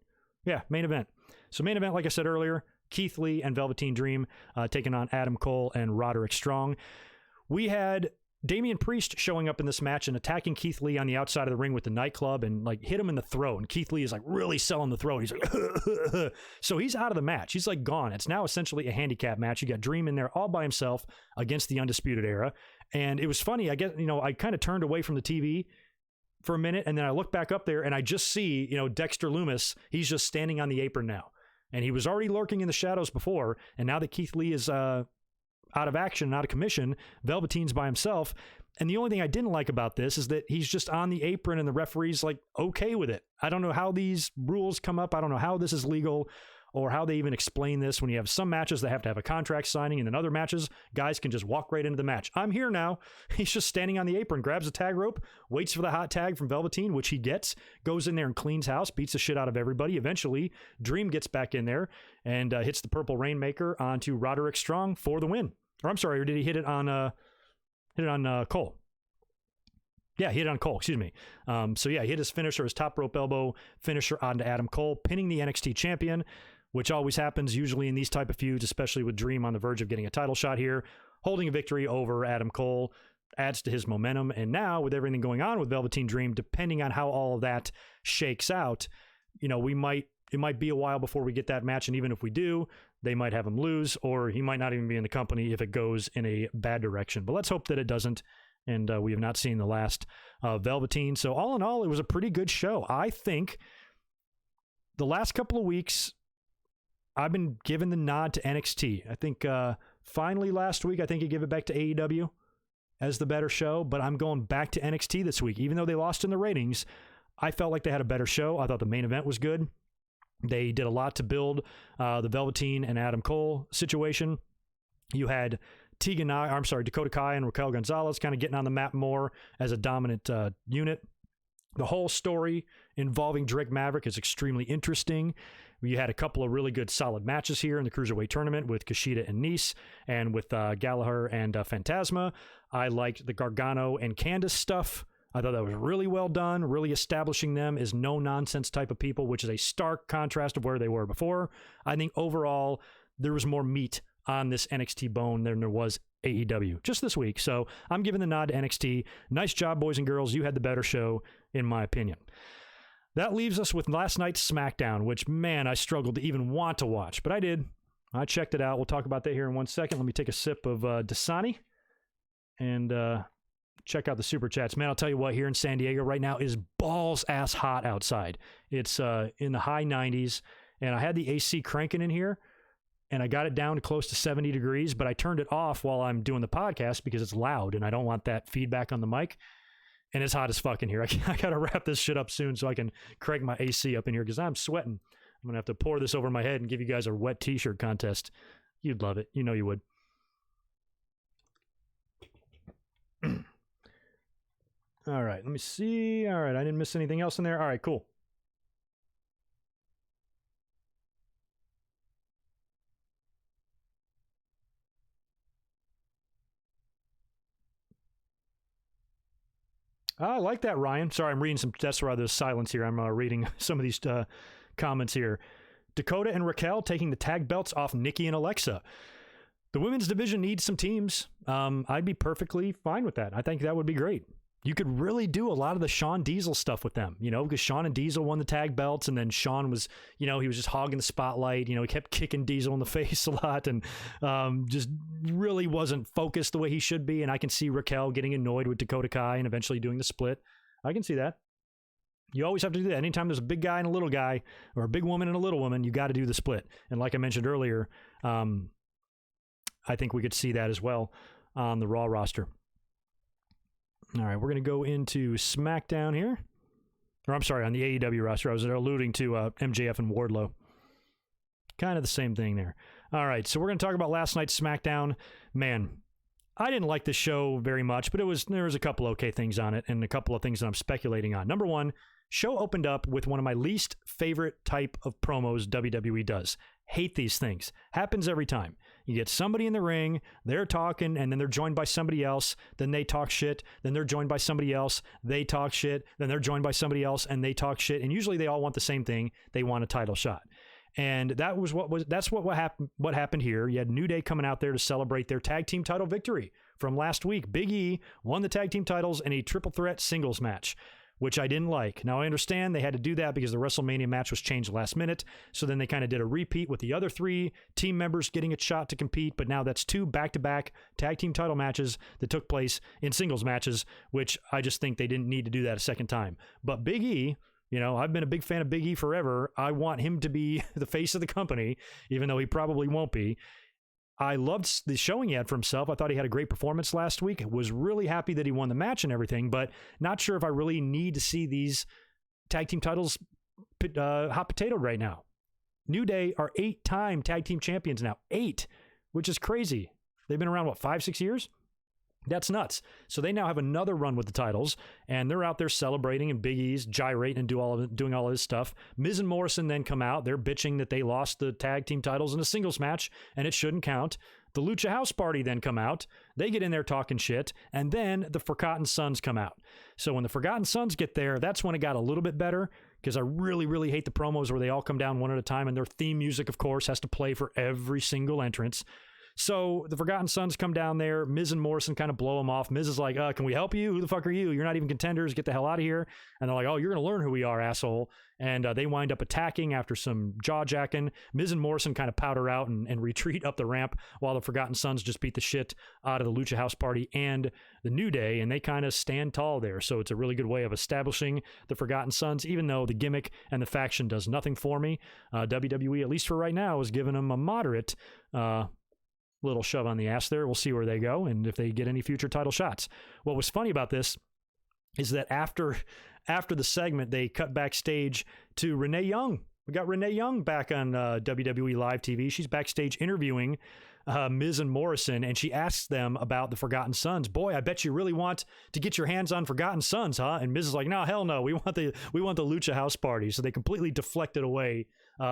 Yeah, main event. So main event, like I said earlier, Keith Lee and Velveteen Dream taking on Adam Cole and Roderick Strong. We had Damian Priest showing up in this match and attacking Keith Lee on the outside of the ring with the nightclub and like hit him in the throat. And Keith Lee is like really selling the throat. He's like, so he's out of the match. He's like gone. It's now essentially a handicap match. You got Dream in there all by himself against the Undisputed Era. And it was funny. I guess, I kind of turned away from the TV for a minute, and then I look back up there and I just see, Dexter Lumis. He's just standing on the apron now. And he was already lurking in the shadows before. And now that Keith Lee is out of action, out of commission, Velveteen's by himself. And the only thing I didn't like about this is that he's just on the apron and the referee's like okay with it. I don't know how these rules come up. I don't know how this is legal or how they even explain this when you have some matches that have to have a contract signing, and then other matches, guys can just walk right into the match. I'm here now. He's just standing on the apron, grabs a tag rope, waits for the hot tag from Velveteen, which he gets, goes in there and cleans house, beats the shit out of everybody. Eventually, Dream gets back in there and hits the Purple Rainmaker onto Roderick Strong for the win. Or I'm sorry, or did he hit it on Cole? Yeah, he hit it on Cole, excuse me. So yeah, he hit his finisher, his top rope elbow finisher onto Adam Cole, pinning the NXT champion, which always happens usually in these type of feuds, especially with Dream on the verge of getting a title shot here. Holding a victory over Adam Cole adds to his momentum. And now with everything going on with Velveteen Dream, depending on how all of that shakes out, it might be a while before we get that match. And even if we do, they might have him lose, or he might not even be in the company if it goes in a bad direction. But let's hope that it doesn't. And we have not seen the last Velveteen. So all in all, it was a pretty good show. I think the last couple of weeks, I've been given the nod to NXT. I think finally last week, I think you give it back to AEW as the better show, but I'm going back to NXT this week. Even though they lost in the ratings, I felt like they had a better show. I thought the main event was good. They did a lot to build the Velveteen and Adam Cole situation. You had Dakota Kai and Raquel Gonzalez kind of getting on the map more as a dominant unit. The whole story involving Drake Maverick is extremely interesting. You had a couple of really good solid matches here in the Cruiserweight tournament with Kushida and Nice, and with Gallagher and Phantasma. I liked the Gargano and Candice stuff. I thought that was really well done, really establishing them as no-nonsense type of people, which is a stark contrast of where they were before. I think overall, there was more meat on this NXT bone than there was AEW just this week. So I'm giving the nod to NXT. Nice job, boys and girls. You had the better show, in my opinion. That leaves us with last night's SmackDown, which, man, I struggled to even want to watch, but I did. I checked it out. We'll talk about that here in 1 second. Let me take a sip of Dasani and check out the super chats. Man, I'll tell you what, here in San Diego right now, it is balls-ass hot outside. It's in the high 90s, and I had the AC cranking in here, and I got it down to close to 70 degrees, but I turned it off while I'm doing the podcast because it's loud and I don't want that feedback on the mic. And it's hot as fuck in here. I got to wrap this shit up soon so I can crank my AC up in here because I'm sweating. I'm going to have to pour this over my head and give you guys a wet t-shirt contest. You'd love it. You know you would. All right, let me see. All right, I didn't miss anything else in there. All right, cool. I like that, Ryan. Sorry, I'm reading some. That's why there's silence here. I'm reading some of these comments here. Dakota and Raquel taking the tag belts off Nikki and Alexa. The women's division needs some teams. I'd be perfectly fine with that. I think that would be great. You could really do a lot of the Shawn Diesel stuff with them, you know, because Shawn and Diesel won the tag belts, and then Shawn was, you know, he was just hogging the spotlight. You know, he kept kicking Diesel in the face a lot and just really wasn't focused the way he should be. And I can see Raquel getting annoyed with Dakota Kai and eventually doing the split. I can see that. You always have to do that. Anytime there's a big guy and a little guy, or a big woman and a little woman, you got to do the split. And like I mentioned earlier, I think we could see that as well on the Raw roster. All right, we're going to go into SmackDown here. Or I'm sorry, on the AEW roster. I was alluding to MJF and Wardlow. Kind of the same thing there. All right, so we're going to talk about last night's SmackDown. Man, I didn't like this show very much, but there was a couple okay things on it and a couple of things that I'm speculating on. Number one, show opened up with one of my least favorite type of promos WWE does. Hate these things. Happens every time. You get somebody in the ring, they're talking, and then they're joined by somebody else, then they talk shit, then they're joined by somebody else, they talk shit, then they're joined by somebody else, and they talk shit, and usually they all want the same thing. They want a title shot. And that's what happened here. You had New Day coming out there to celebrate their tag team title victory from last week. Big E won the tag team titles in a triple threat singles match, which I didn't like. Now, I understand they had to do that because the WrestleMania match was changed last minute. So then they kind of did a repeat with the other three team members getting a shot to compete. But now that's two back-to-back tag team title matches that took place in singles matches, which I just think they didn't need to do that a second time. But Big E, you know, I've been a big fan of Big E forever. I want him to be the face of the company, even though he probably won't be. I loved the showing he had for himself. I thought he had a great performance last week. Was really happy that he won the match and everything, but not sure if I really need to see these tag team titles hot potatoed right now. New Day are 8-time tag team champions now. 8, which is crazy. They've been around, what, 5-6 years? That's nuts. So they now have another run with the titles, and they're out there celebrating, and Big E's gyrating and doing all of this stuff. Miz and Morrison then come out. They're bitching that they lost the tag team titles in a singles match, and it shouldn't count. The Lucha House Party then come out. They get in there talking shit, and then the Forgotten Sons come out. So when the Forgotten Sons get there, that's when it got a little bit better, because I really, really hate the promos where they all come down one at a time, and their theme music, of course, has to play for every single entrance. So the Forgotten Sons come down there. Miz and Morrison kind of blow them off. Miz is like, can we help you? Who the fuck are you? You're not even contenders. Get the hell out of here. And they're like, oh, you're going to learn who we are, asshole. And they wind up attacking after some jaw-jacking. Miz and Morrison kind of powder out and retreat up the ramp while the Forgotten Sons just beat the shit out of the Lucha House Party and the New Day, and they kind of stand tall there. So it's a really good way of establishing the Forgotten Sons, even though the gimmick and the faction does nothing for me. WWE, at least for right now, is giving them a moderate little shove on the ass there. We'll see where they go and if they get any future title shots. What was funny about this is that after the segment, they cut backstage to Renee Young. We got Renee Young back on WWE Live TV. She's backstage interviewing Miz and Morrison, and she asks them about the Forgotten Sons. Boy, I bet you really want to get your hands on Forgotten Sons, huh? And Miz is like, no, hell no. We want the Lucha House Party. So they completely deflected away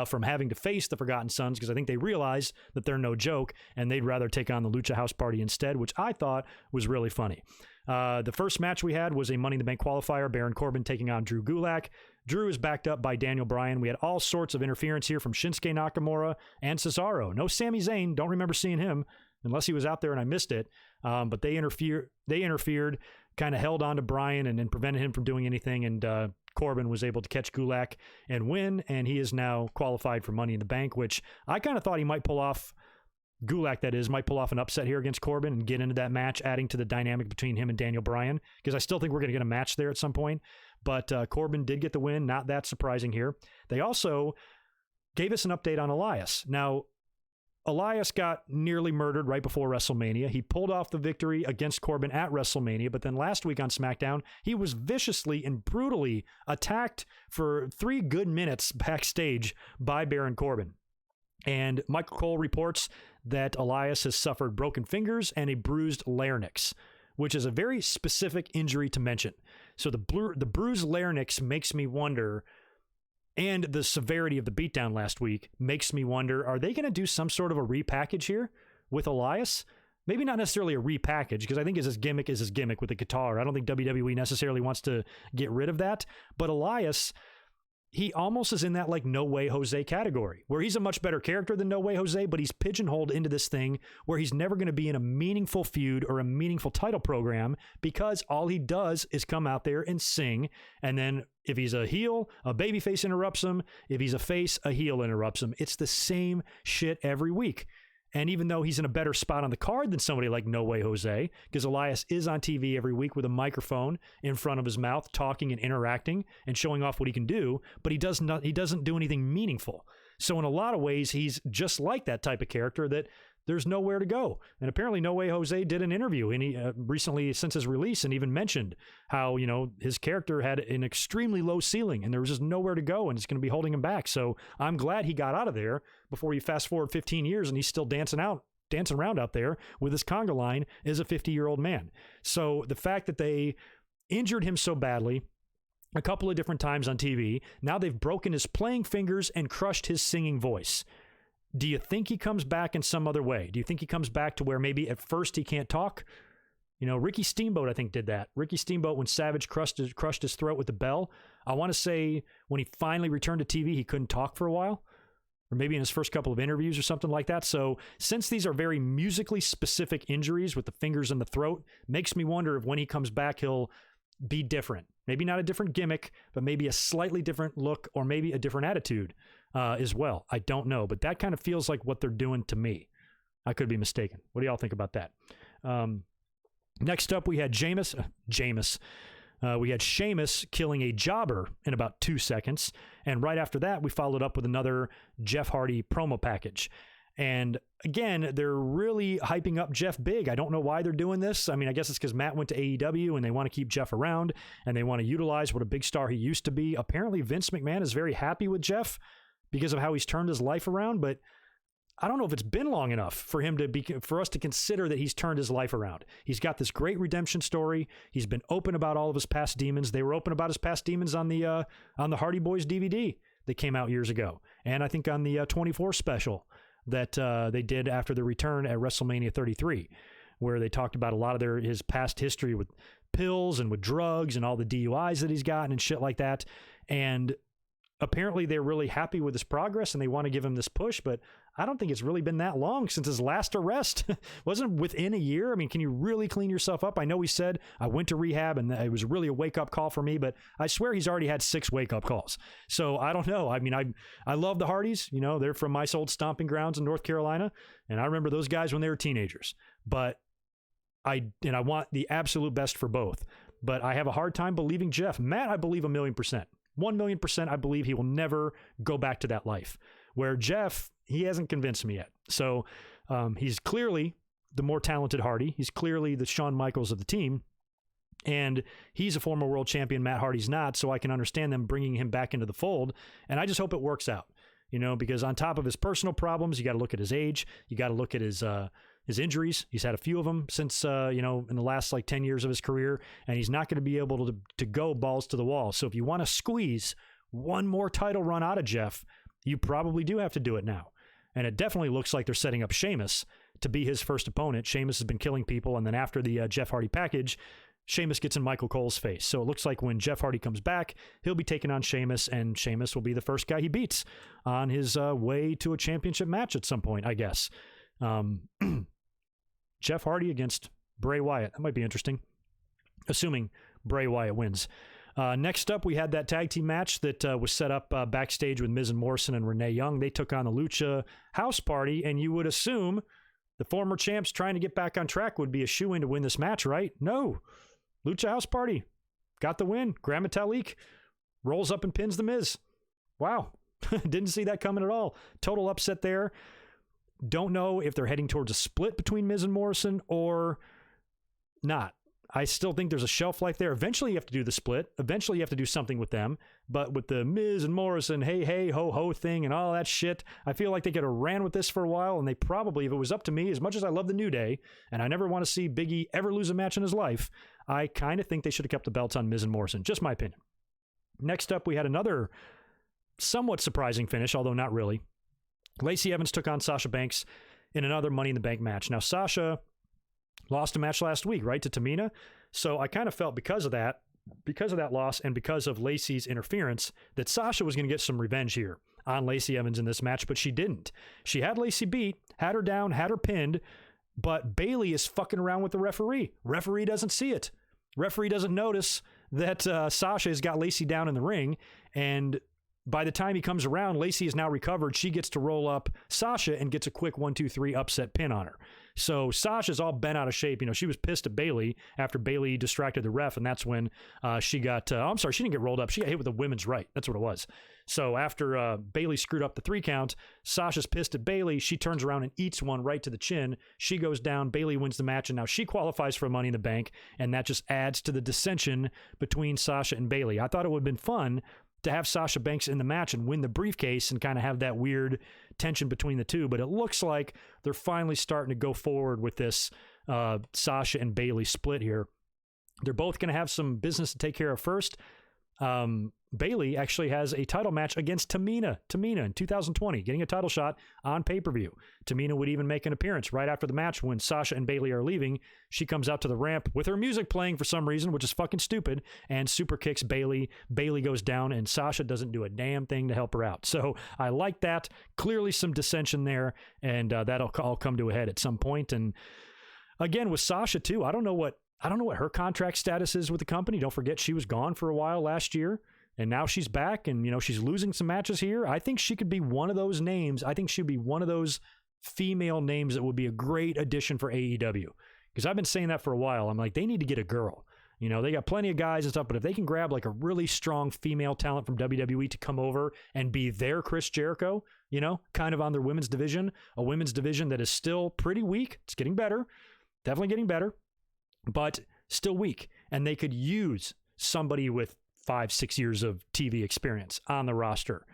from having to face the Forgotten Sons, because I think they realize that they're no joke, and they'd rather take on the Lucha House Party instead, which I thought was really funny. The first match we had was a Money in the Bank qualifier, Baron Corbin taking on Drew Gulak. Drew is backed up by Daniel Bryan. We had all sorts of interference here from Shinsuke Nakamura and Cesaro. No Sami Zayn. Don't remember seeing him unless he was out there and I missed it. But they interfered, kind of held on to Bryan and prevented him from doing anything. And Corbin was able to catch Gulak and win, and he is now qualified for Money in the Bank, which I kind of thought he might pull off. Gulak, that is, might pull off an upset here against Corbin and get into that match, adding to the dynamic between him and Daniel Bryan, because I still think we're going to get a match there at some point. But Corbin did get the win. Not that surprising here. They also gave us an update on Elias. Now, Elias got nearly murdered right before WrestleMania. He pulled off the victory against Corbin at WrestleMania, but then last week on SmackDown, he was viciously and brutally attacked for 3 good minutes backstage by Baron Corbin. And Michael Cole reports that Elias has suffered broken fingers and a bruised larynx, which is a very specific injury to mention. So the bruised larynx makes me wonder, and the severity of the beatdown last week makes me wonder, are they going to do some sort of a repackage here with Elias? Maybe not necessarily a repackage, because I think his gimmick is his gimmick with the guitar. I don't think WWE necessarily wants to get rid of that. But Elias, he almost is in that like No Way Jose category, where he's a much better character than No Way Jose, but he's pigeonholed into this thing where he's never going to be in a meaningful feud or a meaningful title program, because all he does is come out there and sing. And then if he's a heel, a babyface interrupts him. If he's a face, a heel interrupts him. It's the same shit every week. And even though he's in a better spot on the card than somebody like No Way Jose, because Elias is on TV every week with a microphone in front of his mouth, talking and interacting and showing off what he can do, but he doesn't do anything meaningful. So in a lot of ways, he's just like that type of character that there's nowhere to go. And apparently No Way Jose did an interview and he recently since his release and even mentioned how, his character had an extremely low ceiling and there was just nowhere to go and it's going to be holding him back. So I'm glad he got out of there before you fast forward 15 years and he's still dancing around out there with his conga line as a 50-year-old man. So the fact that they injured him so badly a couple of different times on TV, now they've broken his playing fingers and crushed his singing voice. Do you think he comes back in some other way? Do you think he comes back to where maybe at first he can't talk? Ricky Steamboat, I think, did that. Ricky Steamboat, when Savage crushed his throat with the bell, I want to say when he finally returned to TV, he couldn't talk for a while, or maybe in his first couple of interviews or something like that. So since these are very musically specific injuries with the fingers and the throat, makes me wonder if when he comes back, he'll be different. Maybe not a different gimmick, but maybe a slightly different look or maybe a different attitude as well. I don't know, but that kind of feels like what they're doing to me. I could be mistaken. What do y'all think about that? Next up, we had Jameis. We had Sheamus killing a jobber in about 2 seconds. And right after that, we followed up with another Jeff Hardy promo package. And again, they're really hyping up Jeff big. I don't know why they're doing this. I mean, I guess it's because Matt went to AEW and they want to keep Jeff around and they want to utilize what a big star he used to be. Apparently, Vince McMahon is very happy with Jeff because of how he's turned his life around. But I don't know if it's been long enough for us to consider that he's turned his life around. He's got this great redemption story. He's been open about all of his past demons. They were open about his past demons on the Hardy Boys DVD that came out years ago, and I think on the 24 special that they did after the return at WrestleMania 33, where they talked about a lot of his past history with pills and with drugs and all the DUIs that he's gotten and shit like that. And apparently they're really happy with his progress and they want to give him this push, but I don't think it's really been that long since his last arrest. Wasn't within a year. I mean, can you really clean yourself up? I know he said, I went to rehab and it was really a wake-up call for me, but I swear he's already had 6 wake-up calls. So I don't know. I mean, I love the Hardys. They're from my old stomping grounds in North Carolina, and I remember those guys when they were teenagers. But I want the absolute best for both. But I have a hard time believing Jeff. Matt, I believe 1,000,000%. 1,000,000%, I believe he will never go back to that life. Where Jeff, he hasn't convinced me yet. So he's clearly the more talented Hardy. He's clearly the Shawn Michaels of the team. And he's a former world champion. Matt Hardy's not. So I can understand them bringing him back into the fold. And I just hope it works out, because on top of his personal problems, you got to look at his age. You got to look at his injuries. He's had a few of them since, in the last 10 years of his career, and he's not going to be able to go balls to the wall. So if you want to squeeze one more title run out of Jeff, you probably do have to do it now. And it definitely looks like they're setting up Sheamus to be his first opponent. Sheamus has been killing people, and then after the Jeff Hardy package, Sheamus gets in Michael Cole's face. So it looks like when Jeff Hardy comes back, he'll be taking on Sheamus, and Sheamus will be the first guy he beats on his way to a championship match at some point, I guess. Jeff Hardy against Bray Wyatt. That might be interesting, assuming Bray Wyatt wins. Next up, we had that tag team match that was set up backstage with Miz and Morrison and Renee Young. They took on the Lucha House Party, and you would assume the former champs trying to get back on track would be a shoo-in to win this match, right? No. Lucha House Party got the win. Gran Metalik rolls up and pins the Miz. Wow. Didn't see that coming at all. Total upset there. don't know if they're heading towards a split between Miz and Morrison or not. I still think there's a shelf life there. Eventually you have to do the split. Eventually you have to do something with them. But with the Miz and Morrison, hey, ho thing and all that shit, I feel like they could have ran with this for a while, and they probably, if it was up to me, as much as I love the New Day, and I never want to see Big E ever lose a match in his life, I kind of think they should have kept the belts on Miz and Morrison. Just my opinion. Next up, we had another somewhat surprising finish, although not really. Lacey Evans took on Sasha Banks in another Money in the Bank match. Now, Sasha lost a match last week, right, to Tamina. So I kind of felt because of that loss and because of Lacey's interference, that Sasha was going to get some revenge here on Lacey Evans in this match, but she didn't. She had Lacey beat, had her down, had her pinned, but Bayley is fucking around with the referee. Referee doesn't see it. Referee doesn't notice that Sasha has got Lacey down in the ring, and by the time he comes around, Lacey is now recovered. She gets to roll up Sasha and gets a quick 1-2-3 upset pin on her. So Sasha's all bent out of shape. You know, she was pissed at Bayley after Bayley distracted the ref, and that's when she got, I'm sorry, she didn't get rolled up. She got hit with a women's right. That's what it was. So after Bayley screwed up the 3 count, Sasha's pissed at Bayley. She turns around and eats one right to the chin. She goes down. Bayley wins the match, and now she qualifies for Money in the Bank, and that just adds to the dissension between Sasha and Bayley. I thought it would have been fun to have Sasha Banks in the match and win the briefcase and kind of have that weird tension between the two. But it looks like they're finally starting to go forward with this Sasha and Bayley split here. They're both going to have some business to take care of first. Bayley actually has a title match against Tamina in 2020, getting a title shot on pay-per-view. Tamina would even make an appearance right after the match when Sasha and Bayley are leaving. She comes out to the ramp with her music playing for some reason, which is fucking stupid, and super kicks Bayley. Bayley goes down, and Sasha doesn't do a damn thing to help her out. So I like that. Clearly some dissension there, and that'll all come to a head at some point. And again, with Sasha too, I don't know what her contract status is with the company. Don't forget she was gone for a while last year. And now she's back, and, you know, she's losing some matches here. I think she could be one of those names. I think she'd be one of those female names that would be a great addition for AEW. Because I've been saying that for a while. I'm like, they need to get a girl. You know, they got plenty of guys and stuff, but if they can grab like a really strong female talent from WWE to come over and be their Chris Jericho, you know, kind of on their women's division, a women's division that is still pretty weak. It's getting better. Definitely getting better, but still weak. And they could use somebody with 5-6 years of TV experience on the roster,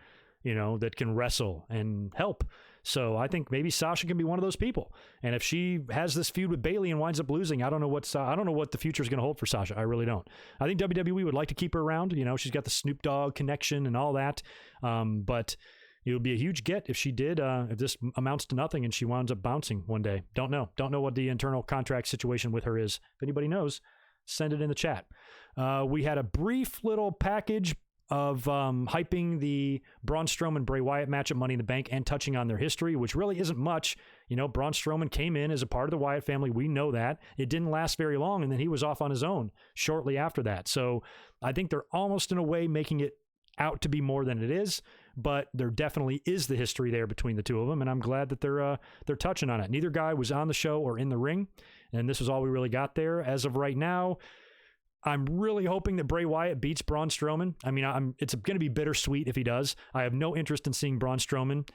you know, that can wrestle and help. So I think maybe Sasha can be one of those people. And if she has this feud with Bayley and winds up losing, I don't know what the future is going to hold for Sasha. I really don't. I think WWE would like to keep her around. You know, she's got the Snoop Dogg connection and all that. But it would be a huge get if she did, if this amounts to nothing and she winds up bouncing one day. Don't know what the internal contract situation with her is. If anybody knows, send it in the chat. We had a brief little package of hyping the Braun Strowman Bray Wyatt match at Money in the Bank and touching on their history, which really isn't much. You know, Braun Strowman came in as a part of the Wyatt family. We know that. It didn't last very long, and then he was off on his own shortly after that. So I think they're almost in a way making it out to be more than it is, but there definitely is the history there between the two of them, and I'm glad that they're touching on it. Neither guy was on the show or in the ring, and this was all we really got there. As of right now, I'm really hoping that Bray Wyatt beats Braun Strowman. I mean, it's going to be bittersweet if he does. I have no interest in seeing Braun Strowman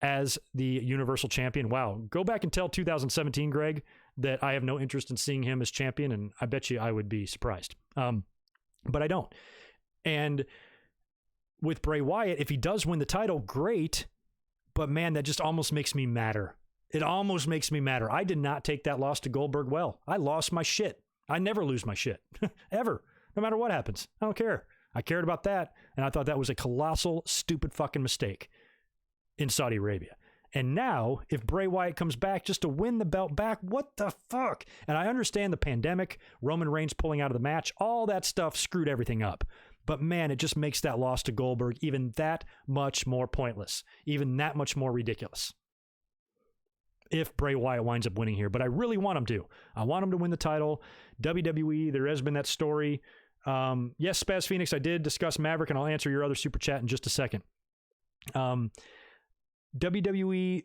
as the Universal Champion. Wow. Go back and tell 2017, Greg, that I have no interest in seeing him as champion, and I bet you I would be surprised. But I don't. And with Bray Wyatt, if he does win the title, great. But man, that just almost makes me madder. It almost makes me madder. I did not take that loss to Goldberg well. I lost my shit. I never lose my shit, ever, no matter what happens. I don't care. I cared about that, and I thought that was a colossal, stupid fucking mistake in Saudi Arabia. And now, if Bray Wyatt comes back just to win the belt back, what the fuck? And I understand the pandemic, Roman Reigns pulling out of the match, all that stuff screwed everything up. But man, it just makes that loss to Goldberg even that much more pointless, even that much more ridiculous, if Bray Wyatt winds up winning here. But I really want him to. I want him to win the title. WWE, there has been that story. Yes, Spaz Phoenix, I did discuss Maverick, and I'll answer your other super chat in just a second. WWE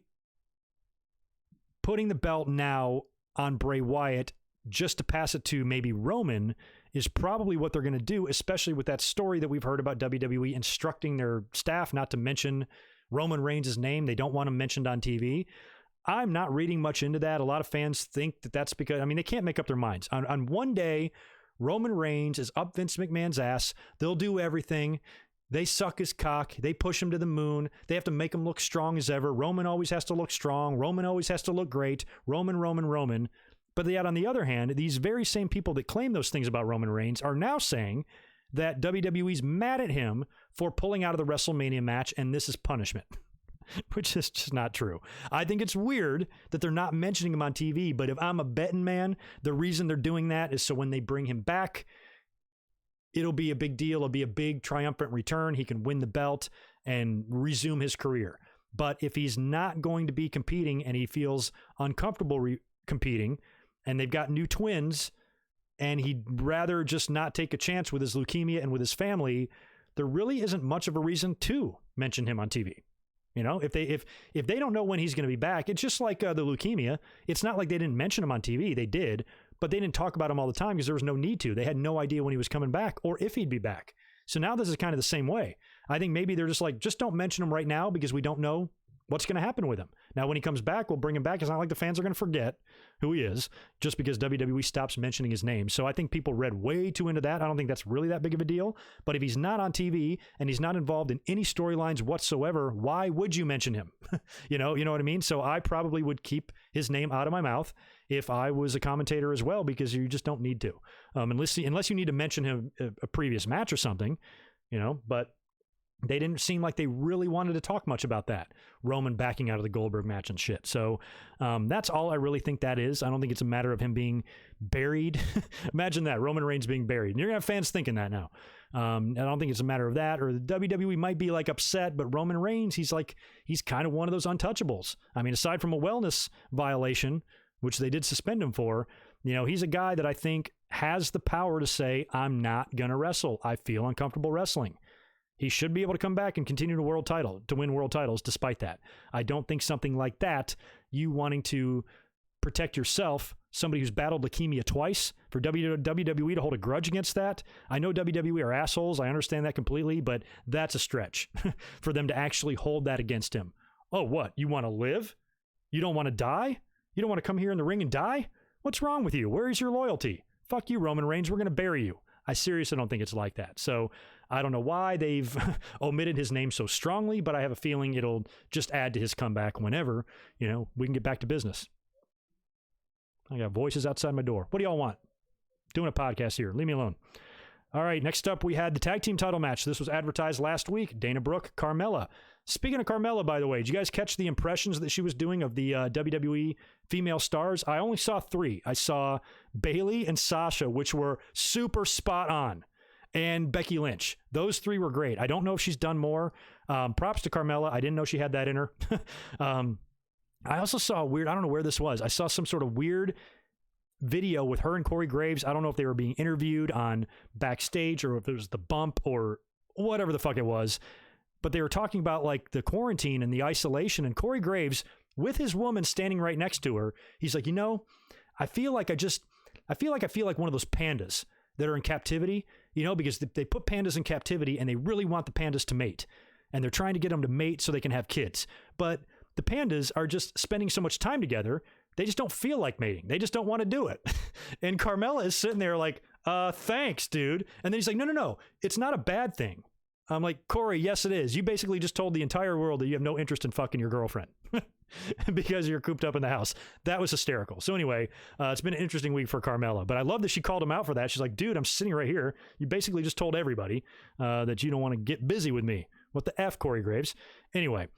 putting the belt now on Bray Wyatt just to pass it to maybe Roman is probably what they're going to do, especially with that story that we've heard about WWE instructing their staff not to mention Roman Reigns' name. They don't want him mentioned on TV. I'm not reading much into that. A lot of fans think that that's because, I mean, they can't make up their minds. On one day, Roman Reigns is up Vince McMahon's ass. They'll do everything. They suck his cock. They push him to the moon. They have to make him look strong as ever. Roman always has to look strong. Roman always has to look great. Roman. But yet, on the other hand, these very same people that claim those things about Roman Reigns are now saying that WWE's mad at him for pulling out of the WrestleMania match, and this is punishment, which is just not true. I think it's weird that they're not mentioning him on TV, but if I'm a betting man, the reason they're doing that is so when they bring him back, it'll be a big deal. It'll be a big triumphant return. He can win the belt and resume his career. But if he's not going to be competing and he feels uncomfortable competing, and they've got new twins, and he'd rather just not take a chance with his leukemia and with his family, there really isn't much of a reason to mention him on TV. You know, if they don't know when he's going to be back, it's just like the leukemia. It's not like they didn't mention him on TV. They did, but they didn't talk about him all the time because there was no need to. They had no idea when he was coming back or if he'd be back. So now this is kind of the same way. I think maybe they're just like, just don't mention him right now because we don't know what's going to happen with him. Now, when he comes back, we'll bring him back. It's not like the fans are going to forget who he is just because WWE stops mentioning his name. So I think people read way too into that. I don't think that's really that big of a deal. But if he's not on TV and he's not involved in any storylines whatsoever, why would you mention him? you know what I mean? So I probably would keep his name out of my mouth if I was a commentator as well, because you just don't need to. Unless you need to mention him a previous match or something, but they didn't seem like they really wanted to talk much about that. Roman backing out of the Goldberg match and shit. So that's all I really think that is. I don't think it's a matter of him being buried. Imagine that, Roman Reigns being buried. And you're going to have fans thinking that now. I don't think it's a matter of that. Or the WWE might be like upset, but Roman Reigns, he's kind of one of those untouchables. I mean, aside from a wellness violation, which they did suspend him for, he's a guy that I think has the power to say, I'm not going to wrestle. I feel uncomfortable wrestling. He should be able to come back and continue to win world titles despite that. I don't think something like that, you wanting to protect yourself, somebody who's battled leukemia twice, for WWE to hold a grudge against that. I know WWE are assholes. I understand that completely, but that's a stretch for them to actually hold that against him. Oh, what? You want to live? You don't want to die? You don't want to come here in the ring and die? What's wrong with you? Where is your loyalty? Fuck you, Roman Reigns. We're going to bury you. I seriously don't think it's like that. So I don't know why they've omitted his name so strongly, but I have a feeling it'll just add to his comeback whenever, we can get back to business. I got voices outside my door. What do y'all want? Doing a podcast here. Leave me alone. All right, next up, we had the tag team title match. This was advertised last week. Dana Brooke, Carmella. Speaking of Carmella, by the way, did you guys catch the impressions that she was doing of the WWE female stars? I only saw 3. I saw Bayley and Sasha, which were super spot on, and Becky Lynch. Those 3 were great. I don't know if she's done more. Props to Carmella. I didn't know she had that in her. I also saw I don't know where this was. I saw some sort of weird video with her and Corey Graves. I don't know if they were being interviewed on backstage or if it was the bump or whatever the fuck it was. But they were talking about like the quarantine and the isolation, and Corey Graves with his woman standing right next to her. He's like, I feel like I feel like one of those pandas that are in captivity, because they put pandas in captivity and they really want the pandas to mate, and they're trying to get them to mate so they can have kids. But the pandas are just spending so much time together. They just don't feel like mating. They just don't want to do it. And Carmella is sitting there like, thanks, dude. And then he's like, no, it's not a bad thing. I'm like, Corey, yes, it is. You basically just told the entire world that you have no interest in fucking your girlfriend because you're cooped up in the house. That was hysterical. So anyway, it's been an interesting week for Carmella, but I love that she called him out for that. She's like, dude, I'm sitting right here. You basically just told everybody that you don't want to get busy with me. What the F, Corey Graves? Anyway,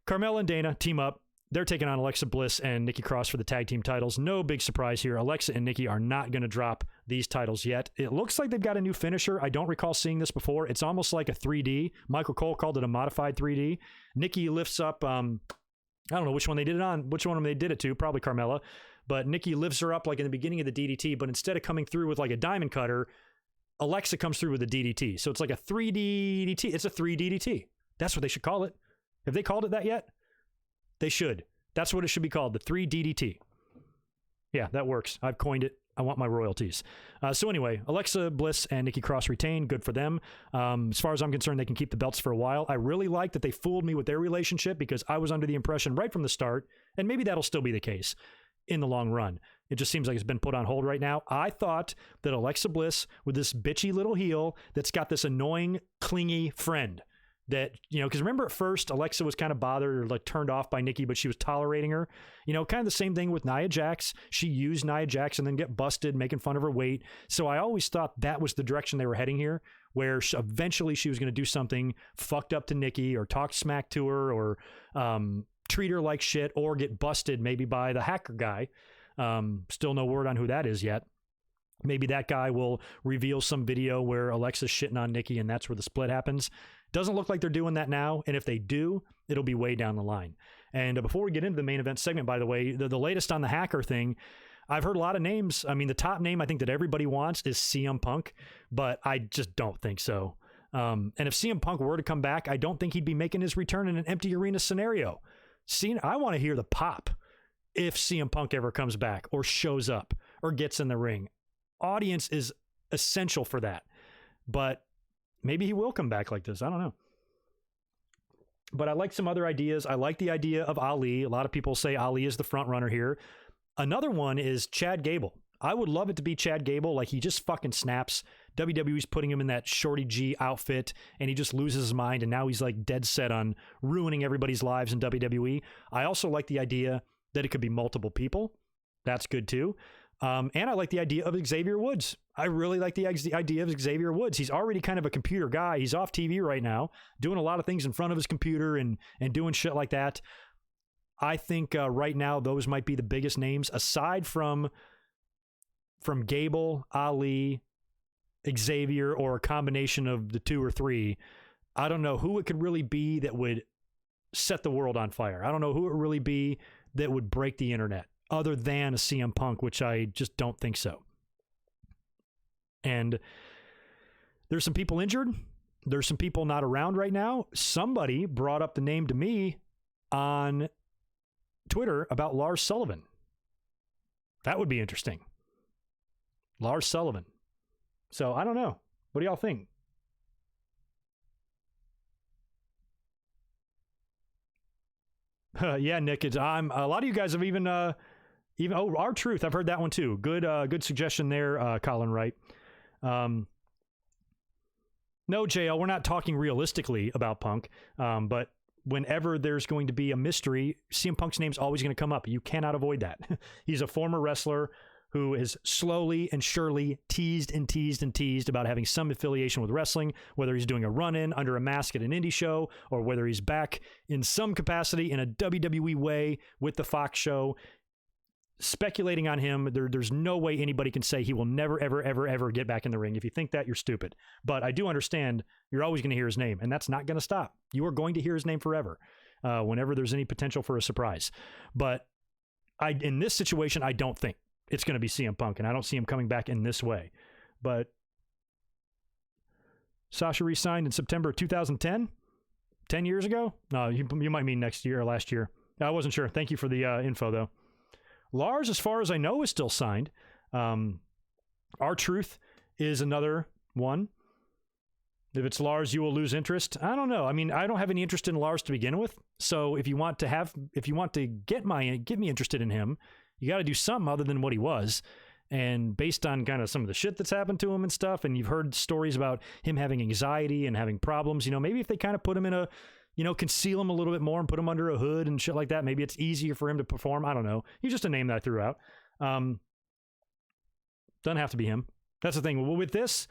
Carmella and Dana team up. They're taking on Alexa Bliss and Nikki Cross for the tag team titles. No big surprise here. Alexa and Nikki are not going to drop these titles yet. It looks like they've got a new finisher. I don't recall seeing this before. It's almost like a 3D. Michael Cole called it a modified 3D. Nikki lifts up, I don't know which one they did it on, which one of them they did it to, probably Carmella. But Nikki lifts her up like in the beginning of the DDT, but instead of coming through with like a diamond cutter, Alexa comes through with a DDT. So it's like a 3D DDT. It's a 3 DDT. That's what they should call it. Have they called it that yet? They should. That's what it should be called, the 3 DDT. Yeah, that works. I've coined it. I want my royalties. So anyway, Alexa Bliss and Nikki Cross retain. Good for them. As far as I'm concerned, they can keep the belts for a while. I really like that they fooled me with their relationship because I was under the impression right from the start, and maybe that'll still be the case in the long run. It just seems like it's been put on hold right now. I thought that Alexa Bliss, with this bitchy little heel that's got this annoying, clingy friend, that, you know, because remember at first Alexa was kind of bothered or like turned off by Nikki, but she was tolerating her. You know, kind of the same thing with Nia Jax. She used Nia Jax and then get busted making fun of her weight. So I always thought that was the direction they were heading here, where eventually she was going to do something fucked up to Nikki or talk smack to her or treat her like shit or get busted maybe by the hacker guy. Still no word on who that is yet. Maybe that guy will reveal some video where Alexa's shitting on Nikki and that's where the split happens. Doesn't look like they're doing that now. And if they do, it'll be way down the line. And before we get into the main event segment, by the way, the latest on the hacker thing, I've heard a lot of names. I mean, the top name I think that everybody wants is CM Punk, but I just don't think so. And if CM Punk were to come back, I don't think he'd be making his return in an empty arena scenario. I want to hear the pop if CM Punk ever comes back or shows up or gets in the ring. Audience is essential for that. But maybe he will come back like this. I don't know. But I like some other ideas. I like the idea of Ali. A lot of people say Ali is the front runner here. Another one is Chad Gable. I would love it to be Chad Gable. Like, he just fucking snaps. WWE's putting him in that Shorty G outfit and he just loses his mind. And now he's like dead set on ruining everybody's lives in WWE. I also like the idea that it could be multiple people. That's good too. And I like the idea of Xavier Woods. I really like the idea of Xavier Woods. He's already kind of a computer guy. He's off TV right now, doing a lot of things in front of his computer and doing shit like that. I think right now those might be the biggest names aside from Gable, Ali, Xavier, or a combination of the two or three. I don't know who it could really be that would set the world on fire. I don't know who it would really be that would break the internet other than a CM Punk, which I just don't think so. And there's some people injured. There's some people not around right now. Somebody brought up the name to me on Twitter about Lars Sullivan. That would be interesting. Lars Sullivan. So I don't know. What do y'all think? Yeah, Nick. I'm a lot of you guys have even R-Truth. I've heard that one too. Good suggestion there, Colin Wright. No, JL, we're not talking realistically about Punk, but whenever there's going to be a mystery, CM Punk's name's always going to come up. You cannot avoid that. He's a former wrestler who is slowly and surely teased about having some affiliation with wrestling, whether he's doing a run-in under a mask at an indie show or whether he's back in some capacity in a WWE way with the Fox show. Speculating on him, there's no way anybody can say he will never, ever, ever, ever get back in the ring. If you think that, you're stupid. But I do understand you're always going to hear his name, and that's not going to stop. You are going to hear his name forever whenever there's any potential for a surprise. But in this situation, I don't think it's going to be CM Punk, and I don't see him coming back in this way. But Sasha re-signed in September of 2010, 10 years ago? No, you might mean next year or last year. I wasn't sure. Thank you for the info, though. Lars, as far as I know, is still signed. R-Truth is another one. If it's Lars, you will lose interest. I don't know. I mean, I don't have any interest in Lars to begin with. So if you want to get me interested in him, you got to do something other than what he was. And based on kind of some of the shit that's happened to him and stuff, and you've heard stories about him having anxiety and having problems, maybe if they kind of put him in a, conceal him a little bit more and put him under a hood and shit like that, maybe it's easier for him to perform. I don't know. He's just a name that I threw out. Doesn't have to be him. That's the thing. Well, with this,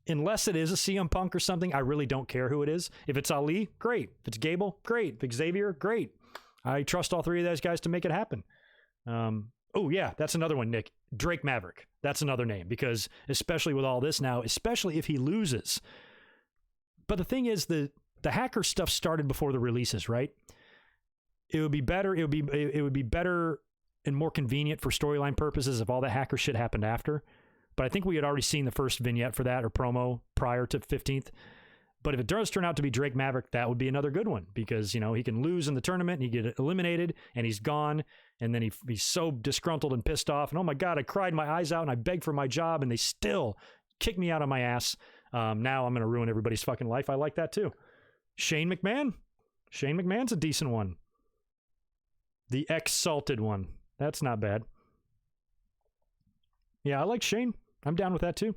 unless it is a CM Punk or something, I really don't care who it is. If it's Ali, great. If it's Gable, great. If it's Xavier, great. I trust all three of those guys to make it happen. Oh yeah, that's another one, Nick. Drake Maverick. That's another name, because especially with all this now, especially if he loses. But the thing is, the hacker stuff started before the releases, right? It would be better and more convenient for storyline purposes if all the hacker shit happened after. But I think we had already seen the first vignette for that or promo prior to 15th. But if it does turn out to be Drake Maverick, that would be another good one because, you know, he can lose in the tournament and he get eliminated and he's gone. And then he's so disgruntled and pissed off. And oh my God, I cried my eyes out and I begged for my job and they still kicked me out of my ass. Now I'm going to ruin everybody's fucking life. I like that too. Shane McMahon. Shane McMahon's a decent one. The exalted one. That's not bad. Yeah, I like Shane. I'm down with that too.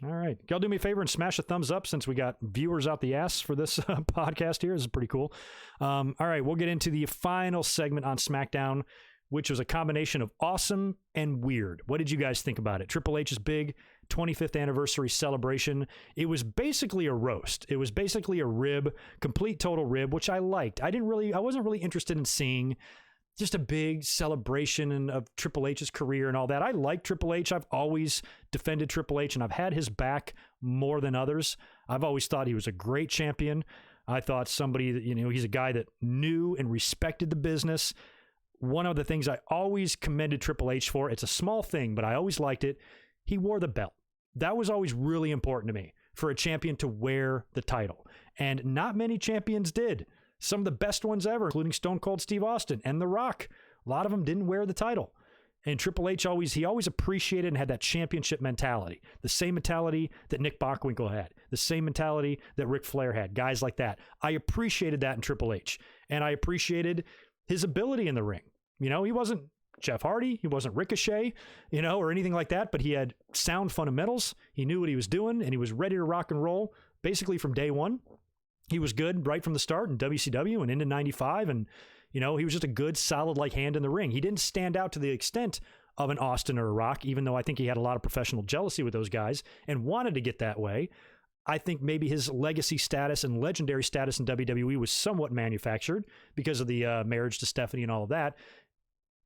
All right. Y'all do me a favor and smash a thumbs up since we got viewers out the ass for this podcast here. This is pretty cool. All right. We'll get into the final segment on SmackDown, which was a combination of awesome and weird. What did you guys think about it? Triple H's big 25th anniversary celebration. It was basically a roast. It was basically a rib, complete total rib, which I liked. I wasn't really interested in seeing just a big celebration of Triple H's career and all that. I like Triple H. I've always defended Triple H and I've had his back more than others. I've always thought he was a great champion. I thought somebody that, you know, he's a guy that knew and respected the business. One of the things I always commended Triple H for, it's a small thing, but I always liked it. He wore the belt. That was always really important to me, for a champion to wear the title. And not many champions did. Some of the best ones ever, including Stone Cold Steve Austin and The Rock. A lot of them didn't wear the title. And Triple H always appreciated and had that championship mentality. The same mentality that Nick Bockwinkel had. The same mentality that Ric Flair had. Guys like that. I appreciated that in Triple H. And I appreciated his ability in the ring. You know, he wasn't Jeff Hardy. He wasn't Ricochet, you know, or anything like that. But he had sound fundamentals. He knew what he was doing. And he was ready to rock and roll basically from day one. He was good right from the start in WCW and into 95. And, you know, he was just a good, solid, like, hand in the ring. He didn't stand out to the extent of an Austin or a Rock, even though I think he had a lot of professional jealousy with those guys and wanted to get that way. I think maybe his legacy status and legendary status in WWE was somewhat manufactured because of the marriage to Stephanie and all of that.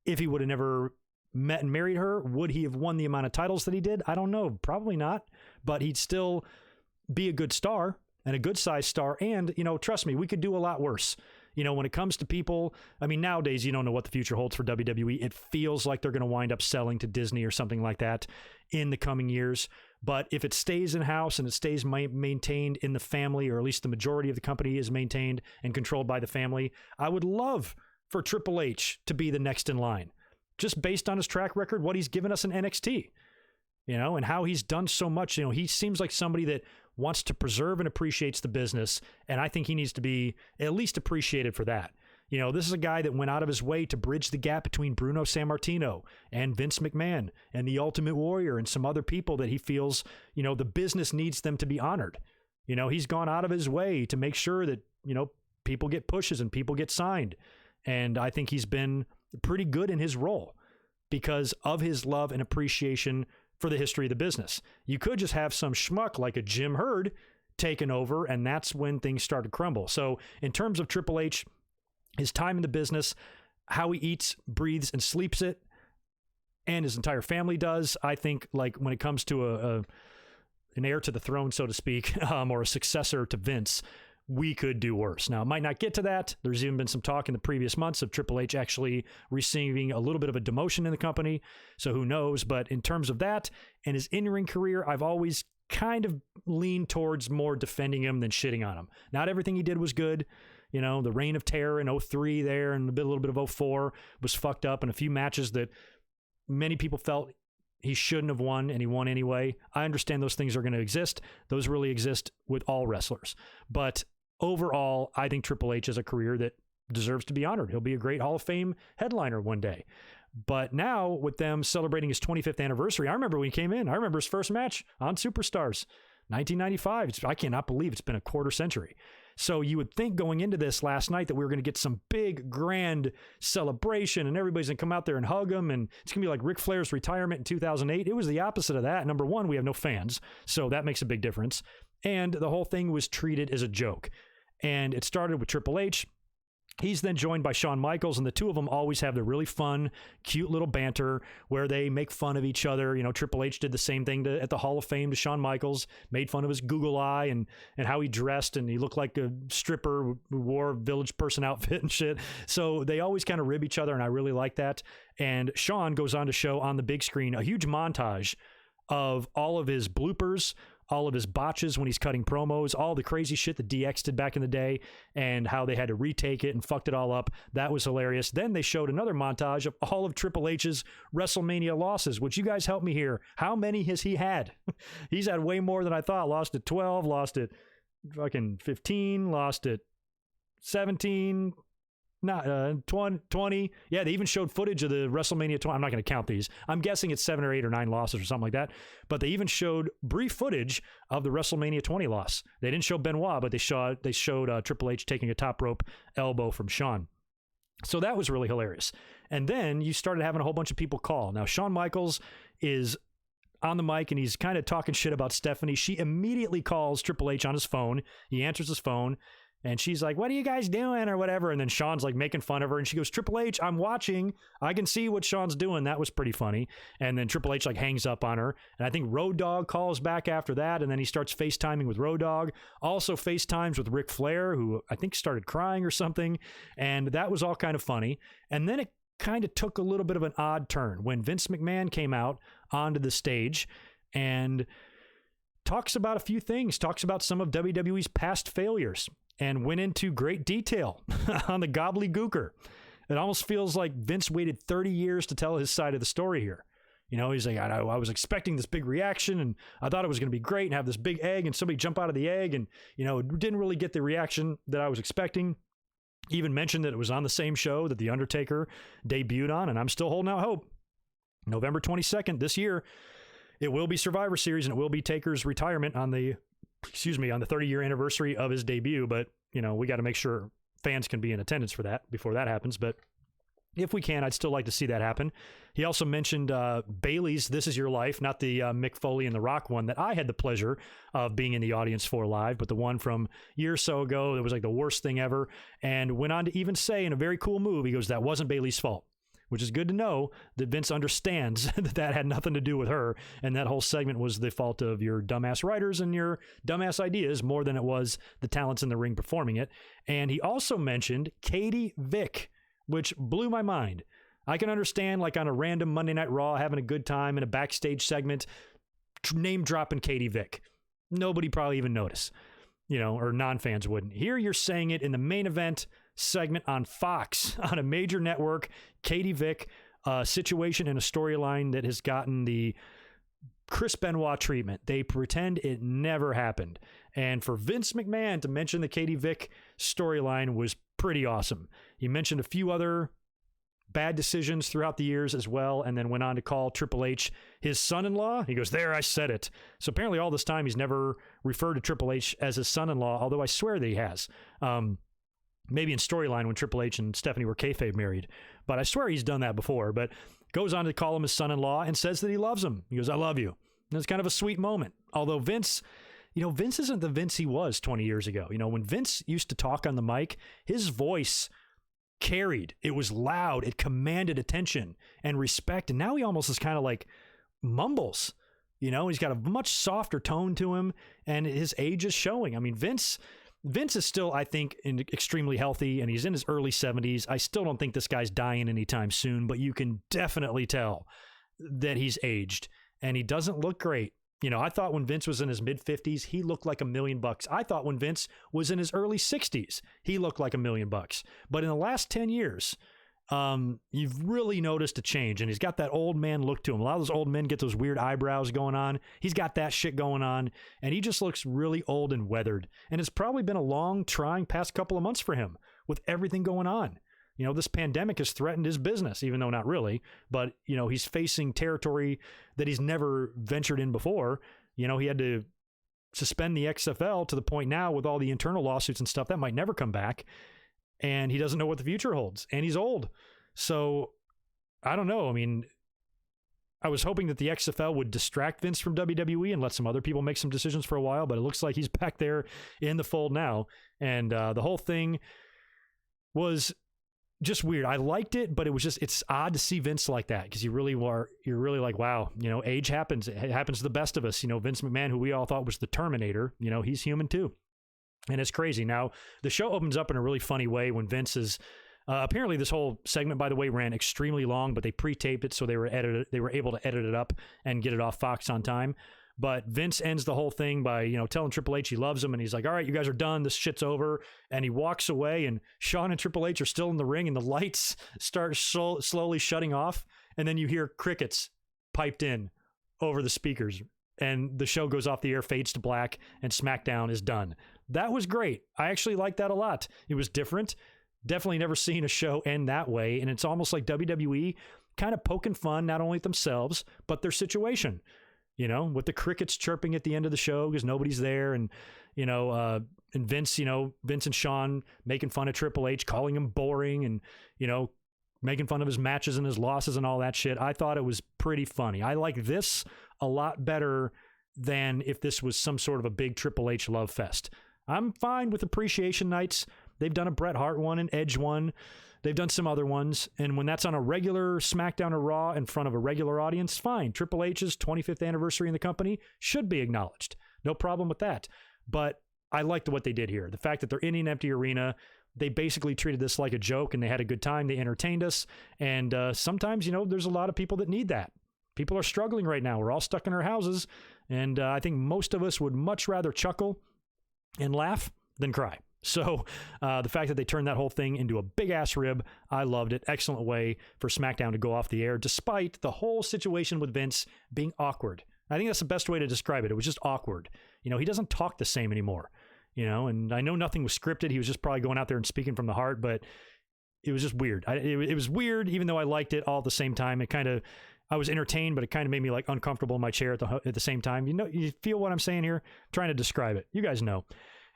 If he would have never met and married her, would he have won the amount of titles that he did? I don't know. Probably not. But he'd still be a good star. And a good-sized star. And, you know, trust me, we could do a lot worse. You know, when it comes to people, I mean, nowadays, you don't know what the future holds for WWE. It feels like they're going to wind up selling to Disney or something like that in the coming years. But if it stays in-house and it stays maintained in the family, or at least the majority of the company is maintained and controlled by the family, I would love for Triple H to be the next in line. Just based on his track record, what he's given us in NXT. You know, and how he's done so much. You know, he seems like somebody that wants to preserve and appreciates the business. And I think he needs to be at least appreciated for that. You know, this is a guy that went out of his way to bridge the gap between Bruno Sammartino and Vince McMahon and the Ultimate Warrior and some other people that he feels, you know, the business needs them to be honored. You know, he's gone out of his way to make sure that, you know, people get pushes and people get signed. And I think he's been pretty good in his role because of his love and appreciation for the history of the business. You could just have some schmuck like a Jim Herd taken over, and that's when things start to crumble. So in terms of Triple H, his time in the business, how he eats, breathes, and sleeps it, and his entire family does, I think, like, when it comes to an heir to the throne, so to speak, or a successor to Vince, we could do worse. Now, it might not get to that. There's even been some talk in the previous months of Triple H actually receiving a little bit of a demotion in the company. So who knows? But in terms of that and his in-ring career, I've always kind of leaned towards more defending him than shitting on him. Not everything he did was good. You know, the reign of terror in 03 there and a little bit of 04 was fucked up, and a few matches that many people felt he shouldn't have won, and he won anyway. I understand those things are going to exist. Those really exist with all wrestlers. But overall, I think Triple H has a career that deserves to be honored. He'll be a great Hall of Fame headliner one day. But now, with them celebrating his 25th anniversary, I remember when he came in. I remember his first match on Superstars, 1995. I cannot believe it's been a quarter century. So you would think going into this last night that we were going to get some big, grand celebration and everybody's going to come out there and hug him, and it's going to be like Ric Flair's retirement in 2008. It was the opposite of that. Number one, we have no fans, so that makes a big difference. And the whole thing was treated as a joke. And it started with Triple H. He's then joined by Shawn Michaels, and the two of them always have the really fun, cute little banter where they make fun of each other. You know, Triple H did the same thing at the Hall of Fame to Shawn Michaels, made fun of his Google eye and how he dressed, and he looked like a stripper who wore a Village Person outfit and shit. So they always kind of rib each other, and I really like that. And Shawn goes on to show on the big screen a huge montage of all of his bloopers, all of his botches when he's cutting promos, all the crazy shit that DX did back in the day, and how they had to retake it and fucked it all up. That was hilarious. Then they showed another montage of all of Triple H's WrestleMania losses, which you guys help me here. How many has he had? He's had way more than I thought. Lost at 12, lost at fucking 15, lost at 17, not 20. Yeah, they even showed footage of the WrestleMania 20. I'm not going to count these. I'm guessing it's 7 or 8 or 9 losses or something like that. But they even showed brief footage of the WrestleMania 20 loss. They didn't show Benoit, but they showed Triple H taking a top rope elbow from Shawn. So that was really hilarious. And then you started having a whole bunch of people call. Now, Shawn Michaels is on the mic and he's kind of talking shit about Stephanie. She immediately calls Triple H on his phone. He answers his phone. And she's like, what are you guys doing or whatever? And then Shawn's like making fun of her. And she goes, Triple H, I'm watching. I can see what Shawn's doing. That was pretty funny. And then Triple H like hangs up on her. And I think Road Dogg calls back after that. And then he starts FaceTiming with Road Dogg. Also FaceTimes with Ric Flair, who I think started crying or something. And that was all kind of funny. And then it kind of took a little bit of an odd turn when Vince McMahon came out onto the stage and talks about a few things, talks about some of WWE's past failures, and went into great detail on the gobbledygooker. It almost feels like Vince waited 30 years to tell his side of the story here. You know, he's like, I was expecting this big reaction, and I thought it was going to be great and have this big egg and somebody jump out of the egg, and, you know, it didn't really get the reaction that I was expecting. He even mentioned that it was on the same show that The Undertaker debuted on, and I'm still holding out hope. November 22nd this year, it will be Survivor Series, and it will be Taker's retirement on the 30-year anniversary of his debut. But, you know, we got to make sure fans can be in attendance for that before that happens. But if we can, I'd still like to see that happen. He also mentioned Bayley's This Is Your Life, not the Mick Foley and The Rock one that I had the pleasure of being in the audience for live, but the one from a year or so ago that was like the worst thing ever, and went on to even say in a very cool move, he goes, that wasn't Bayley's fault. Which is good to know that Vince understands that that had nothing to do with her, and that whole segment was the fault of your dumbass writers and your dumbass ideas more than it was the talents in the ring performing it. And he also mentioned Katie Vick, which blew my mind. I can understand, like on a random Monday Night Raw, having a good time in a backstage segment, name dropping Katie Vick. Nobody probably even notice, you know, or non-fans wouldn't. Here you're saying it in the main event segment on Fox, on a major network. Katie Vick, a situation and a storyline that has gotten the Chris Benoit treatment. They pretend it never happened. And for Vince McMahon to mention the Katie Vick storyline was pretty awesome. He mentioned a few other bad decisions throughout the years as well, and then went on to call Triple H his son-in-law. He goes, there, I said it. So apparently all this time he's never referred to Triple H as his son-in-law, although I swear that he has. Maybe in storyline when Triple H and Stephanie were kayfabe married. But I swear he's done that before. But goes on to call him his son-in-law and says that he loves him. He goes, I love you. And it's kind of a sweet moment. Although Vince, you know, Vince isn't the Vince he was 20 years ago. You know, when Vince used to talk on the mic, his voice carried. It was loud. It commanded attention and respect. And now he almost is kind of like mumbles. You know, he's got a much softer tone to him, and his age is showing. I mean, Vince is still, I think, extremely healthy, and he's in his early 70s. I still don't think this guy's dying anytime soon, but you can definitely tell that he's aged, and he doesn't look great. You know, I thought when Vince was in his mid-50s, he looked like $1 million. I thought when Vince was in his early 60s, he looked like $1 million. But in the last 10 years, you've really noticed a change, and he's got that old man look to him. A lot of those old men get those weird eyebrows going on. He's got that shit going on, and he just looks really old and weathered. And it's probably been a long, trying past couple of months for him with everything going on. You know, this pandemic has threatened his business, even though not really, but, you know, he's facing territory that he's never ventured in before. You know, he had to suspend the XFL to the point now with all the internal lawsuits and stuff that might never come back. And he doesn't know what the future holds, and he's old. So I don't know. I mean, I was hoping that the XFL would distract Vince from WWE and let some other people make some decisions for a while, but it looks like he's back there in the fold now. And the whole thing was just weird. I liked it, but it's odd to see Vince like that, because you're really like, wow, you know, age happens. It happens to the best of us. You know, Vince McMahon, who we all thought was the Terminator, you know, he's human too. And it's crazy. Now, the show opens up in a really funny way when Vince is apparently this whole segment, by the way, ran extremely long, but they pre-taped it, so they were able to edit it up and get it off Fox on time. But Vince ends the whole thing by, you know, telling Triple H he loves him, and he's like, all right, you guys are done. This shit's over. And he walks away, and Shawn and Triple H are still in the ring, and the lights start slowly shutting off. And then you hear crickets piped in over the speakers, and the show goes off the air, fades to black, and SmackDown is done. That was great. I actually liked that a lot. It was different. Definitely never seen a show end that way. And it's almost like WWE kind of poking fun, not only at themselves, but their situation, you know, with the crickets chirping at the end of the show because nobody's there. And, you know, and Vince, you know, Vince and Shawn making fun of Triple H, calling him boring and, you know, making fun of his matches and his losses and all that shit. I thought it was pretty funny. I like this a lot better than if this was some sort of a big Triple H love fest. I'm fine with appreciation nights. They've done a Bret Hart one, an Edge one. They've done some other ones. And when that's on a regular SmackDown or Raw in front of a regular audience, fine. Triple H's 25th anniversary in the company should be acknowledged. No problem with that. But I liked what they did here. The fact that they're in an empty arena, they basically treated this like a joke and they had a good time. They entertained us. And sometimes, you know, there's a lot of people that need that. People are struggling right now. We're all stuck in our houses. And I think most of us would much rather chuckle and laugh than cry. So the fact that they turned that whole thing into a big-ass rib, I loved it. Excellent way for SmackDown to go off the air, despite the whole situation with Vince being awkward. I think that's the best way to describe it. It was just awkward. You know, he doesn't talk the same anymore, you know, and I know nothing was scripted. He was just probably going out there and speaking from the heart, but it was just weird. It was weird, even though I liked it all at the same time. I was entertained, but it kind of made me like uncomfortable in my chair at the same time. You know, you feel what I'm saying here? I'm trying to describe it. You guys know.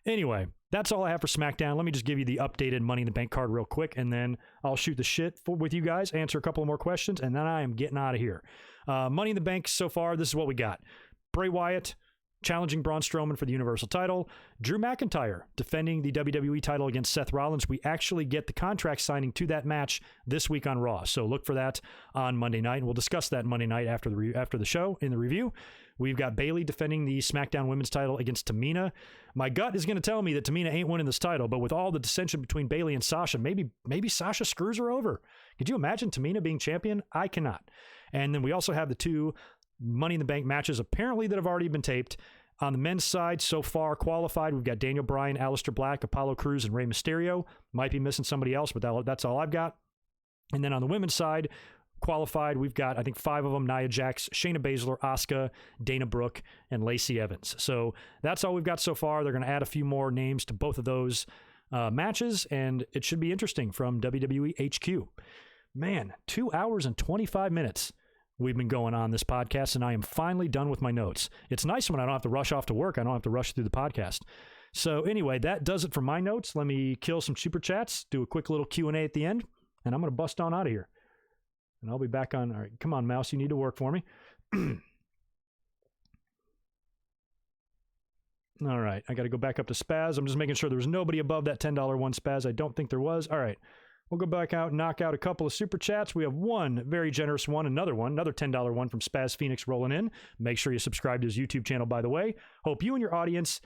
Anyway, that's all I have for SmackDown. Let me just give you the updated Money in the Bank card real quick, and then I'll shoot the shit with you guys, answer a couple more questions, and then I am getting out of here. Money in the Bank so far, this is what we got. Bray Wyatt challenging Braun Strowman for the Universal title. Drew McIntyre defending the WWE title against Seth Rollins. We actually get the contract signing to that match this week on Raw, so look for that on Monday night, and we'll discuss that Monday night after the show in the review. We've got Bayley defending the SmackDown Women's title against Tamina. My gut is going to tell me that Tamina ain't winning this title, but with all the dissension between Bayley and Sasha, maybe Sasha screws her over. Could you imagine Tamina being champion? I cannot. And then we also have the two Money in the Bank matches apparently that have already been taped. On the men's side, so far qualified, we've got Daniel Bryan, Aleister Black, Apollo Crews, and Rey Mysterio. Might be missing somebody else, but that's all I've got. And then on the women's side, qualified, we've got, I think, 5 of them: Nia Jax, Shayna Baszler, Asuka, Dana Brooke, and Lacey Evans. So that's all we've got so far. They're going to add a few more names to both of those matches, and it should be interesting from WWE HQ. Man, 2 hours and 25 minutes we've been going on this podcast, and I am finally done with my notes. It's nice when I don't have to rush off to work. I don't have to rush through the podcast. So anyway, that does it for my notes. Let me kill some super chats, do a quick little Q&A at the end, and I'm going to bust on out of here. And I'll be back on. All right, come on, mouse. You need to work for me. All right, I got to go back up to Spaz. I'm just making sure there was nobody above that $10 one, Spaz. I don't think there was. All right, we'll go back out and knock out a couple of super chats. We have one very generous one, another $10 one from Spaz Phoenix rolling in. Make sure you subscribe to his YouTube channel, by the way. Hope you and your audience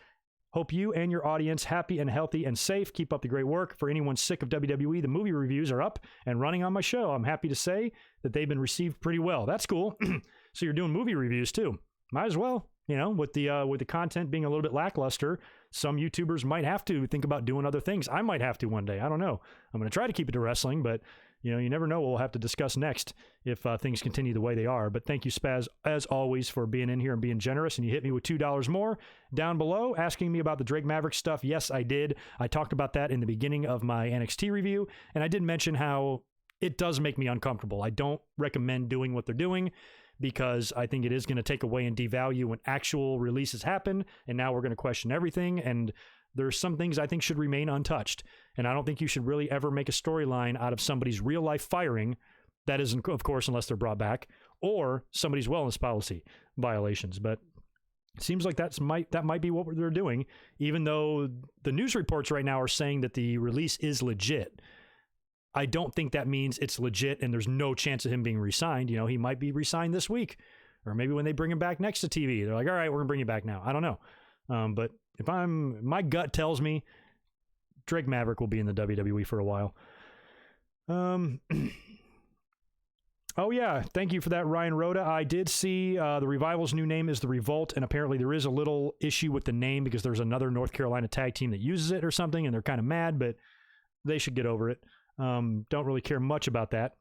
happy and healthy and safe. Keep up the great work. For anyone sick of WWE, the movie reviews are up and running on my show. I'm happy to say that they've been received pretty well. That's cool. So you're doing movie reviews too. Might as well. You know, with the content being a little bit lackluster, some YouTubers might have to think about doing other things. I might have to one day. I don't know. I'm going to try to keep it to wrestling, but you know, you never know what we'll have to discuss next if things continue the way they are. But thank you, Spaz, as always, for being in here and being generous. And you hit me with $2 more down below, asking me about the Drake Maverick stuff. Yes, I did. I talked about that in the beginning of my NXT review, and I did mention how it does make me uncomfortable. I don't recommend doing what they're doing, because I think it is going to take away and devalue when actual releases happen. And now we're going to question everything. And there's some things I think should remain untouched. And I don't think you should really ever make a storyline out of somebody's real life firing. That isn't, of course, unless they're brought back, or somebody's wellness policy violations. But it seems like that might be what they're doing, even though the news reports right now are saying that the release is legit. I don't think that means it's legit and there's no chance of him being re-signed. You know, he might be re-signed this week, or maybe when they bring him back next to TV, they're like, all right, we're gonna bring you back now. I don't know. But my gut tells me Drake Maverick will be in the WWE for a while. Oh, yeah. Thank you for that, Ryan Rhoda. I did see the Revival's new name is the Revolt, and apparently there is a little issue with the name because there's another North Carolina tag team that uses it or something, and they're kind of mad, but they should get over it. Don't really care much about that.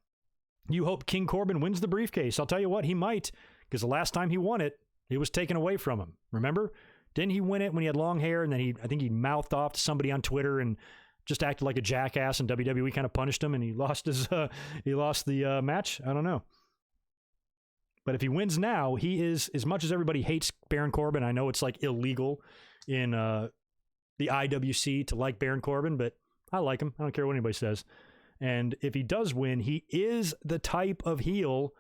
You hope King Corbin wins the briefcase. I'll tell you what, he might, because the last time he won it, it was taken away from him. Remember? Didn't he win it when he had long hair, and then I think he mouthed off to somebody on Twitter and just acted like a jackass, and WWE kind of punished him, and he lost the match. I don't know. But if he wins now, he is, as much as everybody hates Baron Corbin, I know it's like illegal in the IWC to like Baron Corbin, but I like him. I don't care what anybody says. And if he does win, he is the type of heel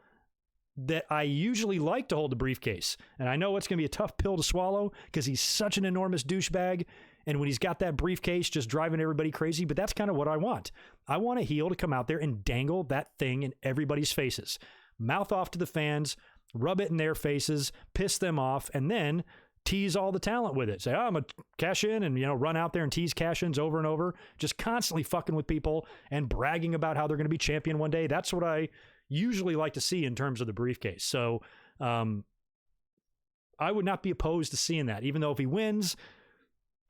that I usually like to hold the briefcase. And I know it's going to be a tough pill to swallow because he's such an enormous douchebag. And when he's got that briefcase just driving everybody crazy, but that's kind of what I want. I want a heel to come out there and dangle that thing in everybody's faces. Mouth off to the fans, rub it in their faces, piss them off, and then tease all the talent with it. Say, I'm going to cash in and, run out there and tease cash-ins over and over, just constantly fucking with people and bragging about how they're going to be champion one day. That's what I usually like to see in terms of the briefcase. So I would not be opposed to seeing that, even though if he wins,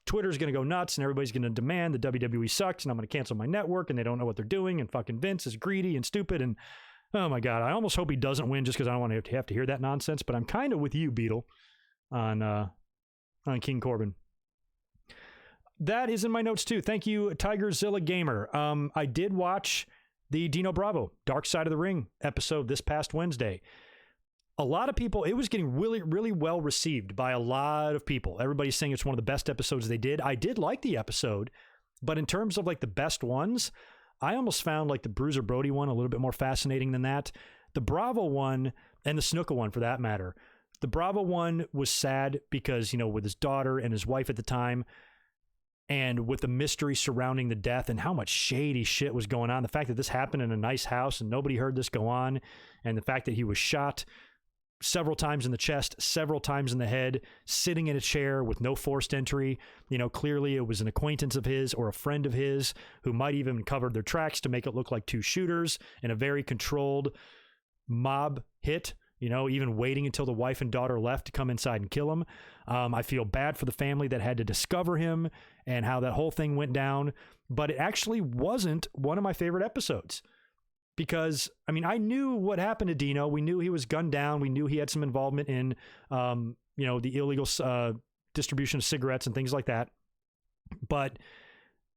Twitter's going to go nuts and everybody's going to demand the WWE sucks and I'm going to cancel my network and they don't know what they're doing and fucking Vince is greedy and stupid and oh my God, I almost hope he doesn't win just because I don't want to have to hear that nonsense, but I'm kind of with you, Beetle, on King Corbin. That is in my notes too. Thank you, Tigerzilla Gamer. I did watch the Dino Bravo Dark Side of the Ring episode this past Wednesday. A lot of people, it was getting really, really well received by a lot of people. Everybody's saying it's one of the best episodes they did. I did like the episode, but in terms of like the best ones, I almost found like the Bruiser Brody one a little bit more fascinating than that. The Bravo one, and the Snuka one for that matter, the Bravo one was sad because, with his daughter and his wife at the time, and with the mystery surrounding the death and how much shady shit was going on, the fact that this happened in a nice house and nobody heard this go on, and the fact that he was shot several times in the chest, several times in the head, sitting in a chair with no forced entry. Clearly it was an acquaintance of his or a friend of his who might even covered their tracks to make it look like two shooters in a very controlled mob hit, even waiting until the wife and daughter left to come inside and kill him. I feel bad for the family that had to discover him and how that whole thing went down, but it actually wasn't one of my favorite episodes. Because, I knew what happened to Dino. We knew he was gunned down. We knew he had some involvement in, the illegal distribution of cigarettes and things like that. But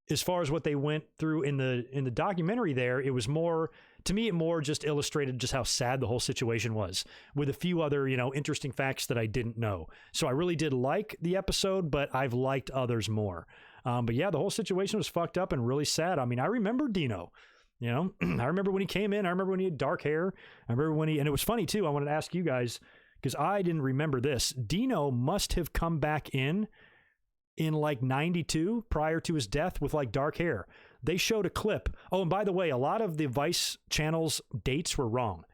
as far as what they went through in the documentary there, it was more, to me, it more just illustrated just how sad the whole situation was, with a few other, interesting facts that I didn't know. So I really did like the episode, but I've liked others more. But yeah, the whole situation was fucked up and really sad. I remember Dino. I remember when he came in. I remember when he had dark hair. I remember when and it was funny too. I wanted to ask you guys, because I didn't remember this. Dino must have come back in like 92 prior to his death with like dark hair. They showed a clip. Oh, and by the way, a lot of the Vice channel's dates were wrong.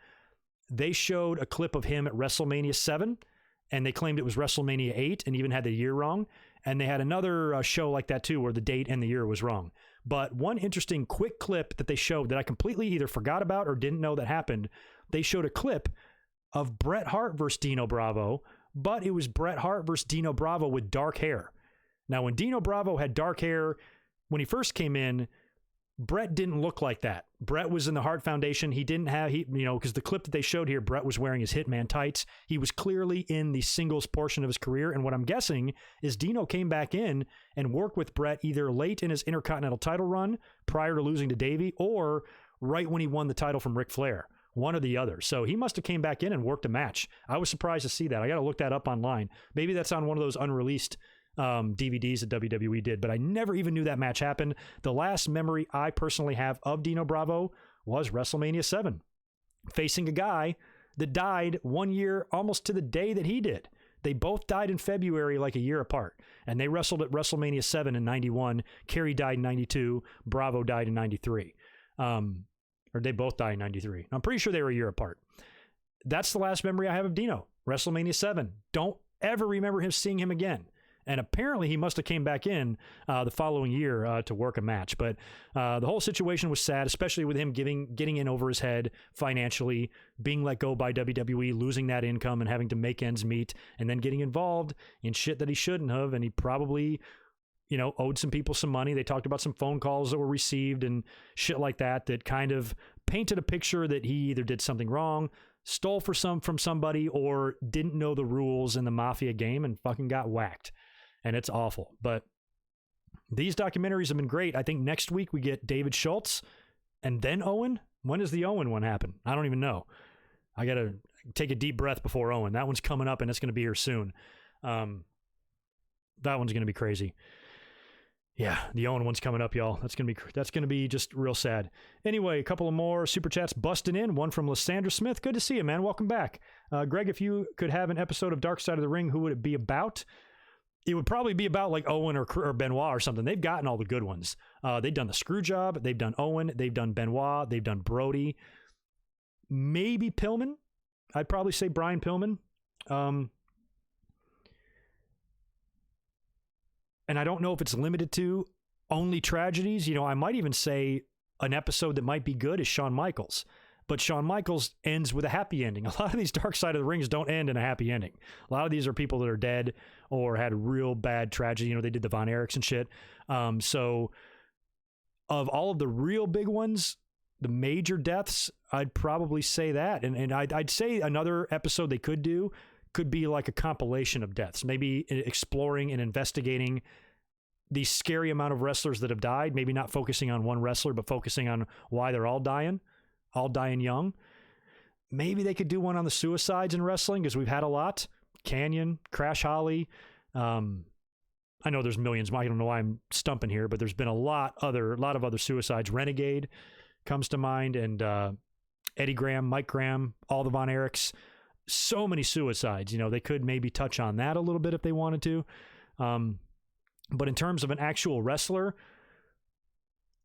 They showed a clip of him at WrestleMania 7, and they claimed it was WrestleMania 8 and even had the year wrong. And they had another show like that too, where the date and the year was wrong. But one interesting quick clip that they showed that I completely either forgot about or didn't know that happened, they showed a clip of Bret Hart versus Dino Bravo, but it was Bret Hart versus Dino Bravo with dark hair. Now, when Dino Bravo had dark hair, when he first came in, Bret didn't look like that. Bret was in the Hart Foundation. He didn't have, because the clip that they showed here, Bret was wearing his Hitman tights. He was clearly in the singles portion of his career. And what I'm guessing is Dino came back in and worked with Bret either late in his Intercontinental title run prior to losing to Davey or right when he won the title from Ric Flair, one or the other. So he must have came back in and worked a match. I was surprised to see that. I got to look that up online. Maybe that's on one of those unreleased DVDs that WWE did, but I never even knew that match happened. The last memory I personally have of Dino Bravo was WrestleMania 7, facing a guy that died 1 year almost to the day that he did. They both died in February, like a year apart, and they wrestled at WrestleMania 7 in 91. Kerry died in 92. Bravo died in 93. Or they both died in 93. I'm pretty sure they were a year apart. That's the last memory I have of Dino. WrestleMania 7. Don't ever remember seeing him again. And apparently he must have came back in the following year to work a match. But the whole situation was sad, especially with him getting in over his head financially, being let go by WWE, losing that income and having to make ends meet, and then getting involved in shit that he shouldn't have. And he probably, owed some people some money. They talked about some phone calls that were received and shit like that kind of painted a picture that he either did something wrong, stole from somebody, or didn't know the rules in the mafia game and fucking got whacked. And it's awful. But these documentaries have been great. I think next week we get David Schultz and then Owen. When does the Owen one happen? I don't even know. I got to take a deep breath before Owen. That one's coming up and it's going to be here soon. That one's going to be crazy. Yeah, the Owen one's coming up, y'all. That's gonna be just real sad. Anyway, a couple of more super chats busting in. One from Lysandra Smith. Good to see you, man. Welcome back. Greg, if you could have an episode of Dark Side of the Ring, who would it be about? It would probably be about like Owen or Benoit or something. They've gotten all the good ones. They've done the screw job. They've done Owen. They've done Benoit. They've done Brody. Maybe Pillman. I'd probably say Brian Pillman. And I don't know if it's limited to only tragedies. I might even say an episode that might be good is Shawn Michaels. But Shawn Michaels ends with a happy ending. A lot of these Dark Side of the Rings don't end in a happy ending. A lot of these are people that are dead or had real bad tragedy. They did the Von Erichs and shit. So of all of the real big ones, the major deaths, I'd probably say that. And I'd say another episode they could do could be like a compilation of deaths, maybe exploring and investigating the scary amount of wrestlers that have died, maybe not focusing on one wrestler, but focusing on why they're all dying young. Maybe they could do one on the suicides in wrestling, because we've had a lot. Canyon, Crash Holly. I know there's millions. I don't know why I'm stumping here, but there's been a lot of other suicides. Renegade comes to mind, and Eddie Graham, Mike Graham, all the Von Erichs. So many suicides. They could maybe touch on that a little bit if they wanted to. But in terms of an actual wrestler,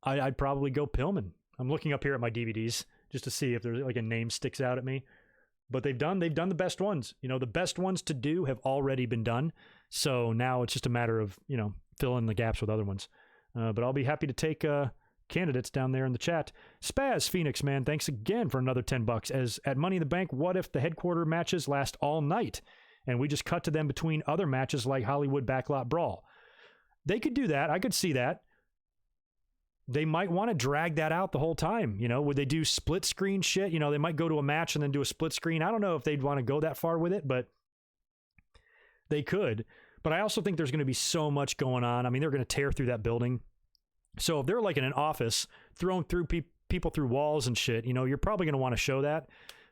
I'd probably go Pillman. I'm looking up here at my DVDs just to see if there's like a name sticks out at me. But they've done the best ones. The best ones to do have already been done. So now it's just a matter of, filling the gaps with other ones. But I'll be happy to take candidates down there in the chat. Spaz Phoenix, man, thanks again for another $10. As at Money in the Bank, what if the headquarter matches last all night and we just cut to them between other matches like Hollywood Backlot Brawl? They could do that. I could see that. They might want to drag that out the whole time. Would they do split screen shit? They might go to a match and then do a split screen. I don't know if they'd want to go that far with it, but they could. But I also think there's going to be so much going on. I mean, they're going to tear through that building. So if they're like in an office, throwing through people through walls and shit, you're probably going to want to show that.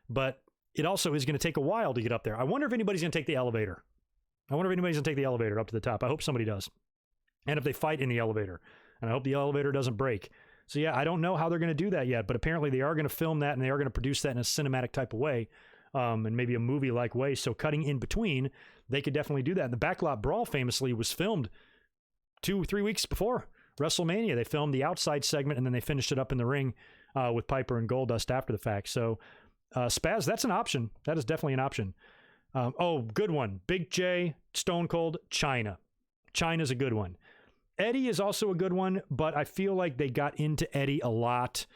But it also is going to take a while to get up there. I wonder if anybody's going to take the elevator. up to the top. I hope somebody does. And if they fight in the elevator. And I hope the elevator doesn't break. So yeah, I don't know how they're going to do that yet. But apparently they are going to film that and they are going to produce that in a cinematic type of way. And maybe a movie-like way. So cutting in between, they could definitely do that. And the Backlot Brawl famously was filmed 2-3 weeks before WrestleMania. They filmed the outside segment and then they finished it up in the ring with Piper and Goldust after the fact. So Spaz, that's an option. That is definitely an option. Good one. Big J, Stone Cold, China. China's a good one. Eddie is also a good one, but I feel like they got into Eddie a lot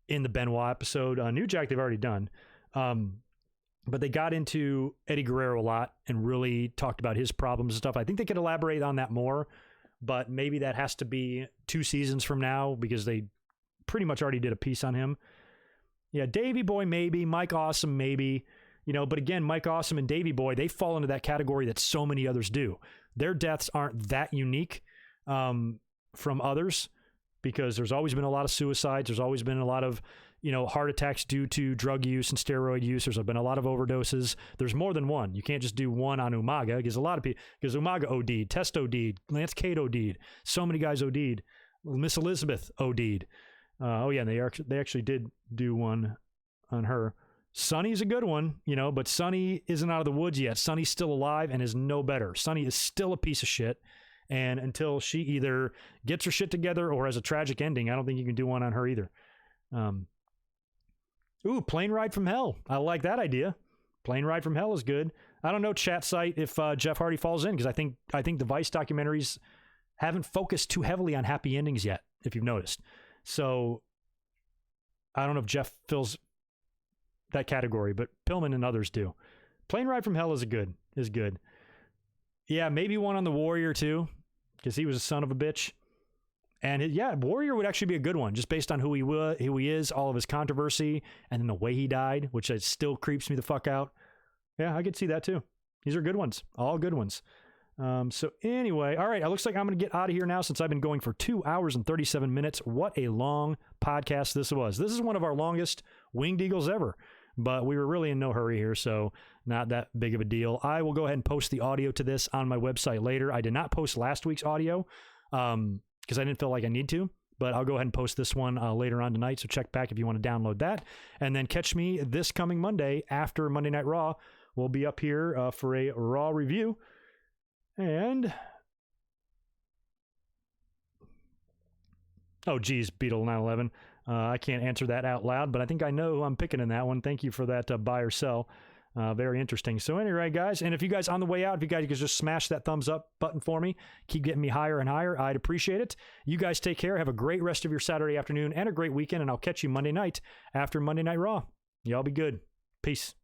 in the Benoit episode. New Jack they've already done. But they got into Eddie Guerrero a lot and really talked about his problems and stuff. I think they could elaborate on that more, but maybe that has to be 2 seasons from now because they pretty much already did a piece on him. Yeah, Davey Boy maybe, Mike Awesome maybe, but again, Mike Awesome and Davey Boy, they fall into that category that so many others do. Their deaths aren't that unique from others because there's always been a lot of suicides. There's always been a lot of, heart attacks due to drug use and steroid use. There's been a lot of overdoses. There's more than one. You can't just do one on Umaga because a lot of people, because Umaga OD'd, Test OD'd, Lance Cade OD'd, so many guys OD'd. Miss Elizabeth OD'd. And they actually did do one on her. Sonny's a good one, but Sonny isn't out of the woods yet. Sonny's still alive and is no better. Sonny is still a piece of shit. And until she either gets her shit together or has a tragic ending, I don't think you can do one on her either. Plane Ride from Hell. I like that idea. Plane Ride from Hell is good. I don't know, chat site, if Jeff Hardy falls in, because I think the Vice documentaries haven't focused too heavily on happy endings yet, if you've noticed. So I don't know if Jeff fills that category, but Pillman and others do. Plane Ride from Hell is good. Yeah, maybe one on the Warrior too, because he was a son of a bitch. And Warrior would actually be a good one, just based on who he is, all of his controversy, and then the way he died, which still creeps me the fuck out. Yeah, I could see that too. These are good ones, all good ones. So anyway, all right, it looks like I'm going to get out of here now since I've been going for 2 hours and 37 minutes. What a long podcast this was. This is one of our longest Winged Eagles ever, but we were really in no hurry here, so not that big of a deal. I will go ahead and post the audio to this on my website later. I did not post last week's audio because I didn't feel like I need to, but I'll go ahead and post this one later on tonight, so check back if you want to download that. And then catch me this coming Monday after Monday Night Raw. We'll be up here for a Raw review. And oh geez, Beetle 911. I can't answer that out loud, but I think I know who I'm picking in that one. Thank you for that buy or sell. Very interesting. So anyway, guys, and if you guys on the way out, if you guys could just smash that thumbs up button for me, keep getting me higher and higher, I'd appreciate it. You guys take care. Have a great rest of your Saturday afternoon and a great weekend, and I'll catch you Monday night after Monday Night Raw. Y'all be good. Peace.